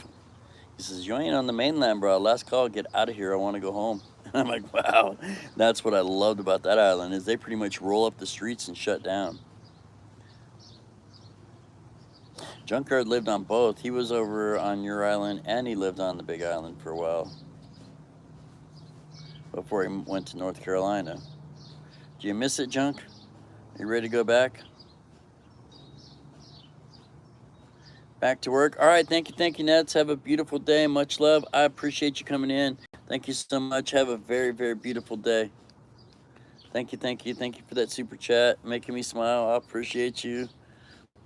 he says, you ain't on the mainland, bro. Last call, get out of here. I want to go home. And I'm like, wow. That's what I loved about that island, is they pretty much roll up the streets and shut down. Junkyard lived on both. He was over on your island, and he lived on the Big Island for a while before he went to North Carolina. Do you miss it, Junk? Are you ready to go back? Back to work. All right, thank you, Nets. Have a beautiful day. Much love. I appreciate you coming in. Thank you so much. Have a very, very beautiful day. Thank you for that super chat, making me smile. I appreciate you.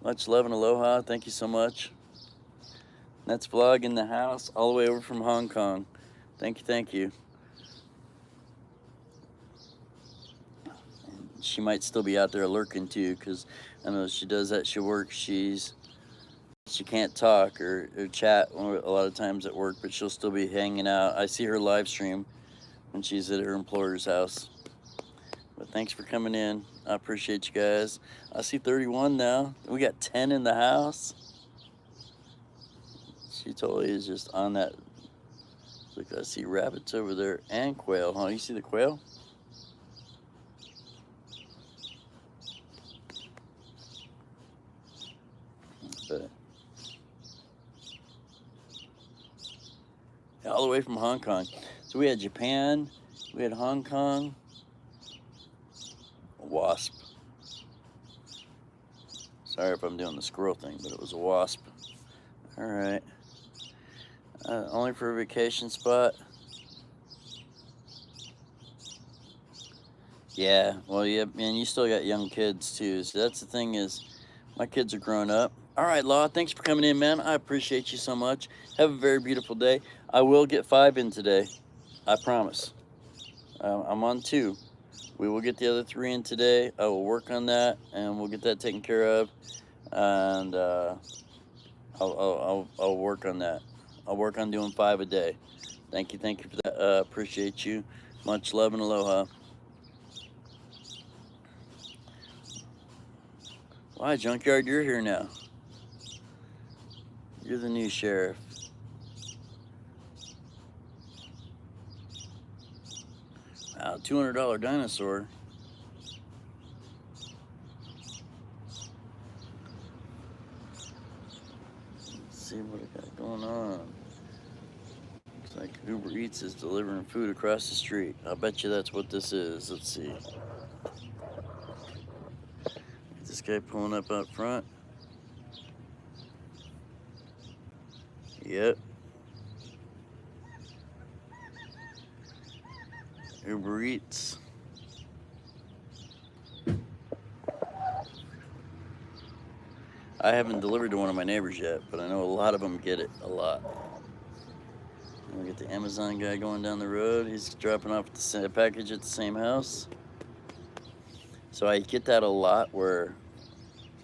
Much love and aloha. Thank you so much. Nets vlog in the house, all the way over from Hong Kong. Thank you. She might still be out there lurking too, because I know she does that. She works. She can't talk or chat a lot of times at work, but she'll still be hanging out. I see her live stream when she's at her employer's house. But thanks for coming in. I appreciate you guys. I see 31 now. We got 10 in the house. She totally is just on that. Look, I see rabbits over there and quail, huh? You see the quail? But all the way from Hong Kong. So we had Japan, we had Hong Kong, a wasp. Sorry if I'm doing the squirrel thing, but it was a wasp. All right. Only for a vacation spot. Yeah, well, yeah, man, you still got young kids too. So that's the thing is, my kids are growing up. All right, Law, thanks for coming in, man. I appreciate you so much. Have a very beautiful day. I will get 5 in today. I promise. I'm on 2. We will get the other 3 in today. I will work on that, and we'll get that taken care of. And I'll work on that. I'll work on doing 5 a day. Thank you for that. Appreciate you. Much love and aloha. Why, Junkyard, you're here now. You're the new sheriff. Wow, $200 dinosaur. Let's see what I got going on. Looks like Uber Eats is delivering food across the street. I'll bet you that's what this is. Let's see. This guy pulling up out front. Yep. Uber Eats. I haven't delivered to one of my neighbors yet, but I know a lot of them get it a lot. And we get the Amazon guy going down the road. He's dropping off the package at the same house. So I get that a lot where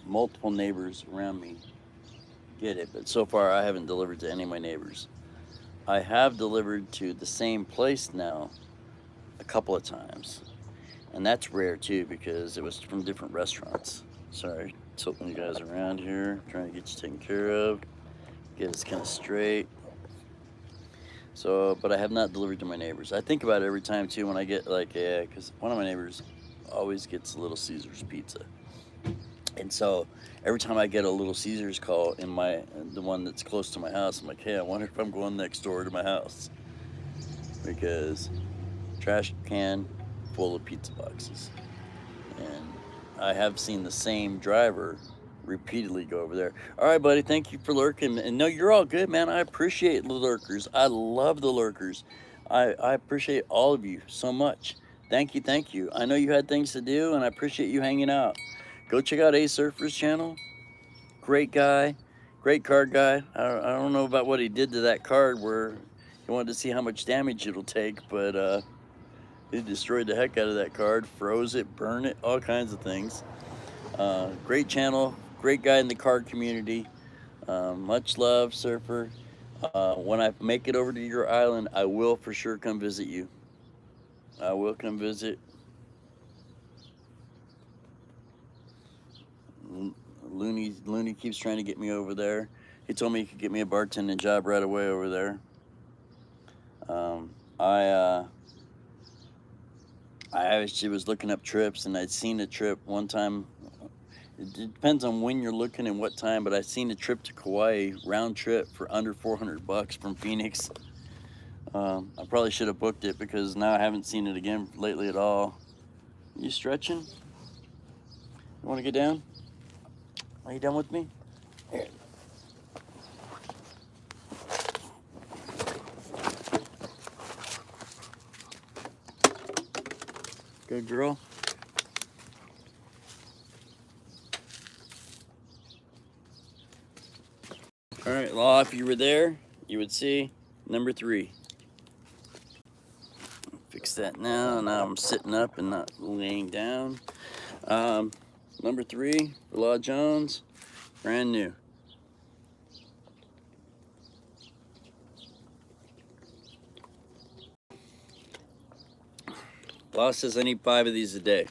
multiple neighbors around me get it, but so far I haven't delivered to any of my neighbors. I have delivered to the same place now a couple of times, and that's rare too because it was from different restaurants. Sorry, tilting you guys around here, trying to get you taken care of, get us kind of straight. So, but I have not delivered to my neighbors. I think about it every time too when I get like, yeah, because one of my neighbors always gets Little Caesars pizza. And so every time I get a Little Caesars call in the one that's close to my house, I'm like, hey, I wonder if I'm going next door to my house. Because trash can full of pizza boxes. And I have seen the same driver repeatedly go over there. All right, buddy, thank you for lurking. And no, you're all good, man. I appreciate the lurkers. I love the lurkers. I appreciate all of you so much. Thank you. I know you had things to do, and I appreciate you hanging out. Go check out Ace Surfer's channel. Great guy, great card guy. I don't know about what he did to that card where he wanted to see how much damage it'll take, but he destroyed the heck out of that card, froze it, burned it, all kinds of things. Great channel, great guy in the card community. Much love, Surfer. When I make it over to your island, I will for sure come visit you. I will come visit. Looney keeps trying to get me over there. He told me he could get me a bartending job right away over there. I actually was looking up trips, and I'd seen a trip one time. It depends on when you're looking and what time, but I'd seen a trip to Kauai, round trip for under $400 from Phoenix. I probably should have booked it because now I haven't seen it again lately at all. You stretching? You want to get down? Are you done with me? Here. Good girl. All right, Law, if you were there, you would see number 3. Fix that now. Now I'm sitting up and not laying down. Number 3, Law Jones, brand new. Law says I need 5 of these a day.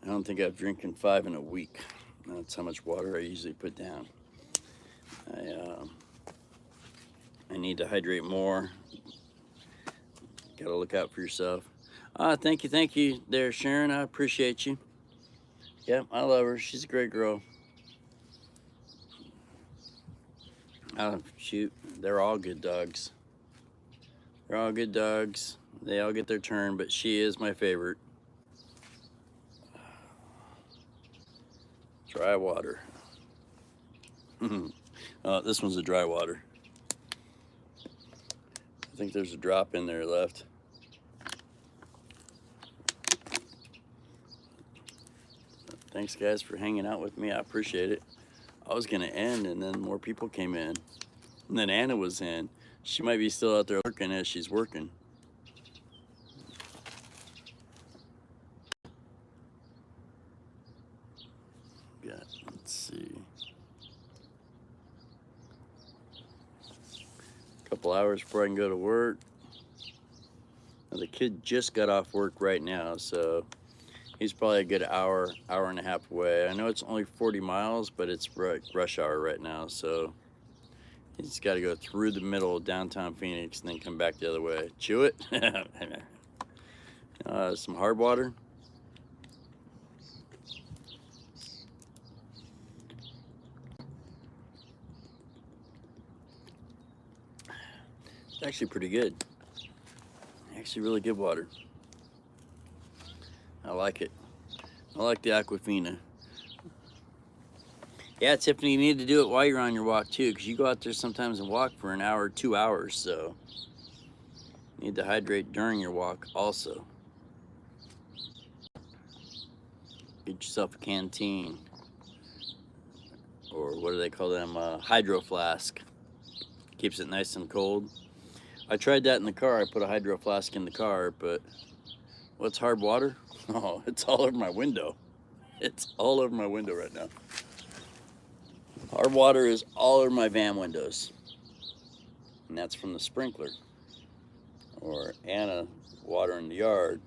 I don't think I've drinking 5 in a week. That's how much water I usually put down. I need to hydrate more. Gotta look out for yourself. Thank you there, Sharon. I appreciate you. Yep, I love her. She's a great girl. Shoot, they're all good dogs. They're all good dogs. They all get their turn, but she is my favorite. Dry water. This one's a dry water. I think there's a drop in there left. Thanks, guys, for hanging out with me. I appreciate it. I was going to end, and then more people came in. And then Anna was in. She might be still out there lurking as she's working. Yeah, let's see. A couple hours before I can go to work. Now, the kid just got off work right now, so he's probably a good hour and a half away. I know it's only 40 miles, but it's rush hour right now, so he's got to go through the middle of downtown Phoenix and then come back the other way. Chew it. Some hard water. It's actually pretty good. Actually really good water. I like it. I like the Aquafina. Yeah, Tiffany, you need to do it while you're on your walk too, because you go out there sometimes and walk for an hour, 2 hours, so you need to hydrate during your walk also. Get yourself a canteen, or what do they call them, hydro flask. Keeps it nice and cold. I tried that in the car. I put a hydro flask in the car, but what's hard water? Oh, it's all over my window. It's all over my window right now. Hard water is all over my van windows. And that's from the sprinkler. Or Anna water in the yard.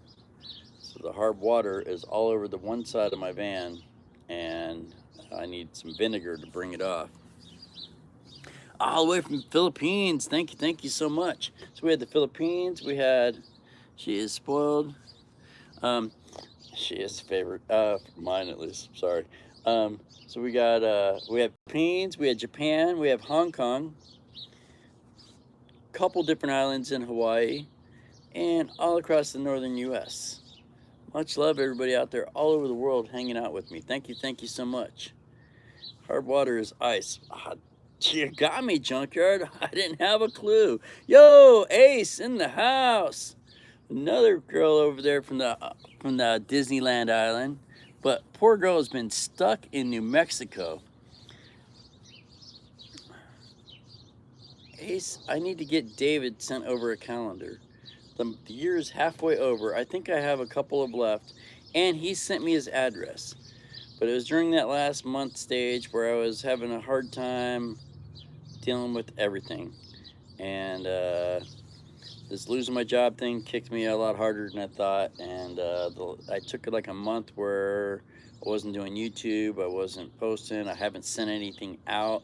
So the hard water is all over the one side of my van, and I need some vinegar to bring it off. All the way from the Philippines. Thank you so much. So we had the Philippines, we had She Is Spoiled. She is favorite, mine at least, sorry. So we got, we have Philippines, we had Japan, we have Hong Kong, couple different islands in Hawaii, and all across the northern US. Much love, everybody out there all over the world hanging out with me. Thank you so much. Hard water is ice. You got me, Junkyard. I didn't have a clue. Yo, Ace in the house. Another girl over there from the Disneyland island. But poor girl has been stuck in New Mexico. Ace, I need to get David sent over a calendar. The year is halfway over. I think I have a couple of left. And he sent me his address. But it was during that last month stage where I was having a hard time dealing with everything. And this losing my job thing kicked me a lot harder than I thought. And I took like a month where I wasn't doing YouTube, I wasn't posting, I haven't sent anything out.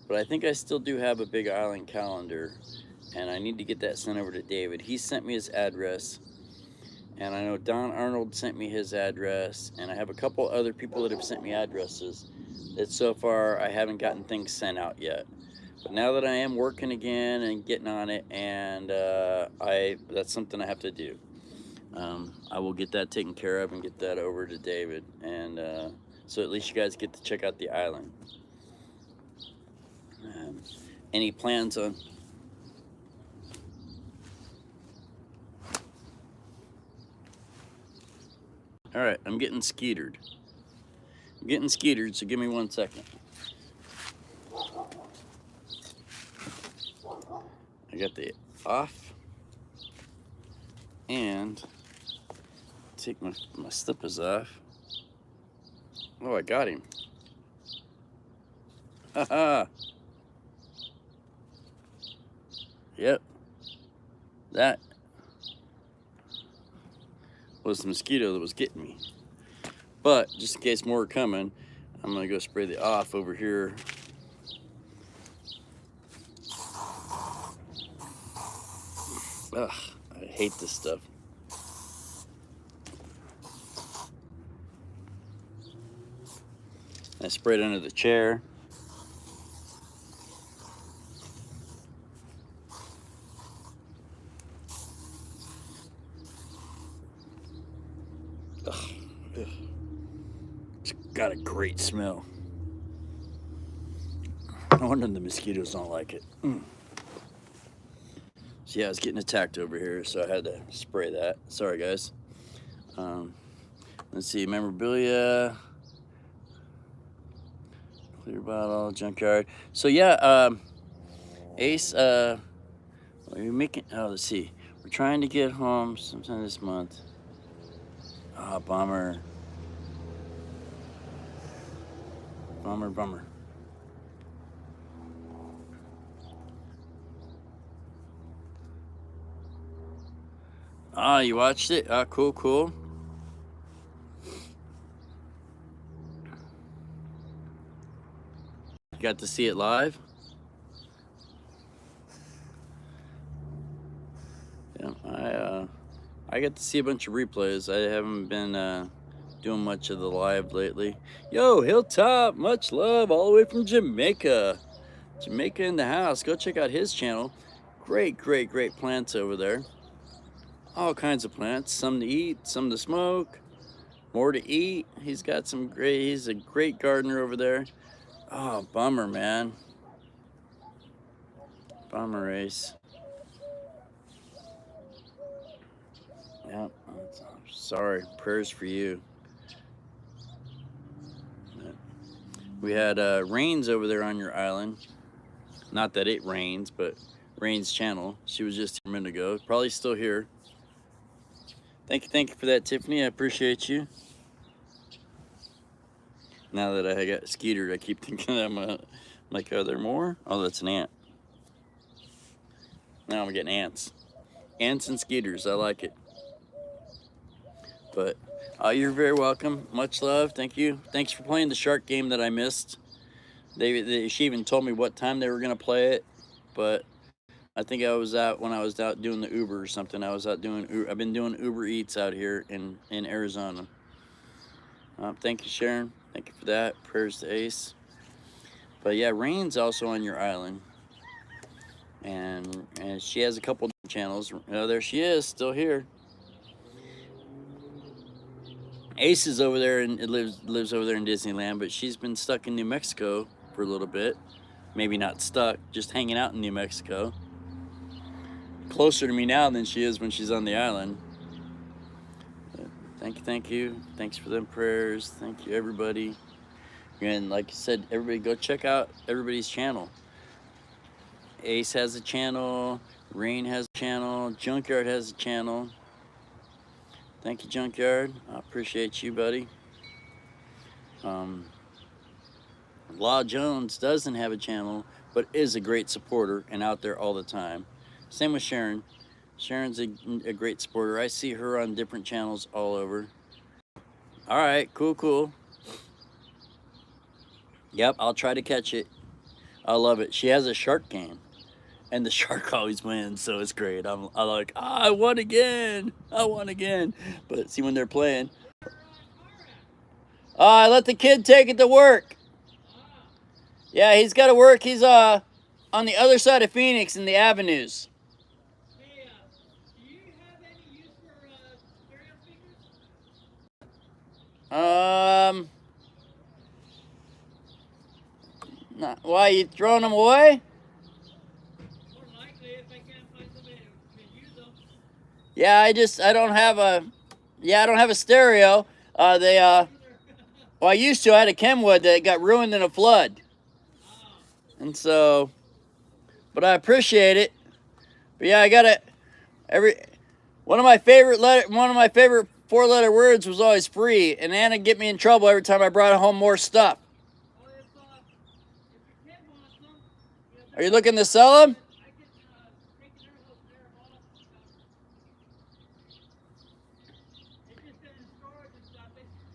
But I think I still do have a Big Island calendar, and I need to get that sent over to David. He sent me his address, and I know Don Arnold sent me his address, and I have a couple other people that have sent me addresses that so far I haven't gotten things sent out yet. But now that I am working again and getting on it, and that's something I have to do. I will get that taken care of and get that over to David, and so at least you guys get to check out the island. Any plans on... All right, I'm getting skeetered. So give me 1 second. I got the off, and take my slippers off. Oh, I got him. Haha. Yep. That was the mosquito that was getting me. But just in case more are coming, I'm gonna go spray the off over here. Ugh, I hate this stuff. I sprayed under the chair. Ugh. It's got a great smell. No wonder the mosquitoes don't like it. So yeah, I was getting attacked over here, so I had to spray that. Sorry, guys. Let's see, memorabilia. Clear bottle, junkyard. So yeah, Ace, we're making, let's see. We're trying to get home sometime this month. Ah, bummer. Bummer. Ah, you watched it? Ah, cool, cool. You got to see it live? Yeah, I got to see a bunch of replays. I haven't been doing much of the live lately. Yo, Hilltop, much love all the way from Jamaica. Jamaica in the house. Go check out his channel. Great, great, great plants over there. All kinds of plants. Some to eat, some to smoke, more to eat. He's got some great, he's a great gardener over there. Oh, bummer, man. Bummer, Ace. Yep, sorry. Prayers for you. We had Rains over there on your island. Not that it rains, but Rain's channel. She was just a minute ago. Probably still here. Thank you for that, Tiffany. I appreciate you. Now that I got Skeeter, I keep thinking I'm like, are there more? Oh, that's an ant. Now I'm getting ants. Ants and Skeeters. I like it. But you're very welcome. Much love. Thank you. Thanks for playing the shark game that I missed. She even told me what time they were going to play it. But I think I was out when I was out doing the Uber or something. I've been doing Uber Eats out here in Arizona. Thank you, Sharon. Thank you for that. Prayers to Ace. But yeah, Rain's also on your island. And she has a couple channels. Oh, there she is, still here. Ace is over there and lives over there in Disneyland, but she's been stuck in New Mexico for a little bit. Maybe not stuck, just hanging out in New Mexico. Closer to me now than she is when she's on the island. But thank you. Thanks for them prayers. Thank you, everybody. And like I said, everybody go check out everybody's channel. Ace has a channel. Rain has a channel. Junkyard has a channel. Thank you, Junkyard. I appreciate you, buddy. Law Jones doesn't have a channel, but is a great supporter and out there all the time. Same with Sharon. Sharon's a great supporter. I see her on different channels all over. All right, cool. Yep, I'll try to catch it. I love it. She has a shark game. And the shark always wins, so it's great. I'm like, I won again. But see, when they're playing, I let the kid take it to work. Yeah, he's got to work. He's on the other side of Phoenix in the avenues. Hey, do you have any use for stereo speakers? Why, you throwing them away? More likely if I can't find somebody who can use them. Yeah, I don't have a stereo. Well, I used to. I had a Kenwood that got ruined in a flood. And so, but I appreciate it. But yeah, I got it. One of my favorite 4-letter words was always free, and Anna get me in trouble every time I brought home more stuff. Well, if your kid wants them, Are you looking to sell them? I can take their boss and stuff. They just been in storage and stuff.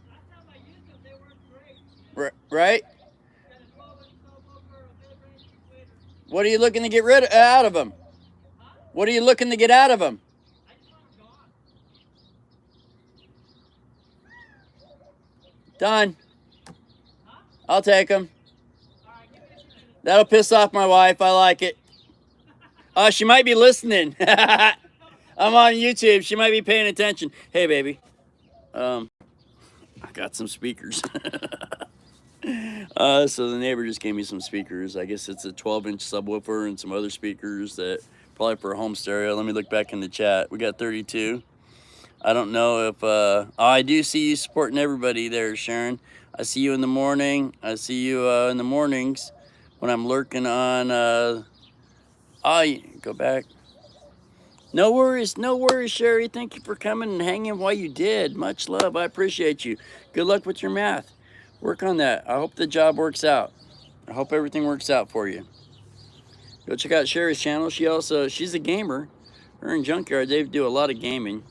Last time I used them, they weren't great. Right? Got a 12-inch subwoofer, a mid-range equator. What are you looking to get out of them? Huh? What are you looking to get out of them? I just want them gone. Done. Huh? I'll take them. All right, give me a minute. That'll piss off my wife. I like it. She might be listening. I'm on YouTube. She might be paying attention. Hey, baby. I got some speakers. So the neighbor just gave me some speakers. I guess it's a 12-inch subwoofer and some other speakers that probably for a home stereo. Let me look back in the chat. We got 32. I don't know if I do see you supporting everybody there, Sharon. I see you in the morning. I see you in the mornings when I'm lurking on go back. No worries, Sherry. Thank you for coming and hanging while you did. Much love. I appreciate you. Good luck with your math. Work on that. I hope the job works out. I hope everything works out for you. Go check out Sherry's channel. She's a gamer. Her and Junkyard, they do a lot of gaming.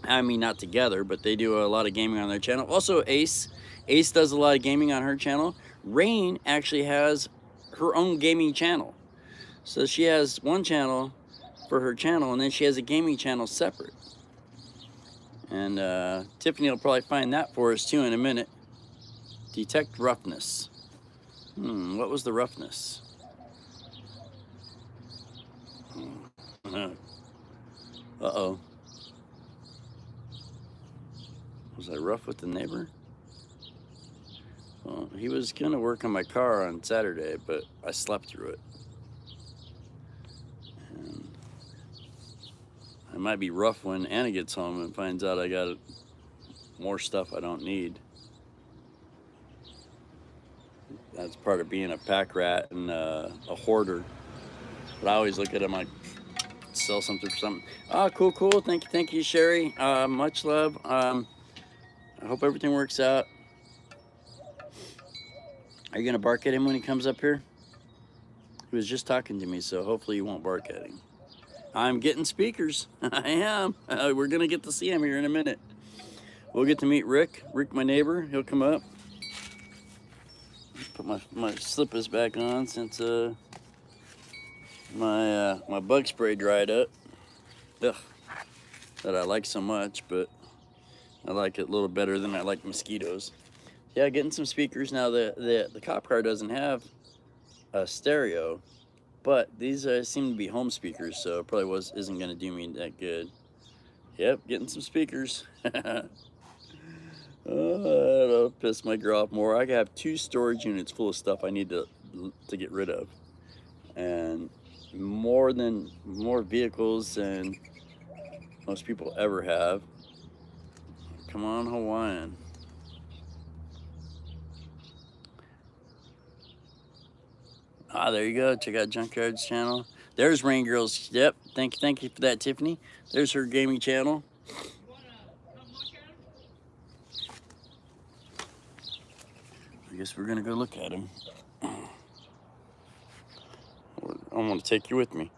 I mean, not together, but they do a lot of gaming on their channel. Also, Ace. Ace does a lot of gaming on her channel. Rain actually has her own gaming channel. So she has one channel for her channel, and then she has a gaming channel separate. And Tiffany will probably find that for us too in a minute. Detect roughness. What was the roughness? Uh-oh. Was I rough with the neighbor? Well, he was gonna work on my car on Saturday, but I slept through it. And I might be rough when Anna gets home and finds out I got more stuff I don't need. That's part of being a pack rat and a hoarder. But I always look at them like, sell something for something. Ah, cool. Thank you, Sherry. Much love. I hope everything works out. Are you gonna bark at him when he comes up here? He was just talking to me, so hopefully you won't bark at him. I'm getting speakers. I am. We're gonna get to see him here in a minute. We'll get to meet Rick. Rick, my neighbor, he'll come up. Put my slippers back on since my bug spray dried up. Ugh, that I like so much, but I like it a little better than I like mosquitoes. Yeah, getting some speakers now. The cop car doesn't have a stereo, but these seem to be home speakers, so it probably isn't gonna do me that good. Yep, getting some speakers. Oh, that'll piss my girl off more. I have 2 storage units full of stuff I need to get rid of, and more vehicles than most people ever have. Come on, Hawaiian. Ah, there you go. Check out Junkyard's channel. There's Rain Girls. Yep. Thank you for that, Tiffany. There's her gaming channel. You wanna come look at him? I guess we're gonna go look at him. I'm gonna take you with me.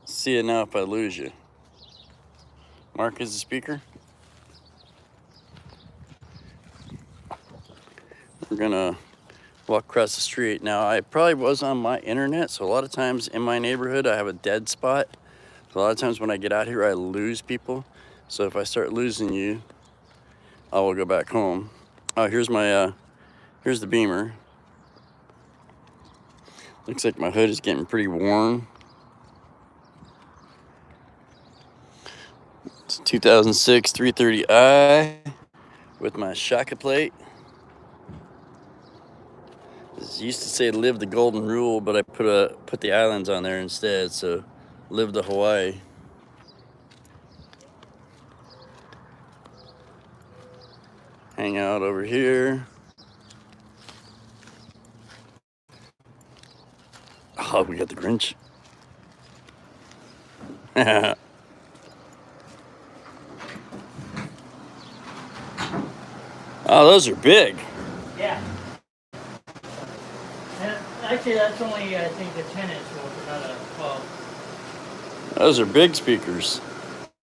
See you now if I lose you. Mark is the speaker. We're gonna walk across the street. Now, I probably was on my internet, so a lot of times in my neighborhood I have a dead spot. So a lot of times when I get out here I lose people. So if I start losing you, I will go back home. Oh, here's my here's the Beamer. Looks like my hood is getting pretty worn. It's a 2006 330i with my Shaka plate. It used to say live the golden rule, but I put the islands on there instead, so live the Hawaii. Hang out over here. Oh, we got the Grinch. Oh, those are big. Yeah. And actually, that's only, I think, a 10-inch one, not a 12. Those are big speakers.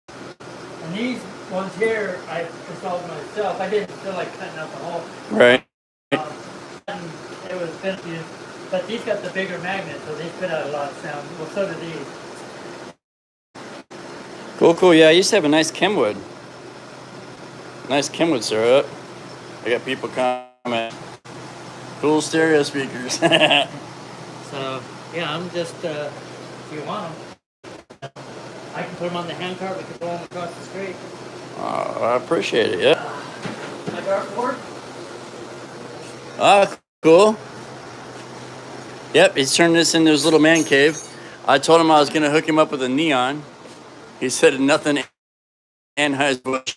And these ones here, I installed myself. I didn't feel like cutting out the hole. Right. And it was finished, but these got the bigger magnet, so they spit out a lot of sound. Well, so do these. Cool. Yeah, I used to have a nice Kenwood. Nice Kenwood syrup. I got people comment. Cool stereo speakers. So, yeah, I'm just, if you want them, I can put them on the handcart. We can throw them across the street. Oh, I appreciate it, yeah. My dartboard. Ah, cool. Yep, he's turned this into his little man cave. I told him I was going to hook him up with a neon. He said nothing Anheuser-Busch.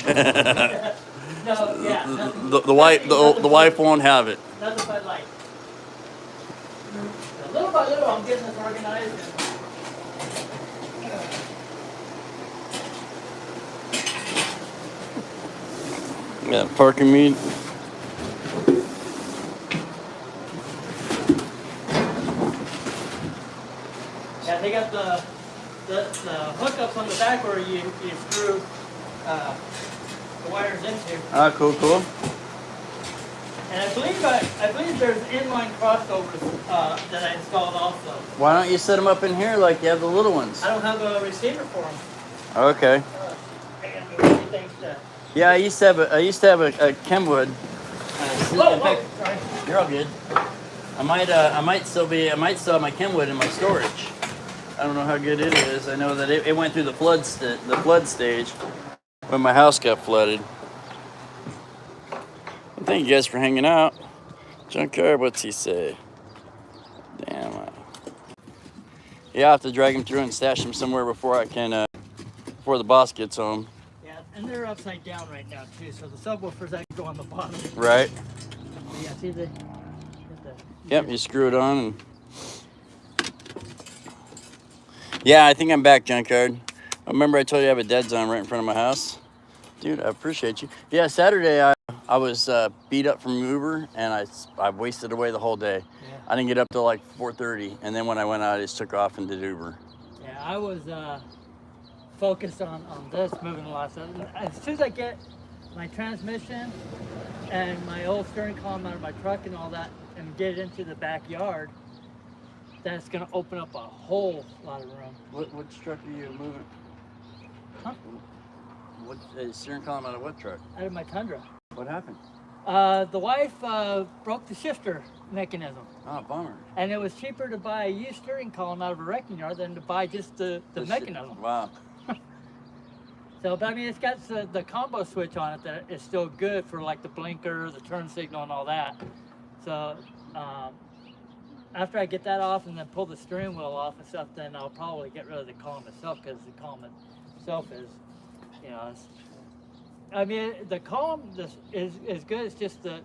No, yeah. Nothing, the wife won't have it. Nothing but light. Little by little, I'm getting this organized. Yeah, parking meet. Yeah, they got the the hookups on the back where you screw the wires into. Ah, cool, cool. And I believe there's inline crossovers that I installed also. Why don't you set them up in here like you have the little ones? I don't have a receiver for them. Okay. I gotta move everything to. Yeah, I used to have a Kenwood. In fact, Sorry. you're all good. I might still have my Kenwood in my storage. I don't know how good it is. I know that it went through the flood stage when my house got flooded. Well, thank you guys for hanging out. Junkyard, what's he say? Damn. Yeah, I have to drag him through and stash him somewhere before before the boss gets home. Yeah, and they're upside down right now too. So the subwoofers actually go on the bottom. Right. But yeah, see the. Yep, you screw it on and. Yeah, I think I'm back, Junkyard. Remember I told you I have a dead zone right in front of my house? Dude, I appreciate you. Yeah, Saturday I was beat up from Uber and I wasted away the whole day. Yeah. I didn't get up till like 4:30, and then when I went out, I just took off and did Uber. Yeah, I was focused on this, moving a lot of stuff. As soon as I get my transmission and my old steering column out of my truck and all that and get it into the backyard, that's going to open up a whole lot of room. Which truck are you moving? Huh? What steering column out of what truck? Out of my Tundra. What happened? The wife broke the shifter mechanism. Oh, bummer. And it was cheaper to buy a used steering column out of a wrecking yard than to buy just the mechanism. Wow. So, but I mean, it's got the combo switch on it that is still good for like the blinker, the turn signal, and all that. So, after I get that off and then pull the steering wheel off and stuff, then I'll probably get rid of the column itself, because the column itself is, you know, I mean, the column is good. It's just the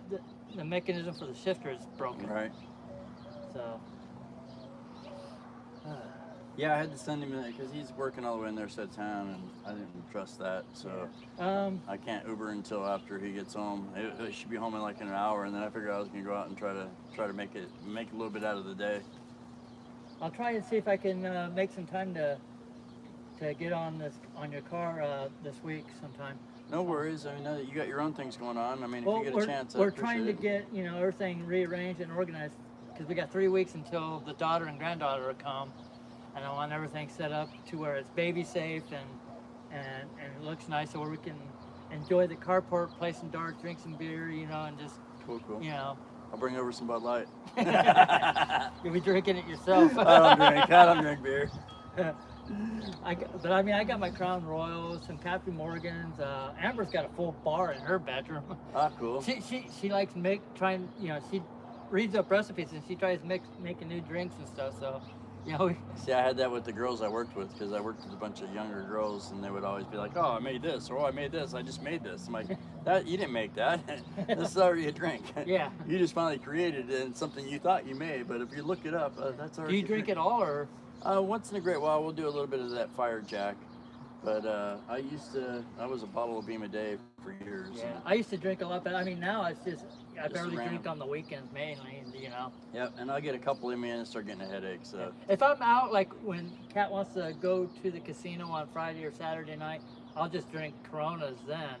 mechanism for the shifter is broken. Right. So. Yeah, I had to send him because he's working all the way in their side of town, and I didn't trust that, so I can't Uber until after he gets home. It should be home in like an hour, and then I figured I was gonna go out and try to make a little bit out of the day. I'll try and see if I can make some time to get on your car this week sometime. No worries. I mean, now that you got your own things going on, I mean, Well, if you get a chance, we're trying to get everything rearranged and organized, because we got 3 weeks until the daughter and granddaughter will come. And I want everything set up to where it's baby safe and it looks nice, so where we can enjoy the carport, play some darts, drink some beer, and just Cool. I'll bring over some Bud Light. You'll be drinking it yourself. I don't drink beer. But I mean, I got my Crown Royals, some Captain Morgans. Amber's got a full bar in her bedroom. Ah, cool. She likes she reads up recipes and she tries making new drinks and stuff. So. See, I had that with the girls I worked with, because I worked with a bunch of younger girls, and they would always be like, "Oh, I made this," or "Oh, I made this. I just made this." I'm like, "That you didn't make that. This is already a drink. Yeah. You just finally created it and something you thought you made, but if you look it up, that's already." Do you drink it all, or? Once in a great while, we'll do a little bit of that Fire Jack, but I was a bottle of Beam a day for years. Yeah, I used to drink a lot, but I mean now it's just I barely random. drink on the weekends mainly, Yep, and I'll get a couple in me and start getting a headache. So. If I'm out, like when Kat wants to go to the casino on Friday or Saturday night, I'll just drink Coronas then,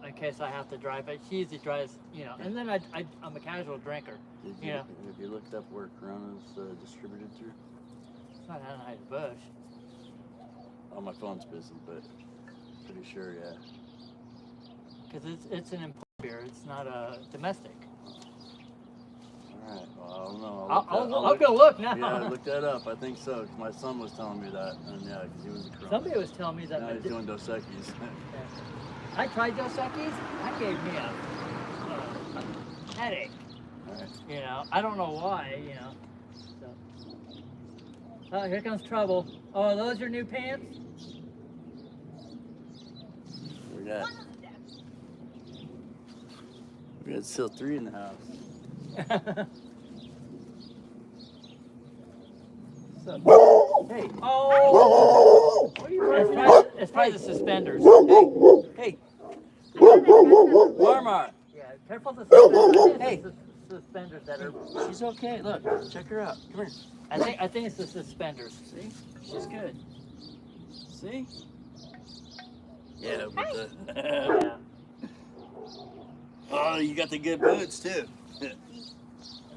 in case I have to drive. But she usually drives, and then I'm a casual drinker. Have you looked up where Corona's distributed through? It's not Anheuser-Busch. Oh, my phone's busy, but pretty sure, yeah. Because it's an import beer. It's not a domestic. All right. Well, I don't know. I'll go look now. Yeah, look that up. I think so. 'Cause my son was telling me that, and yeah, because he was a Corona. Somebody was telling me that. Now he's doing Dos Equis. Yeah. I tried Dos Equis. That gave me a headache. All right. I don't know why. So. Oh, here comes trouble. Oh, are those your new pants? We got still 3 in the house. What's up? Hey. Oh! What are you It's probably the suspenders. Hey. Marmar. Yeah, careful the suspenders. Hey. It's the suspenders that are. She's okay. Look, check her out. Come here. I think it's the suspenders. See? She's good. See? Yeah, with the. Yeah. Oh, you got the good boots too. Are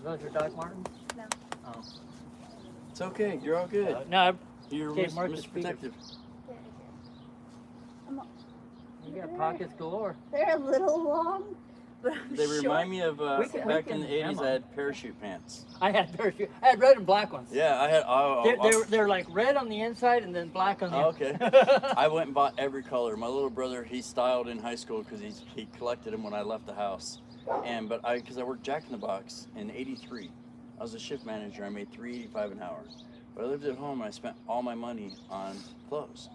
those your Doc Martens? No. Oh. It's okay. You're all good. No, You're Okay, Mr. mark the Mr. speakers. Protective. you got pockets galore. They're a little long, but I'm They sure. remind me of back in the we can 80s. demo. I had parachute pants. I had parachute. I had red and black ones. Yeah, I had. They're like red on the inside and then black on the Oh, okay. outside. I went and bought every color. My little brother, he styled in high school because he collected them when I left the house. Because I worked Jack in the Box in '83. I was a shift manager. I made $3.85 an hour. But I lived at home and I spent all my money on clothes.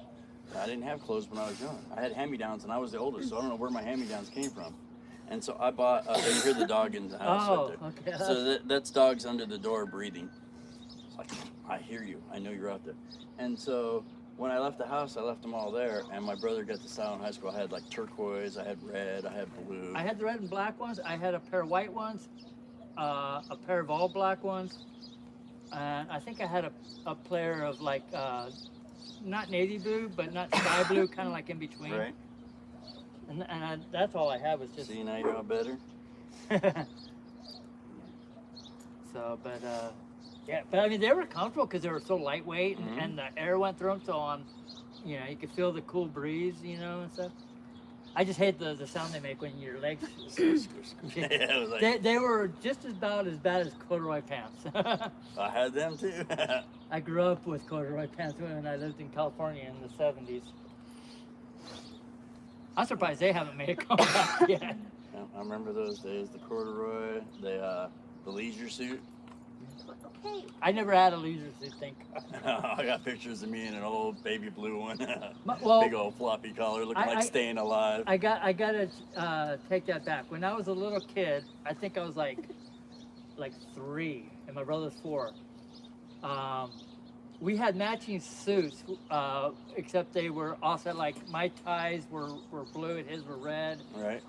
I didn't have clothes when I was young. I had hand-me-downs and I was the oldest, so I don't know where my hand-me-downs came from. And so I bought. You hear the dog in the house Oh, right there. okay. So that's dogs under the door breathing. It's like, I hear you. I know you're out there. And so when I left the house, I left them all there. And my brother got the style in high school. I had like turquoise, I had red, I had blue. I had the red and black ones. I had a pair of white ones, a pair of all black ones, and I think I had a pair of like not navy blue, but not sky blue, kind of like in between. Right. And that's all I had was just. See, now you're all better. So, but yeah, but I mean they were comfortable because they were so lightweight Mhm. and the air went through them. So on, you know, you could feel the cool breeze, you know, and stuff. I just hate the sound they make when your legs. Yeah, it was like, They were just about as bad as corduroy pants. I had them too. I grew up with corduroy pants when I lived in California in the 70s. I'm surprised they haven't made a comeback yet. Yeah, I remember those days. The corduroy, the leisure suit. Okay. I never had a leisure suit, thank God. I got pictures of me in an old baby blue one. Well, Big old floppy collar, looking like staying alive. I gotta take that back. When I was a little kid, I think I was like 3, and my brother's 4. We had matching suits, except they were also like my ties were blue and his were red. Right.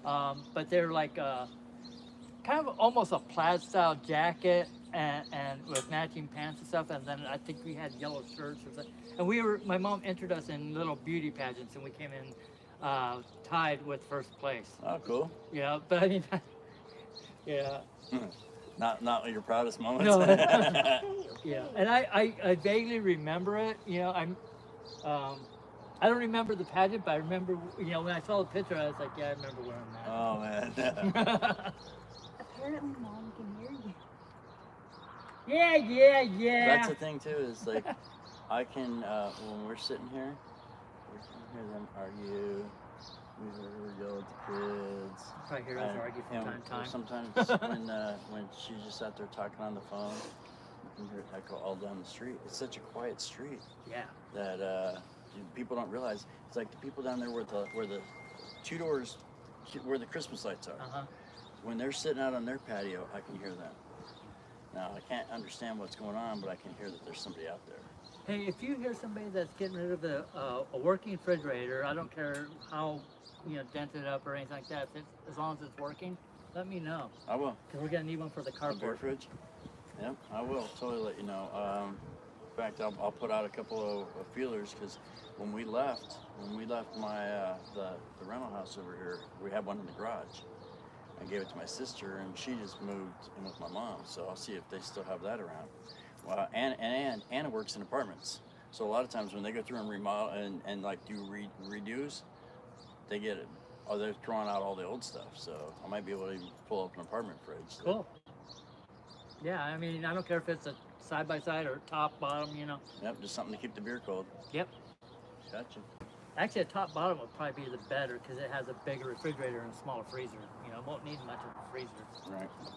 But they're like kind of almost a plaid style jacket and with matching pants and stuff. And then I think we had yellow shirts or something. And my mom entered us in little beauty pageants, and we came in tied with first place. Oh, cool. Yeah, but I mean, yeah. Not your proudest moments. No. Okay. Yeah, and I vaguely remember it. You know, I don't remember the pageant, but I remember, you know, when I saw the picture, I was like, yeah, I remember wearing that. Oh man. Apparently, Mom can hear you. yeah. That's the thing too. Is like, I can when we're sitting here, we can hear them argue. We yell at the kids. Probably hear us argue from and time to time. Sometimes when she's just out there talking on the phone, you can hear it echo all down the street. It's such a quiet street Yeah. that people don't realize. It's like the people down there where the 2 doors, where the Christmas lights are. Uh-huh. When they're sitting out on their patio, I can hear them. Now I can't understand what's going on, but I can hear that there's somebody out there. Hey, if you hear somebody that's getting rid of a working refrigerator, I don't care how, you know, dented up or anything like that, as long as it's working, let me know. I will. Because we're going to need one for the A beer carport. fridge? Yep, I will totally let you know. In fact, I'll put out a couple of feelers because when we left my the rental house over here, we had one in the garage. I gave it to my sister, and she just moved in with my mom. So I'll see if they still have that around. Well, and Anna works in apartments, so a lot of times when they go through and remodel and like do redos, they get it. Oh, they're throwing out all the old stuff. So I might be able to even pull up an apartment fridge. Cool. Yeah, I mean, I don't care if it's a side-by-side or top, bottom, you know. Yep, just something to keep the beer cold. Yep. Gotcha. Actually, a top bottom would probably be the better because it has a bigger refrigerator and a smaller freezer. You know, it won't need much of a freezer. Right. So.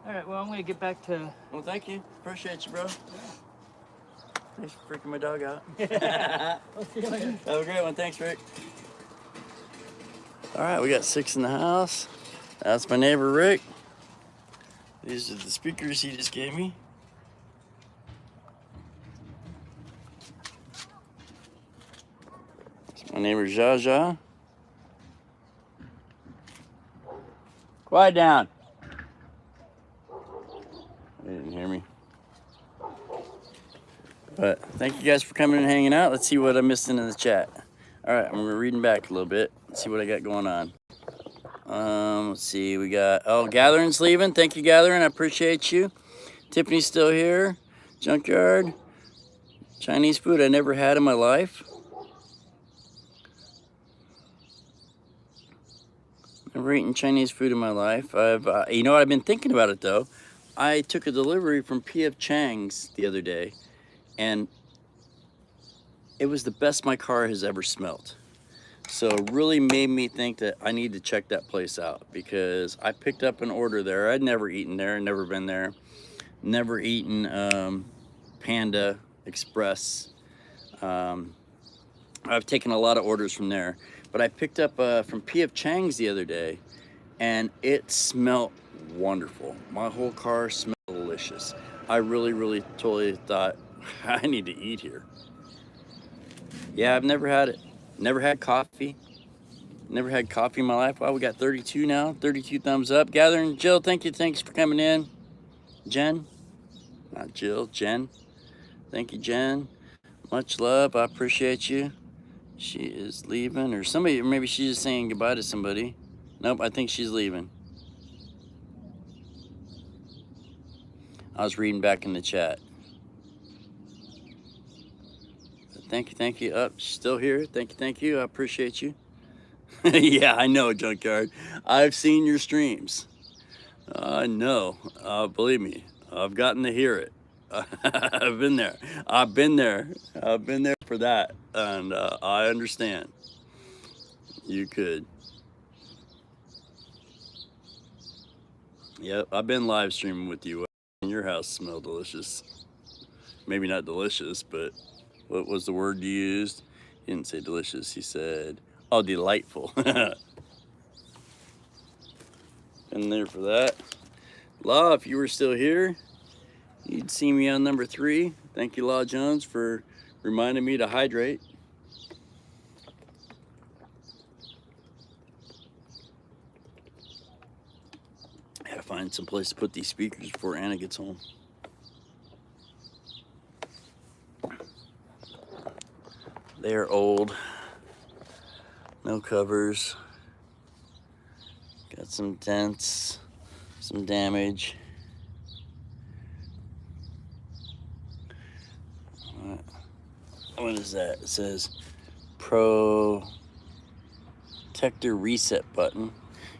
All right, well, I'm going to get back to... Well, thank you. Appreciate you, bro. Thanks for freaking my dog out. We'll see you later. Have a great one. Thanks, Rick. All right, we got 6 in the house. That's my neighbor, Rick. These are the speakers he just gave me. It's my neighbor, Jaja. Quiet down. They didn't hear me. But thank you guys for coming and hanging out. Let's see what I missed in the chat. All right, I'm reading back a little bit. Let's see what I got going on. Let's see. We got, oh, Gatherin's leaving. Thank you, Gathering. I appreciate you. Tiffany's still here. Junkyard. Chinese food I never had in my life. Never eaten Chinese food in my life. You know, I've been thinking about it though. I took a delivery from P.F. Chang's the other day, and it was the best my car has ever smelled. So it really made me think that I need to check that place out, because I picked up an order there. I'd never eaten there, never been there, never eaten Panda Express. I've taken a lot of orders from there, but I picked up from P.F. Chang's the other day, and it smelled wonderful. My whole car smelled delicious. I really totally thought, I need to eat here. Yeah, I've never had it. Never had coffee. Never had coffee in my life. Wow, we got 32 now. 32 thumbs up. Gathering. Jill, thanks for coming in. Jen. Not Jill, Jen. Thank you, Jen. Much love. I appreciate you. She is leaving, or somebody, maybe she's just saying goodbye to somebody. Nope, I think she's leaving. I was reading back in the chat. Thank you. Up, still here. Thank you. I appreciate you. Yeah, I know, Junkyard. I've seen your streams. I know. Believe me, I've gotten to hear it. I've been there. I've been there for that, and I understand. You could. Yep, I've been live streaming with you. Your house smelled delicious. Maybe not delicious, but what was the word you used? He didn't say delicious. He said, oh, delightful. Been there for that. Law, if you were still here, you'd see me on number 3. Thank you, Law Jones, for reminding me to hydrate. I gotta find some place to put these speakers before Anna gets home. They're old. No covers. Got some dents, some damage. What is that? It says Protector Reset button.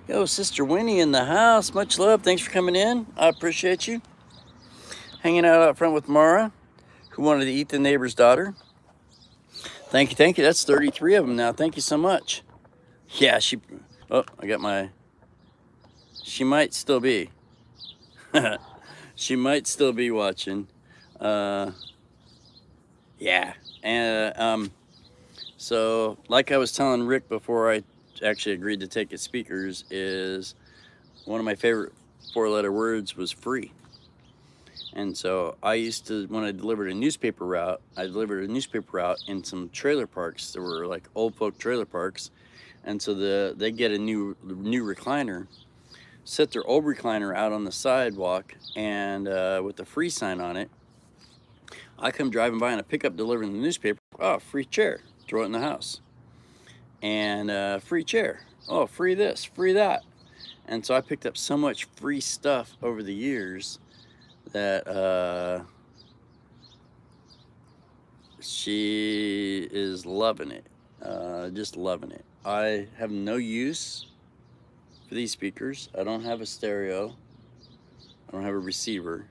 Yo, Sister Winnie in the house. Much love. Thanks for coming in. I appreciate you. Hanging out front with Mara, who wanted to eat the neighbor's daughter. Thank you. That's 33 of them now. Thank you so much. Yeah, she might still be. She might still be watching. Yeah. And so like I was telling Rick before I actually agreed to take his speakers, is one of my favorite 4-letter words was free. And so I used to, when I delivered a newspaper route, in some trailer parks. There were like old folk trailer parks. And so they get a new recliner, set their old recliner out on the sidewalk, and with the free sign on it. I come driving by in a pickup delivering the newspaper. Oh, free chair. Throw it in the house. And free chair. Oh, free this, free that. And so I picked up so much free stuff over the years that she is loving it. Just loving it. I have no use for these speakers. I don't have a stereo. I don't have a receiver.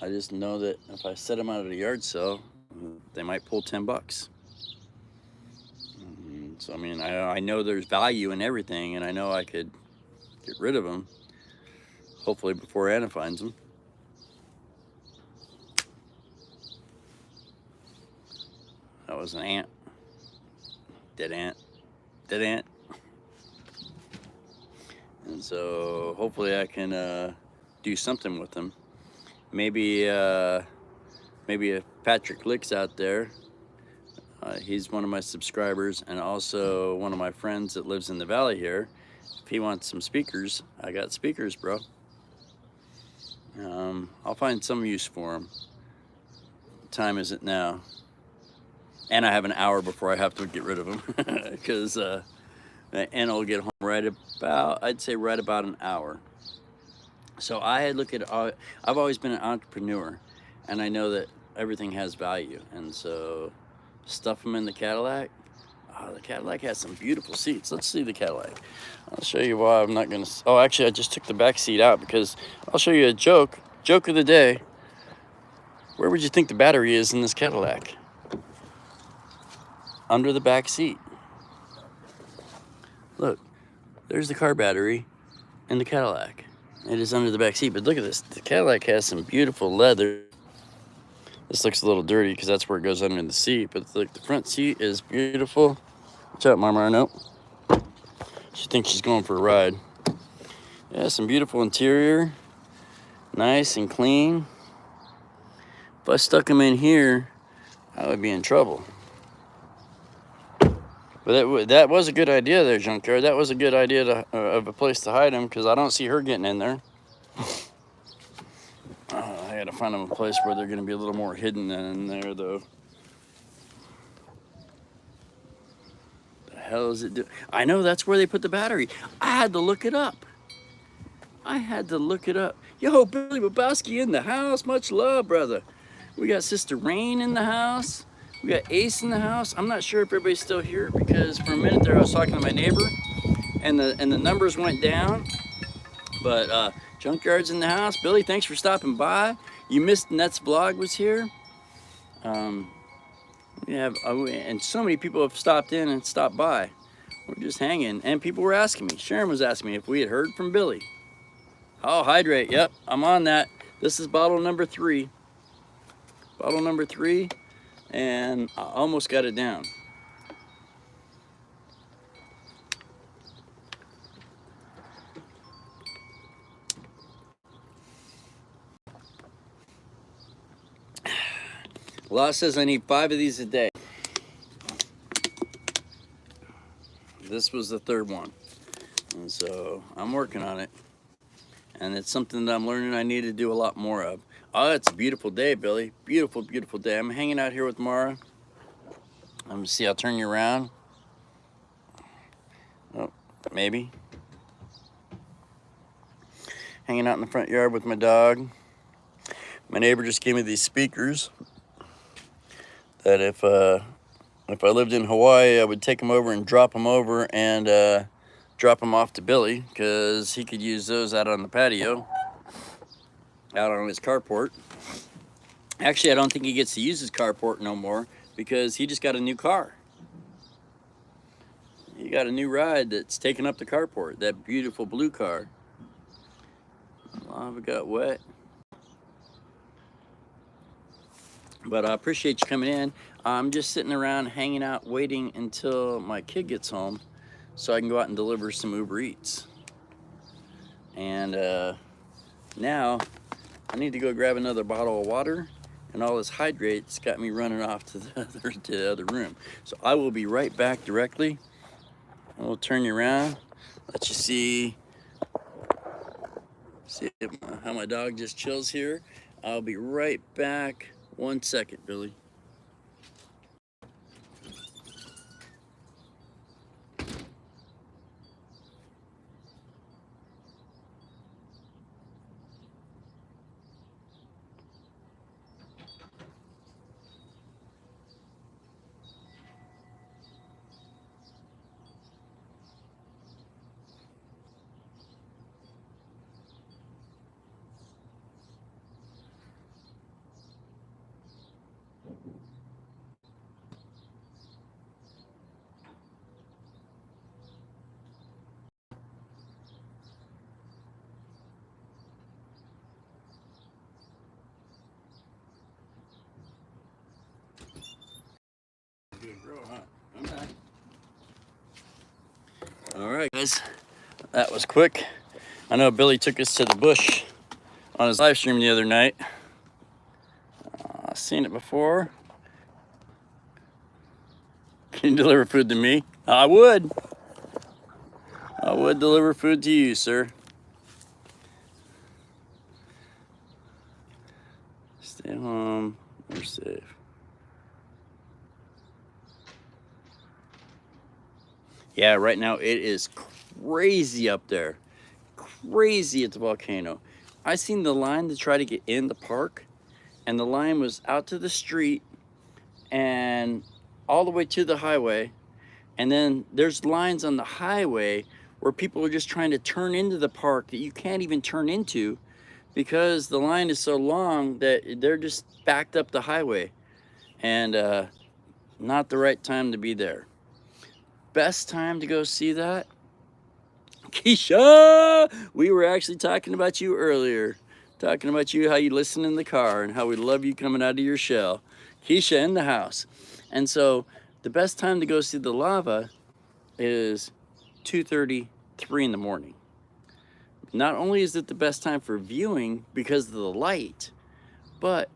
I just know that if I set them out at a yard sale, they might pull 10 bucks. So, I mean, I know there's value in everything, and I know I could get rid of them, hopefully before Anna finds them. That was an ant. Dead ant. Dead ant. And so hopefully I can do something with them. Maybe if Patrick Lick's out there, he's one of my subscribers and also one of my friends that lives in the valley here. If he wants some speakers, I got speakers, bro. I'll find some use for them. time is it now? And I have an hour before I have to get rid of them because and I'll get home right about, I'd say right about an hour. So I had looked at, I've always been an entrepreneur, and I know that everything has value, and so stuff them in the Cadillac. Oh, the Cadillac has some beautiful seats. Let's see the Cadillac. I'll show you why I'm not gonna. Oh, actually, I just took the back seat out because I'll show you a joke of the day. Where would you think the battery is in this Cadillac? Under the back seat. Look, there's the car battery in the Cadillac. It is under the back seat, but look at this. The Cadillac has some beautiful leather. This looks a little dirty because that's where it goes under the seat, but look, the front seat is beautiful. Watch out, Mama. Nope. She thinks she's going for a ride. Yeah, some beautiful interior. Nice and clean. If I stuck them in here, I would be in trouble. But that was a good idea there, Junkyard. That was a good idea of a place to hide them because I don't see her getting in there. I gotta find them a place where they're gonna be a little more hidden than in there, though. The hell is it doing? I know that's where they put the battery. I had to look it up. Yo, Billy Babowski in the house. Much love, brother. We got Sister Rain in the house. We got Ace in the house. I'm not sure if everybody's still here because for a minute there I was talking to my neighbor and the numbers went down. But Junkyard's in the house. Billy, thanks for stopping by. You missed Net's vlog was here. And so many people have stopped in and stopped by. We're just hanging, and people were asking me. Sharon was asking me if we had heard from Billy. Oh, hydrate. Yep, I'm on that. This is bottle number 3. Bottle number 3, and I almost got it down. Law says I need 5 of these a day. This was the 3rd one. And so I'm working on it. And it's something that I'm learning I need to do a lot more of. Oh, it's a beautiful day, Billy. Beautiful, beautiful day. I'm hanging out here with Mara. Let me see, I'll turn you around. Oh, maybe. Hanging out in the front yard with my dog. My neighbor just gave me these speakers that if I lived in Hawaii, I would take them over and drop them over and drop them off to Billy because he could use those out on the patio, out on his carport. Actually, I don't think he gets to use his carport no more because he just got a new car. He got a new ride that's taking up the carport, that beautiful blue car. Lava got wet. But I appreciate you coming in. I'm just sitting around hanging out waiting until my kid gets home so I can go out and deliver some Uber Eats. And now I need to go grab another bottle of water, and all this hydrate's got me running off to the other room. So I will be right back directly. And we'll turn you around, let you see how my dog just chills here. I'll be right back. 1 second, Billy. All right, guys, that was quick. I know Billy took us to the bush on his live stream the other night. I've seen it before. Can you deliver food to me? I would. I would deliver food to you, sir. Stay home. You're safe. Yeah, right now it is crazy up there. Crazy at the volcano. I seen the line to try to get in the park, and the line was out to the street and all the way to the highway. And then there's lines on the highway where people are just trying to turn into the park that you can't even turn into because the line is so long that they're just backed up the highway. And not the right time to be there. Best time to go see that? Keisha, we were actually talking about you earlier. Talking about you, how you listen in the car, and how we love you coming out of your shell. Keisha in the house. And so the best time to go see the lava is 2:30, 3 in the morning. Not only is it the best time for viewing because of the light, but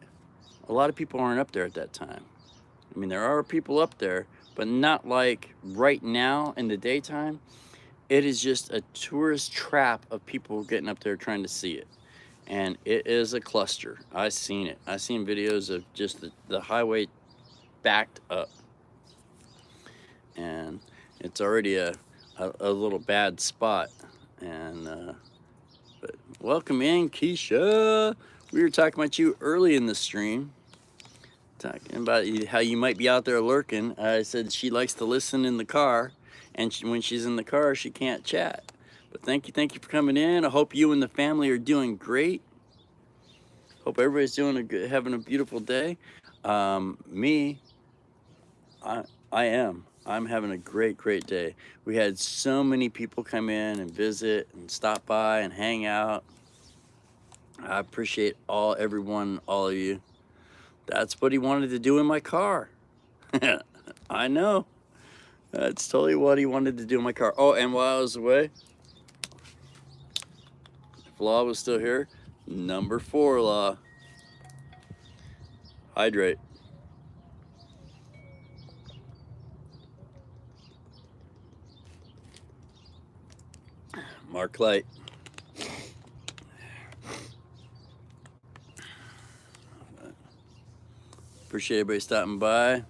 a lot of people aren't up there at that time. I mean, there are people up there, but not like right now in the daytime. It is just a tourist trap of people getting up there trying to see it. And it is a cluster. I've seen it. I've seen videos of just the highway backed up. And it's already a little bad spot. And but welcome in, Keisha. We were talking about you early in the stream. Talking about how you might be out there lurking. I said she likes to listen in the car. And when she's in the car, she can't chat. But thank you for coming in. I hope you and the family are doing great. Hope everybody's having a beautiful day. Me, I am. I'm having a great day. We had so many people come in and visit and stop by and hang out. I appreciate all of you. That's what he wanted to do in my car. I know. That's totally what he wanted to do in my car. Oh, and while I was away, if Law was still here, number 4, Law. Hydrate. Mark Light. Appreciate everybody stopping by.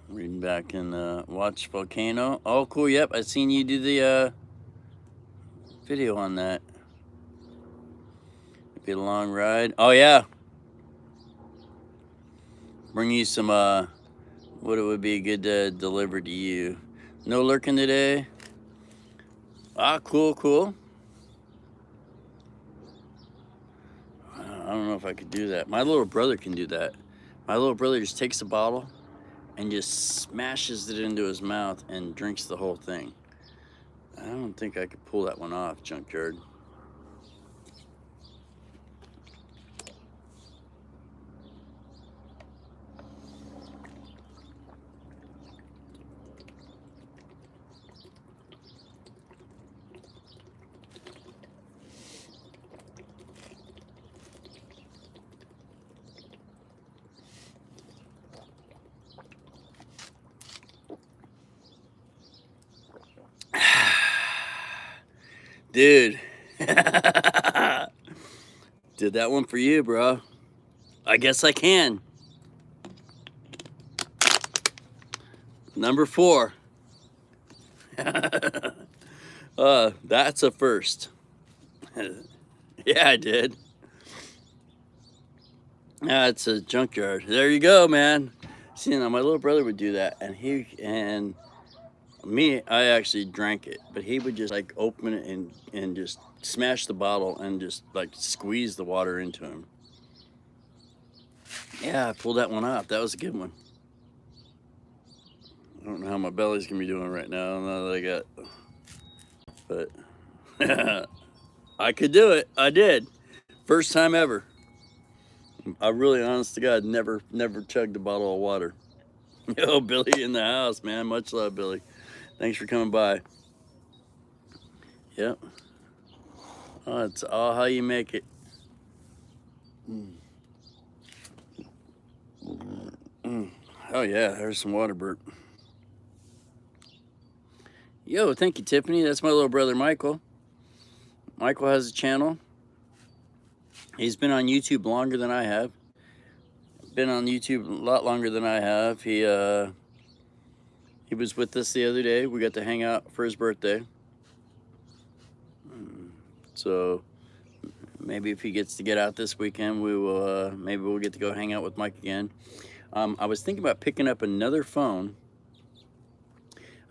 Reading back in Watch Volcano. Oh, cool. Yep, I seen you do the video on that. It'd be a long ride. Oh, yeah. Bring you some, what it would be good to deliver to you. No lurking today. Ah, cool. I don't know if I could do that. My little brother can do that. My little brother just takes a bottle and just smashes it into his mouth and drinks the whole thing. I don't think I could pull that one off, Junkyard. Dude. Did that one for you, bro. I guess I can. Number 4. That's a first. Yeah, I did. That's a Junkyard. There you go, man. See, now my little brother would do that, and me, I actually drank it, but he would just like open it and just smash the bottle and just like squeeze the water into him. Yeah, I pulled that one off. That was a good one. I don't know how my belly's gonna be doing right now that I got, but I could do it. I did. First time ever. I really, honest to God, never chugged a bottle of water. Yo, Billy in the house, man. Much love, Billy. Thanks for coming by. Yep. Oh, it's all how you make it. Oh yeah, there's some water burp. Yo, thank you, Tiffany. That's my little brother, Michael. Michael has a channel. He's been on YouTube longer than I have. Been on YouTube a lot longer than I have. He was with us the other day. We got to hang out for his birthday. So maybe if he gets to get out this weekend, we will. Maybe we'll get to go hang out with Mike again. I was thinking about picking up another phone.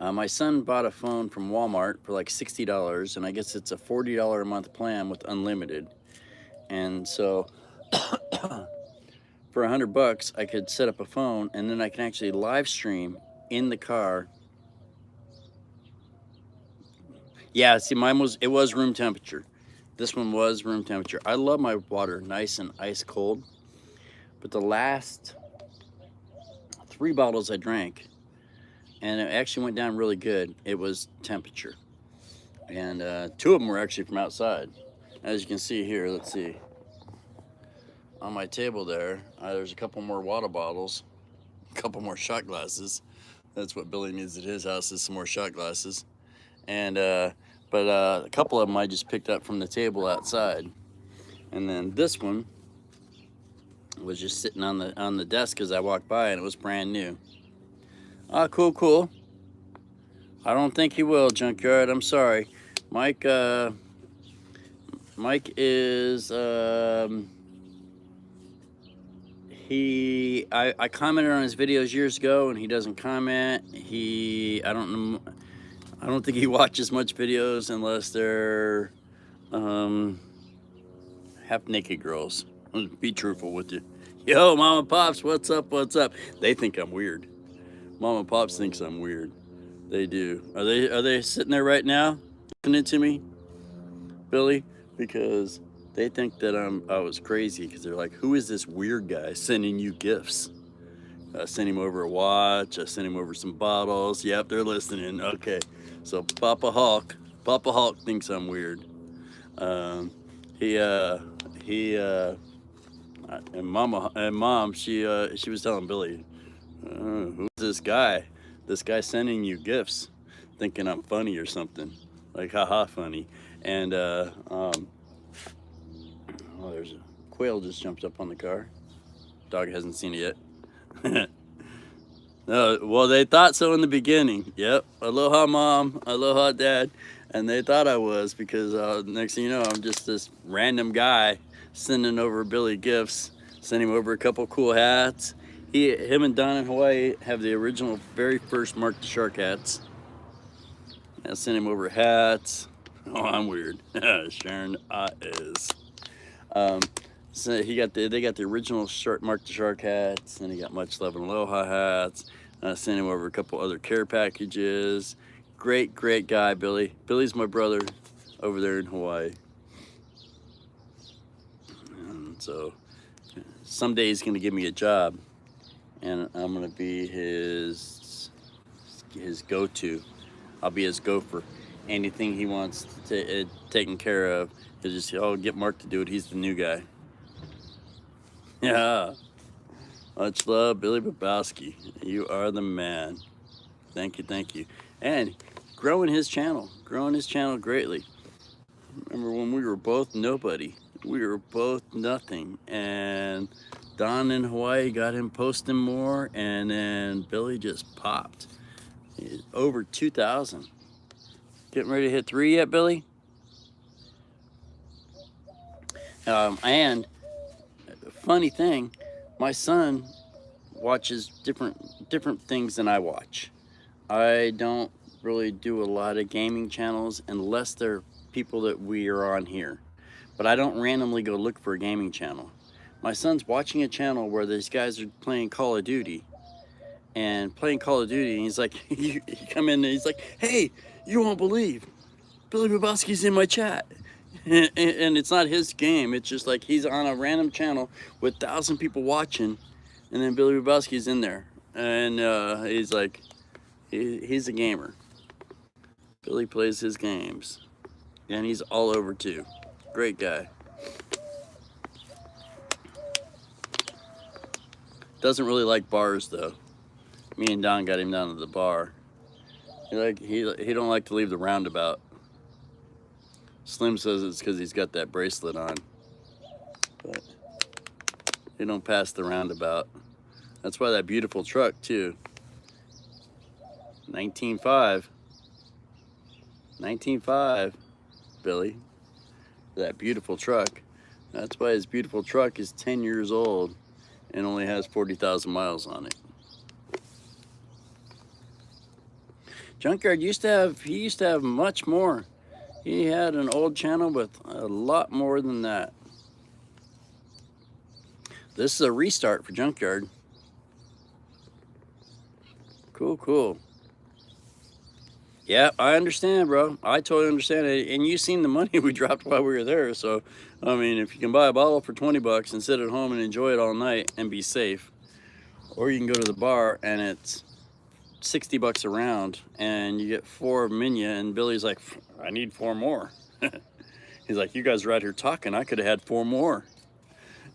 My son bought a phone from Walmart for like $60, and I guess it's a $40 a month plan with unlimited. And so for $100, I could set up a phone, and then I can actually live stream in the car. Yeah, see, it was room temperature. This one was room temperature. I love my water nice and ice cold, but the last 3 bottles I drank, and it actually went down really good, it was temperature. And 2 of them were actually from outside. As you can see here, let's see. On my table there's a couple more water bottles, a couple more shot glasses. That's what Billy needs at his house, is some more shot glasses. And but a couple of them I just picked up from the table outside. And then this one was just sitting on the desk as I walked by, and it was brand new. Ah, cool. I don't think he will, Junkyard. I'm sorry. Mike is, I commented on his videos years ago, and he doesn't comment. I don't think he watches much videos unless they're, half-naked girls. I'll be truthful with you. Yo, Mama Pops, what's up? They think I'm weird. Mama Pops thinks I'm weird. They do. Are they sitting there right now listening to me, Billy? Because they think that I was crazy, because they're like, who is this weird guy sending you gifts? I sent him over a watch. I sent him over some bottles. Yep, they're listening. Okay, so Papa Hulk thinks I'm weird. And Mom, she was telling Billy, who's this guy? This guy sending you gifts, thinking I'm funny or something, like haha funny. And oh, there's a quail just jumped up on the car. Dog hasn't seen it yet. No, well, they thought so in the beginning. Yep, aloha Mom, aloha Dad, and they thought I was, because next thing you know, I'm just this random guy sending over Billy gifts, sending him over a couple cool hats. Him and Don in Hawaii have the original, very first Mark the Shark hats. I sent him over hats. Oh, I'm weird. Sharon is. So they got the original Mark the Shark hats, and he got Much Love and Aloha hats. I sent him over a couple other care packages. Great guy, Billy. Billy's my brother over there in Hawaii. And so someday he's gonna give me a job, and I'm gonna be his go-to. I'll be his gopher. Anything he wants taken care of, he'll just say, oh, get Mark to do it. He's the new guy. Yeah. Much love, Billy Babowski. You are the man. Thank you. And growing his channel greatly. Remember when we were both nobody? We were both nothing. And Don in Hawaii got him posting more, and then Billy just popped. He's over 2,000. Getting ready to hit 3 yet, Billy? And funny thing, my son watches different things than I watch. I don't really do a lot of gaming channels unless they're people that we are on here. But I don't randomly go look for a gaming channel. My son's watching a channel where these guys are playing Call of Duty. And he's like, he come in and he's like, hey, you won't believe, Billy Babowski's in my chat. And it's not his game. It's just like he's on a random channel with 1,000 people watching, and then Billy Babowski's in there. And he's like, he's a gamer. Billy plays his games. And he's all over too. Great guy. Doesn't really like bars though. Me and Don got him down to the bar. He don't like to leave the roundabout. Slim says it's because he's got that bracelet on, but he don't pass the roundabout. That's why that beautiful truck too. 19.5, Billy. That beautiful truck. That's why his beautiful truck is 10 years old and only has 40,000 miles on it. Junkyard he used to have much more. He had an old channel with a lot more than that. This is a restart for Junkyard. Cool. Yeah, I understand, bro. I totally understand it. And you seen the money we dropped while we were there. So, I mean, if you can buy a bottle for 20 bucks and sit at home and enjoy it all night and be safe, or you can go to the bar and it's 60 bucks a round and you get 4 of Minya, and Billy's like, I need 4 more. He's like, you guys are out here talking. I could have had 4 more.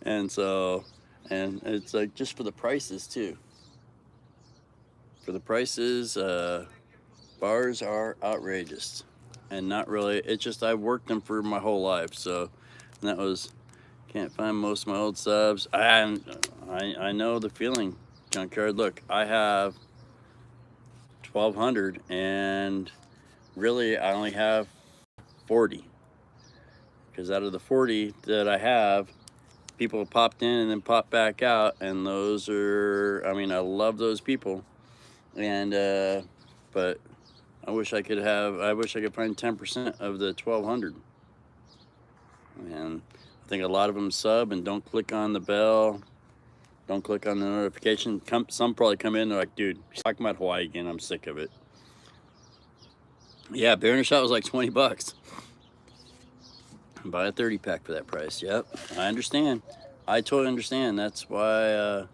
And so, and it's like just for the prices too. For the prices, bars are outrageous, and not really. It's just I've worked them for my whole life, so that was. Can't find most of my old subs. I know the feeling, Junkyard. Look, I have 1,200, and really I only have 40, because out of the 40 that I have, people popped in and then popped back out, and those are. I mean, I love those people. And but I wish I could find 10% of the 1,200. And I think a lot of them sub and don't click on the bell, don't click on the notification. Some probably come in, they're like, dude, he's talking about Hawaii again, I'm sick of it. Yeah, beer in a shot was like 20 bucks. Buy a 30 pack for that price. Yep, I understand. I totally understand. That's why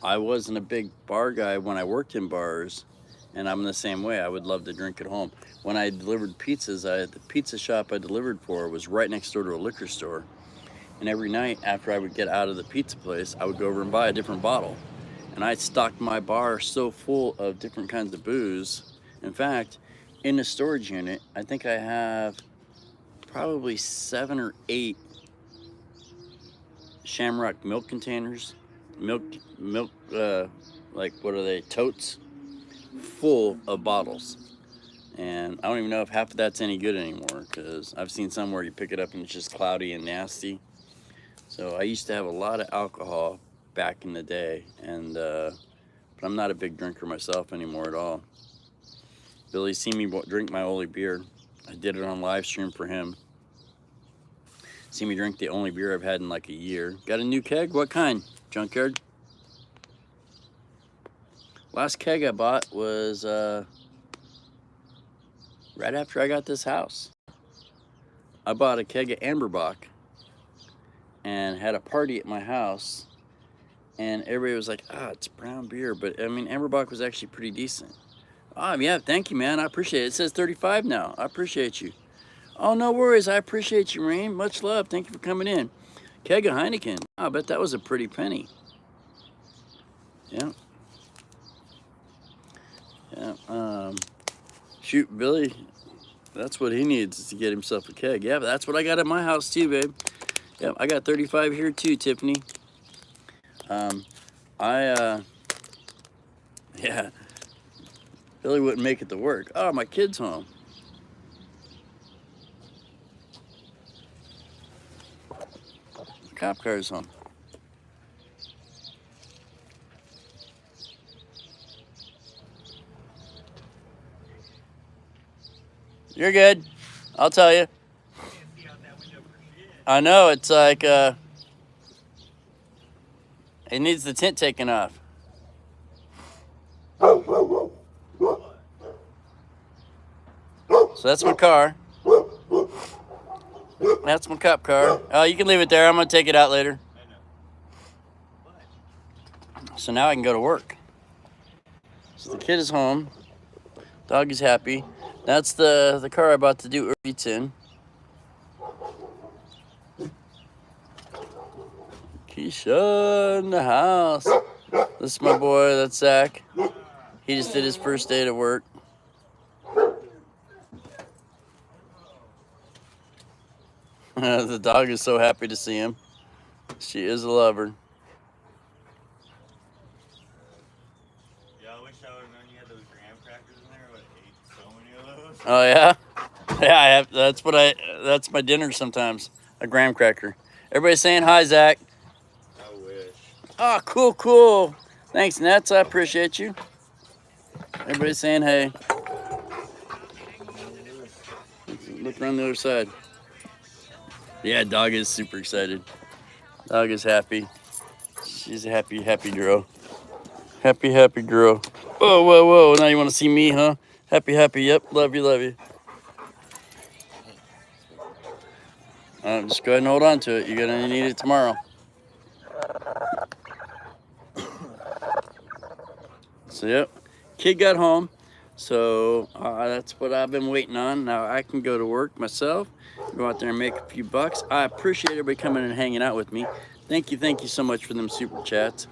I wasn't a big bar guy when I worked in bars, and I'm the same way. I would love to drink at home. When I delivered pizzas, the pizza shop I delivered for was right next door to a liquor store. And every night after I would get out of the pizza place, I would go over and buy a different bottle. And I stocked my bar so full of different kinds of booze. In fact, in the storage unit, I think I have probably 7 or 8 Shamrock milk containers. Milk, like, what are they, totes, full of bottles. And I don't even know if half of that's any good anymore, because I've seen some where you pick it up and it's just cloudy and nasty. So I used to have a lot of alcohol back in the day, and but I'm not a big drinker myself anymore at all. Billy's seen me drink my only beer. I did it on live stream for him. See me drink the only beer I've had in like a year. Got a new keg? What kind, Junkyard? Last keg I bought was right after I got this house. I bought a keg of Amberbach and had a party at my house, and everybody was like, it's brown beer, but I mean, Amberbach was actually pretty decent. Yeah, thank you, man. I appreciate it. It says 35 now. I appreciate you. Oh, no worries. I appreciate you, Rain. Much love. Thank you for coming in. Keg of Heineken. I bet that was a pretty penny. Yeah. Yeah. Shoot, Billy. That's what he needs, is to get himself a keg. Yeah, but that's what I got at my house too, babe. Yeah, I got 35 here too, Tiffany. Yeah. Billy wouldn't make it to work. Oh, my kid's home. The cop car's home. You're good. I'll tell you. I know, it's like, it needs the tint taken off. So that's my car. That's my cop car. Oh, you can leave it there. I'm going to take it out later. So now I can go to work. So the kid is home. Dog is happy. That's the car I bought to do Uber Eats in. Keisha in the house. This is my boy, that's Zach. He just did his first day to work. The dog is so happy to see him. She is a lover. Yeah, I wish I would have known you had those graham crackers in there. I would have ate so many of those. Oh yeah, yeah. I have. That's my dinner sometimes. A graham cracker. Everybody saying hi, Zach. I wish. Oh, cool, cool. Thanks, Nets. I appreciate you. Everybody saying hey. Look around the other side. Yeah, dog is super excited. Dog is happy. She's a happy, happy girl. Happy, happy girl. Whoa, whoa, whoa. Now you want to see me, huh? Happy, happy. Yep. Love you, love you. Just go ahead and hold on to it. You're going to need it tomorrow. So, yep. Kid got home. So, that's what I've been waiting on. Now I can go to work myself. Go out there and make a few bucks. I appreciate everybody coming and hanging out with me. Thank you so much for them super chats.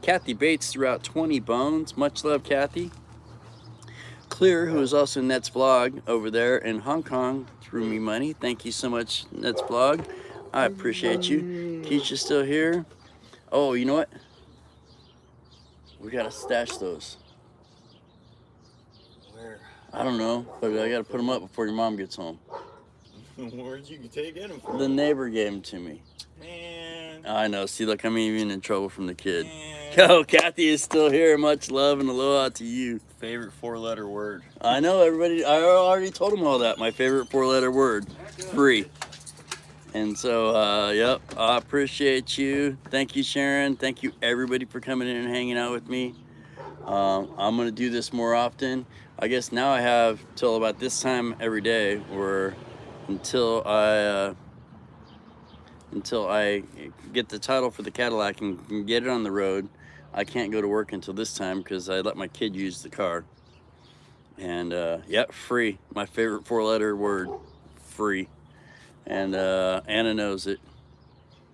Kathy Bates threw out 20 bones. Much love, Kathy. Clear, who is also Net's vlog over there in Hong Kong, threw me money. Thank you so much, Net's vlog. I appreciate you. Keisha's still here. Oh, you know what? We gotta stash those. Where? I don't know, but I gotta put them up before your mom gets home. Where'd you take them from? The neighbor gave them to me. Man. I know. See, look, I'm even in trouble from the kid. Man. Yo, Kathy is still here. Much love and aloha to you. Favorite 4-letter word. I know everybody. I already told them all that. My favorite 4-letter word, free. And so, yep, I appreciate you. Thank you, Sharon. Thank you, everybody, for coming in and hanging out with me. I'm gonna do this more often. I guess now I have till about this time every day, or until I get the title for the Cadillac and can get it on the road. I can't go to work until this time because I let my kid use the car. And yep, free. My favorite 4-letter word, free. And Anna knows it.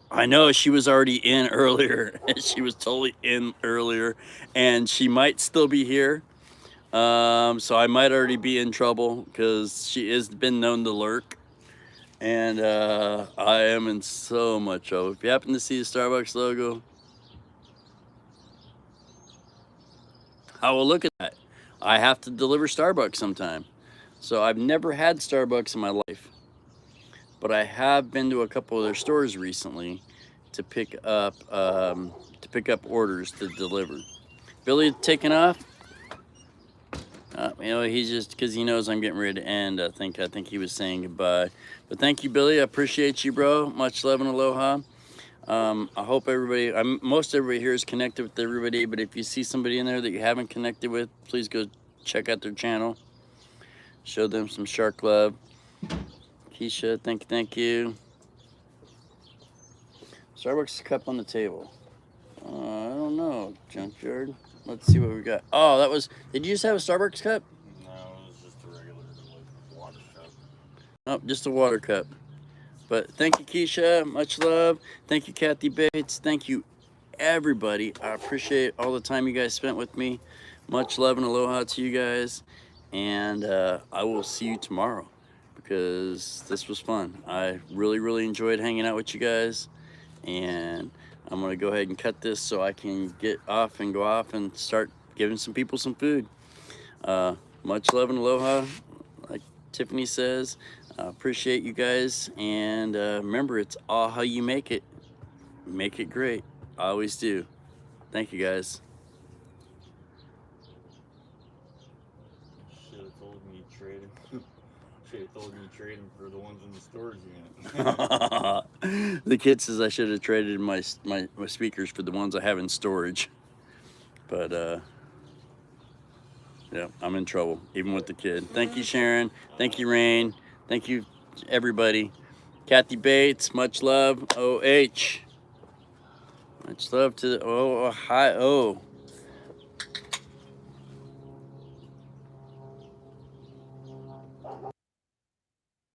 I know she was already in earlier. She was totally in earlier, and she might still be here. So I might already be in trouble because she has been known to lurk. And I am in so much trouble. If you happen to see the Starbucks logo, I will look at that. I have to deliver Starbucks sometime. So I've never had Starbucks in my life. But I have been to a couple of their stores recently to pick up orders to deliver. Billy taking off. You know, he's just because he knows I'm getting ready to end. I think he was saying goodbye. But thank you, Billy. I appreciate you, bro. Much love and aloha. I hope everybody, most everybody here is connected with everybody. But if you see somebody in there that you haven't connected with, please go check out their channel. Show them some shark love. Keisha, thank you. Starbucks cup on the table. I don't know, Junkyard. Let's see what we got. Oh, that was. Did you just have a Starbucks cup? No, it was just a regular water cup. Oh, just a water cup. But thank you, Keisha. Much love. Thank you, Kathy Bates. Thank you, everybody. I appreciate all the time you guys spent with me. Much love and aloha to you guys. And I will see you tomorrow because this was fun. I really enjoyed hanging out with you guys. And I'm going to go ahead and cut this so I can get off and go off and start giving some people some food. Much love and aloha. Like Tiffany says, I appreciate you guys. And remember, it's all how you make it. Make it great. I always do. Thank you, guys. Should have told me you traded. Should have told me you traded for the ones in the storage unit. The kid says I should have traded my speakers for the ones I have in storage. But yeah, I'm in trouble, even with the kid. Thank you, Sharon. Thank you, Rain. Thank you, everybody. Kathy Bates, much love. OH. Much love to the Ohio.